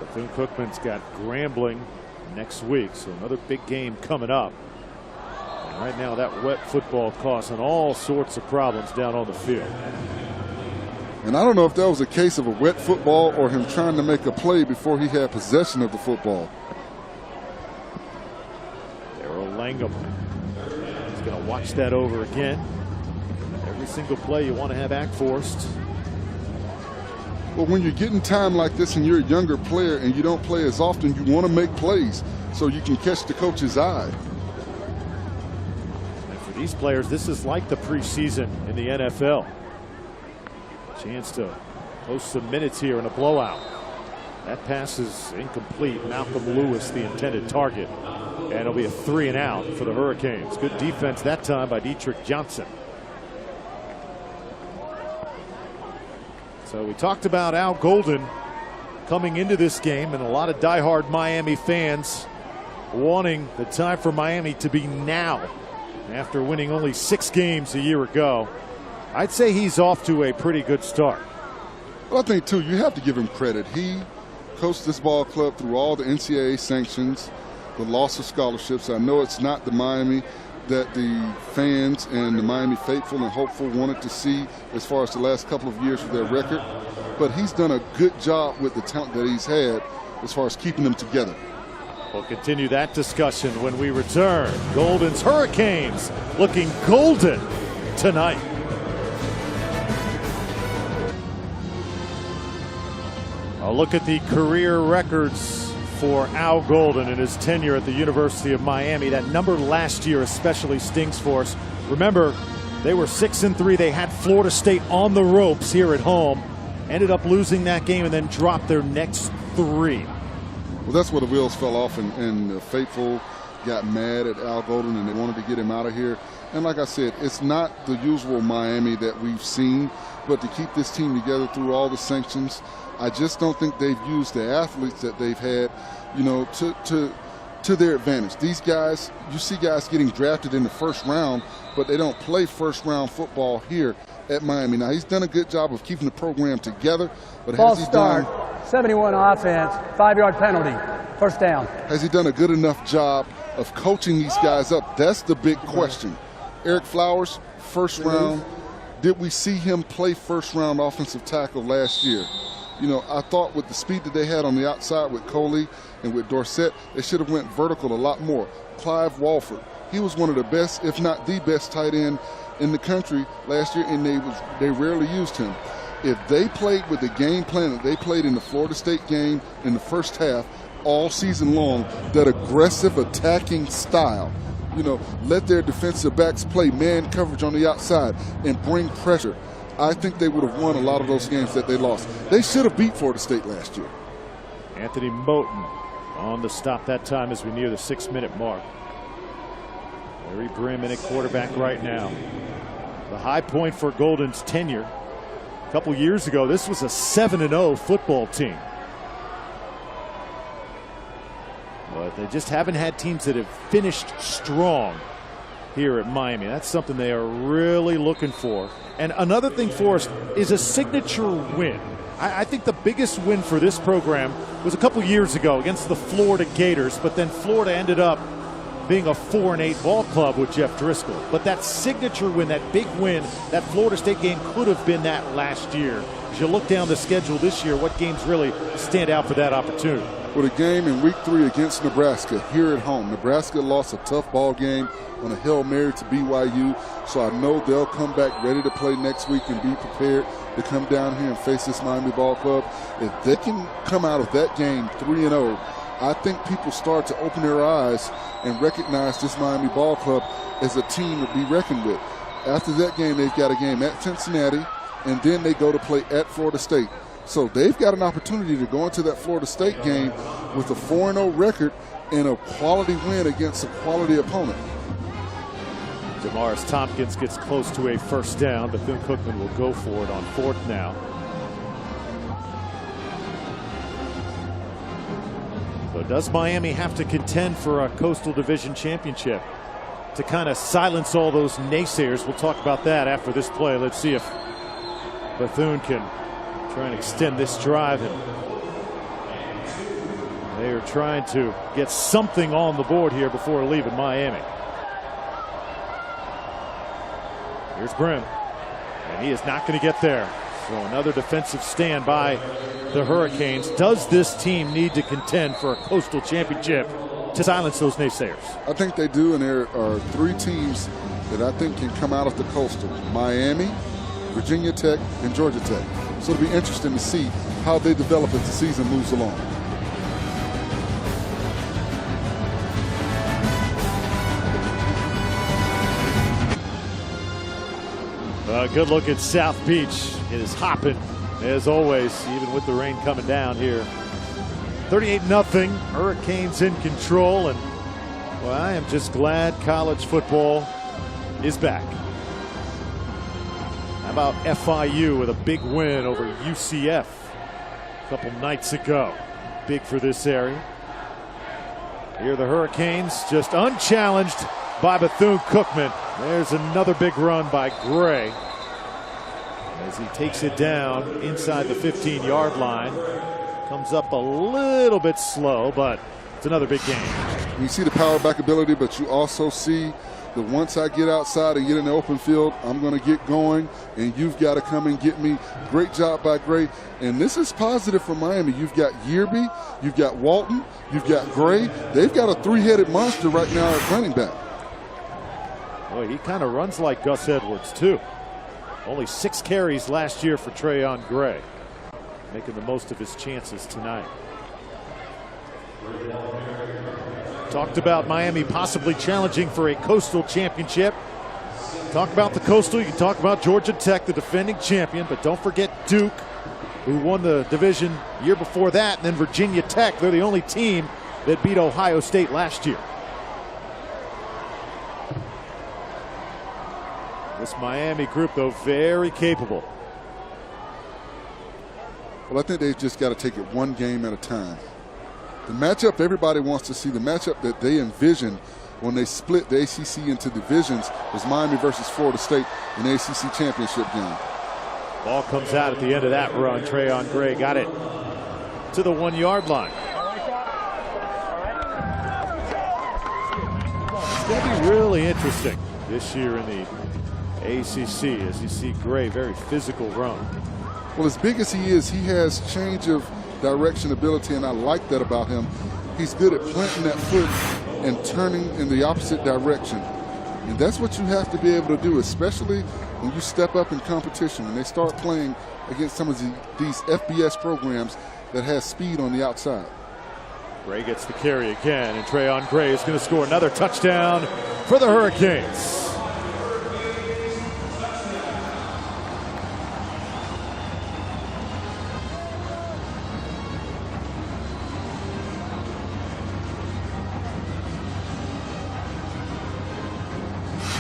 S1: Bethune-Cookman's got Grambling next week, so another big game coming up. And right now, that wet football causing all sorts of problems down on the field.
S2: And I don't know if that was a case of a wet football or him trying to make a play before he had possession of the football.
S1: Darrell Langham is going to watch that over again. Every single play you want to have act forced.
S2: Well, when you're getting time like this and you're a younger player and you don't play as often, you want to make plays so you can catch the coach's eye.
S1: And for these players, this is like the preseason in the NFL. Chance to post some minutes here in a blowout. That pass is incomplete. Malcolm Lewis, the intended target. And it'll be a 3 and out for the Hurricanes. Good defense that time by Dietrich Johnson. So we talked about Al Golden coming into this game, and a lot of diehard Miami fans wanting the time for Miami to be now after winning only 6 games a year ago. I'd say he's off to a pretty good start.
S2: Well, I think, too, you have to give him credit. He coached this ball club through all the NCAA sanctions, the loss of scholarships. I know it's not the Miami that the fans and the Miami faithful and hopeful wanted to see as far as the last couple of years of their record, but he's done a good job with the talent that he's had as far as keeping them together.
S1: We'll continue that discussion when we return. Golden's Hurricanes looking golden tonight. A look at the career records for Al Golden in his tenure at the University of Miami. That number last year especially stings for us. Remember, they were 6-3. They had Florida State on the ropes here at home. Ended up losing that game and then dropped their next 3.
S2: Well, that's where the wheels fell off, and the faithful got mad at Al Golden and they wanted to get him out of here. And like I said, it's not the usual Miami that we've seen, but to keep this team together through all the sanctions, I just don't think they've used the athletes that they've had, you know, to their advantage. These guys, you see guys getting drafted in the first round, but they don't play first round football here at Miami. Now, he's done a good job of keeping the program together, but
S3: has he done 71 offense, 5-yard penalty, first down.
S2: Has he done a good enough job of coaching these guys up? That's the big question. Eric Flowers, first round. Did we see him play first round offensive tackle last year? You know, I thought with the speed that they had on the outside with Coley and with Dorsett, they should have went vertical a lot more. Clive Walford, he was one of the best, if not the best tight end in the country last year, and they rarely used him. If they played with the game plan that they played in the Florida State game in the first half all season long, that aggressive attacking style, you know, let their defensive backs play man coverage on the outside and bring pressure, I think they would have won a lot of those games that they lost. They should have beat Florida State last year.
S1: Anthony Moten on the stop that time as we near the 6-minute mark. Larry Brim in at quarterback right now. The high point for Golden's tenure. A couple years ago, this was a 7-0 football team. But they just haven't had teams that have finished strong here at Miami. That's something they are really looking for. And another thing for us is a signature win. I think the biggest win for this program was a couple years ago against the Florida Gators, but then Florida ended up being a 4-8 ball club with Jeff Driscoll. But that signature win, that big win, that Florida State game could have been that last year. As you look down the schedule this year, what games really stand out for that opportunity?
S2: With a game in week 3 against Nebraska here at home. Nebraska lost a tough ball game on a Hail Mary to BYU, so I know they'll come back ready to play next week and be prepared to come down here and face this Miami ball club. If they can come out of that game 3-0, I think people start to open their eyes and recognize this Miami ball club as a team to be reckoned with. After that game, they've got a game at Cincinnati, and then they go to play at Florida State. So they've got an opportunity to go into that Florida State game with a 4-0 record and a quality win against a quality opponent.
S1: Damaris Tompkins gets close to a first down. Bethune-Cookman will go for it on 4th now. So does Miami have to contend for a Coastal Division championship to kind of silence all those naysayers? We'll talk about that after this play. Let's see if Bethune can try and extend this drive. And they are trying to get something on the board here before leaving Miami. Here's Brim, and he is not going to get there. So another defensive stand by the Hurricanes. Does this team need to contend for a Coastal Championship to silence those naysayers?
S2: I think they do, and there are 3 teams that I think can come out of the Coastal: Miami, Virginia Tech, and Georgia Tech. So it'll be interesting to see how they develop as the season moves along.
S1: A good look at South Beach. It is hopping, as always, even with the rain coming down here. 38-0. Hurricanes in control. And, well, I am just glad college football is back. How about FIU with a big win over UCF a couple nights ago? Big for this area. Here the Hurricanes just unchallenged by Bethune-Cookman. There's another big run by Gray as he takes it down inside the 15-yard line. Comes up a little bit slow, but it's another big game.
S2: You see the power back ability, but you also see that once I get outside and get in the open field, I'm going to get going, and you've got to come and get me. Great job by Gray. And this is positive for Miami. You've got Yearby, you've got Walton, you've got Gray. They've got a three-headed monster right now at running back.
S1: Boy, he kind of runs like Gus Edwards, too. Only 6 carries last year for Trayon Gray. Making the most of his chances tonight. Talked about Miami possibly challenging for a Coastal championship. Talk about the Coastal, you can talk about Georgia Tech, the defending champion, but don't forget Duke, who won the division year before that, and then Virginia Tech. They're the only team that beat Ohio State last year. This Miami group, though, very capable.
S2: Well, I think they've just got to take it one game at a time. The matchup everybody wants to see, the matchup that they envisioned when they split the ACC into divisions, was Miami versus Florida State in the ACC championship game.
S1: Ball comes out at the end of that run. Trayon Gray got it to the 1-yard line. It's going to be really interesting this year in the ACC as you see Gray, very physical run.
S2: Well, as big as he is, he has change of direction ability, and I like that about him. He's good at planting that foot and turning in the opposite direction. And that's what you have to be able to do, especially when you step up in competition, when they start playing against some of these FBS programs that has speed on the outside.
S1: Gray gets the carry again, and Trayon Gray is going to score another touchdown for the Hurricanes.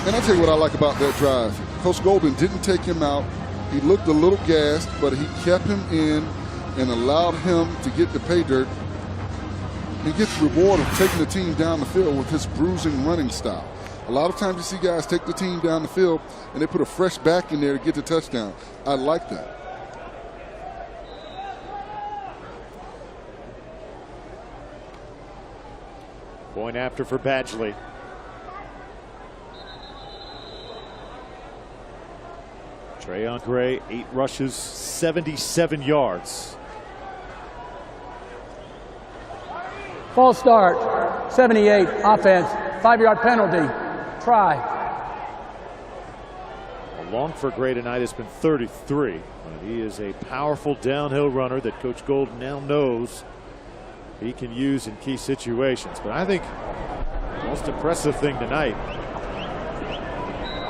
S2: And I'll tell you what I like about that drive. Coach Golden didn't take him out. He looked a little gassed, but he kept him in and allowed him to get the pay dirt. He gets the reward of taking the team down the field with his bruising running style. A lot of times you see guys take the team down the field and they put a fresh back in there to get the touchdown. I like that.
S1: Point after for Badgley. Trayon Gray, 8 rushes, 77 yards.
S3: False start, 78, offense, 5-yard penalty, try.
S1: The long for Gray tonight has been 33. But he is a powerful downhill runner that Coach Golden now knows he can use in key situations. But I think the most impressive thing tonight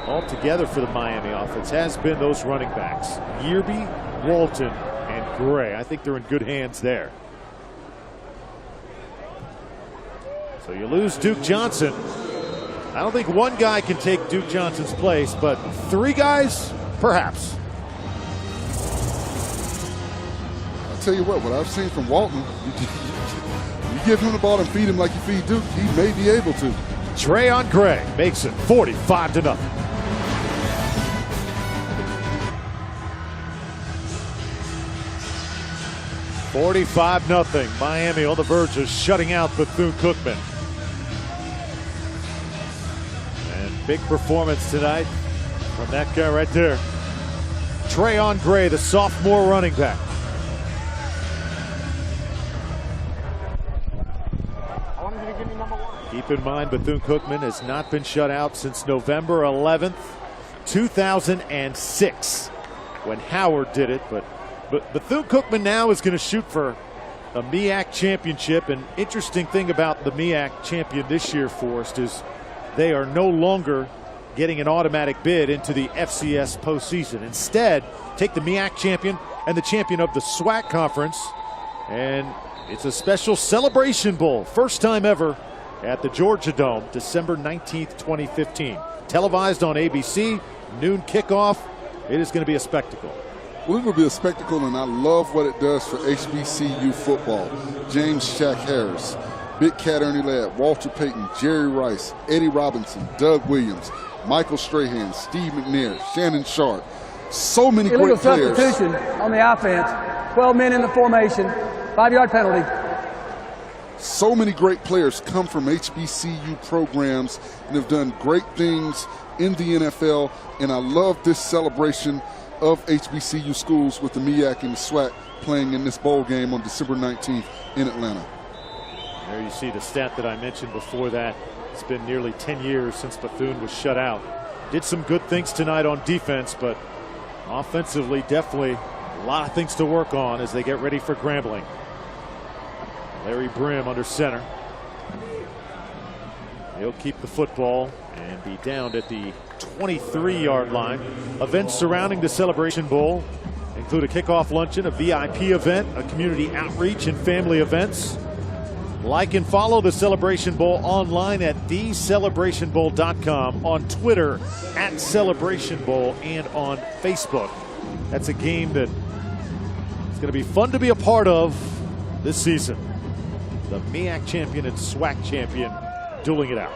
S1: altogether for the Miami offense has been those running backs, Yearby, Walton, and Gray. I think they're in good hands there. So you lose Duke Johnson. I don't think one guy can take Duke Johnson's place, but 3 guys, perhaps.
S2: I'll tell you what I've seen from Walton, you give him the ball and feed him like you feed Duke, he may be able to.
S1: Trayon Gray makes it 45-0. 45-0. Miami on the verge of shutting out Bethune-Cookman. And big performance tonight from that guy right there. Trayon Gray, the sophomore running back. Keep in mind, Bethune-Cookman has not been shut out since November 11th, 2006, when Howard did it. But Bethune-Cookman now is going to shoot for a MEAC championship. And interesting thing about the MEAC champion this year, Forrest, is they are no longer getting an automatic bid into the FCS postseason. Instead, take the MEAC champion and the champion of the SWAC conference, and it's a special celebration bowl. First time ever at the Georgia Dome, December 19th, 2015. Televised on ABC, noon kickoff. It is going to be a spectacle.
S2: Well, it will be a spectacle, and I love what it does for HBCU football. James Shaq Harris, Big Cat Ernie Ladd, Walter Payton, Jerry Rice, Eddie Robinson, Doug Williams, Michael Strahan, Steve McNair, Shannon Sharp. So many great players.
S3: Illegal substitution on the offense. 12 men in the formation. 5-yard penalty.
S2: So many great players come from HBCU programs and have done great things in the NFL, and I love this celebration of HBCU schools with the MEAC and the SWAC playing in this bowl game on December 19th in Atlanta.
S1: There you see the stat that I mentioned before that. It's been nearly 10 years since Bethune was shut out. Did some good things tonight on defense, but offensively, definitely a lot of things to work on as they get ready for Grambling. Larry Brim under center. He'll keep the football and be down at the 23-yard line. Events surrounding the Celebration Bowl include a kickoff luncheon, a VIP event, a community outreach, and family events. Like and follow the Celebration Bowl online at thecelebrationbowl.com, on Twitter at Celebration Bowl, and on Facebook. That's a game that is going to be fun to be a part of this season. The MEAC champion and SWAC champion dueling it out.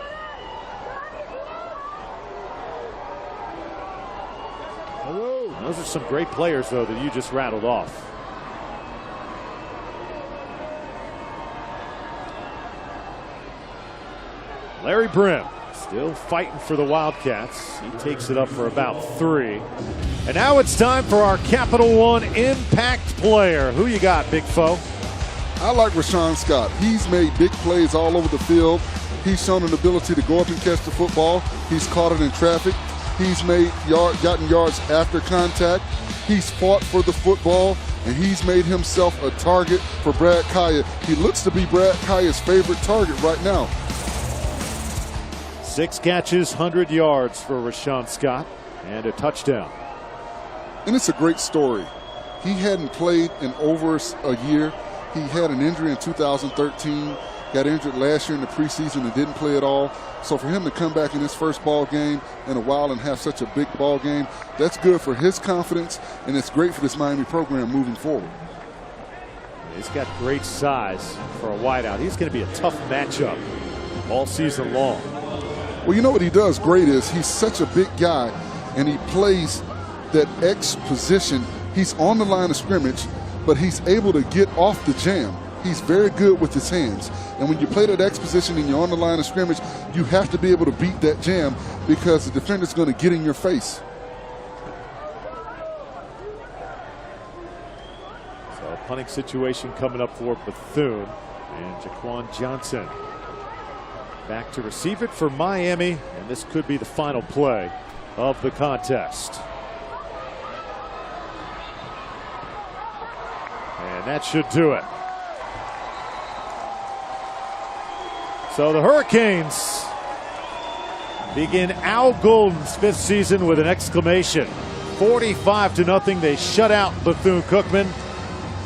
S1: Those are some great players, though, that you just rattled off. Larry Brim still fighting for the Wildcats. He takes it up for about 3. And now it's time for our Capital One Impact Player. Who you got, Big Foe?
S2: I like Rashawn Scott. He's made big plays all over the field. He's shown an ability to go up and catch the football. He's caught it in traffic. He's gotten yards after contact. He's fought for the football, and he's made himself a target for Brad Kaya. He looks to be Brad Kaya's favorite target right now.
S1: 6 catches, 100 yards for Rashawn Scott, and a touchdown.
S2: And it's a great story. He hadn't played in over a year. He had an injury in 2013, got injured last year in the preseason and didn't play at all. So for him to come back in his first ball game in a while and have such a big ball game, that's good for his confidence, and it's great for this Miami program moving forward.
S1: He's got great size for a wideout. He's going to be a tough matchup all season long.
S2: Well, you know what he does great is he's such a big guy, and he plays that X position. He's on the line of scrimmage, but he's able to get off the jam. He's very good with his hands. And when you play that X position and you're on the line of scrimmage, you have to be able to beat that jam because the defender's going to get in your face.
S1: So a punting situation coming up for Bethune, and Jaquan Johnson back to receive it for Miami, and this could be the final play of the contest. And that should do it. So the Hurricanes begin Al Golden's 5th season with an exclamation. 45-0, they shut out Bethune-Cookman.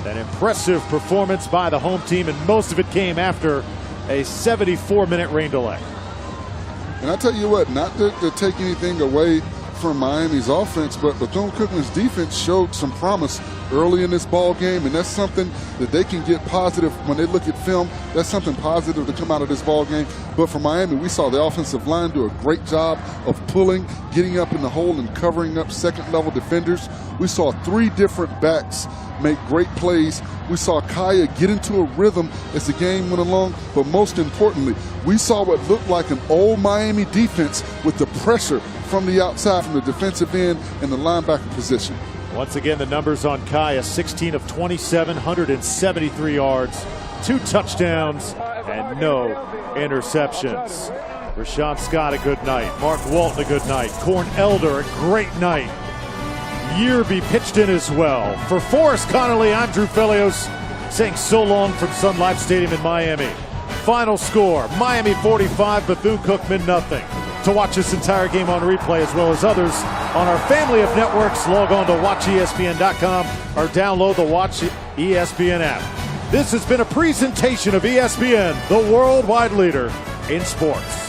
S1: An impressive performance by the home team, and most of it came after a 74-minute rain delay.
S2: And I tell you what, not to take anything away from Miami's offense, but Bethune-Cookman's defense showed some promise early in this ball game, and that's something that they can get positive when they look at film. That's something positive to come out of this ball game. But for Miami, we saw the offensive line do a great job of pulling, getting up in the hole, and covering up second-level defenders. We saw 3 different backs make great plays. We saw Kaya get into a rhythm as the game went along, but most importantly, we saw what looked like an old Miami defense with the pressure from the outside, from the defensive end and the linebacker position.
S1: Once again, the numbers on Kaya: 16 of 27, 173 yards, 2 touchdowns, and no interceptions. Rashawn Scott, a good night. Mark Walton, a good night. Corn Elder, a great night. Yearby pitched in as well. For Forrest Connolly, I'm Drew Felios, saying so long from Sun Life Stadium in Miami. Final score, Miami 45, Bethune-Cookman 0. To watch this entire game on replay as well as others on our family of networks, log on to watchespn.com or download the Watch ESPN app. This has been a presentation of ESPN, the worldwide leader in sports.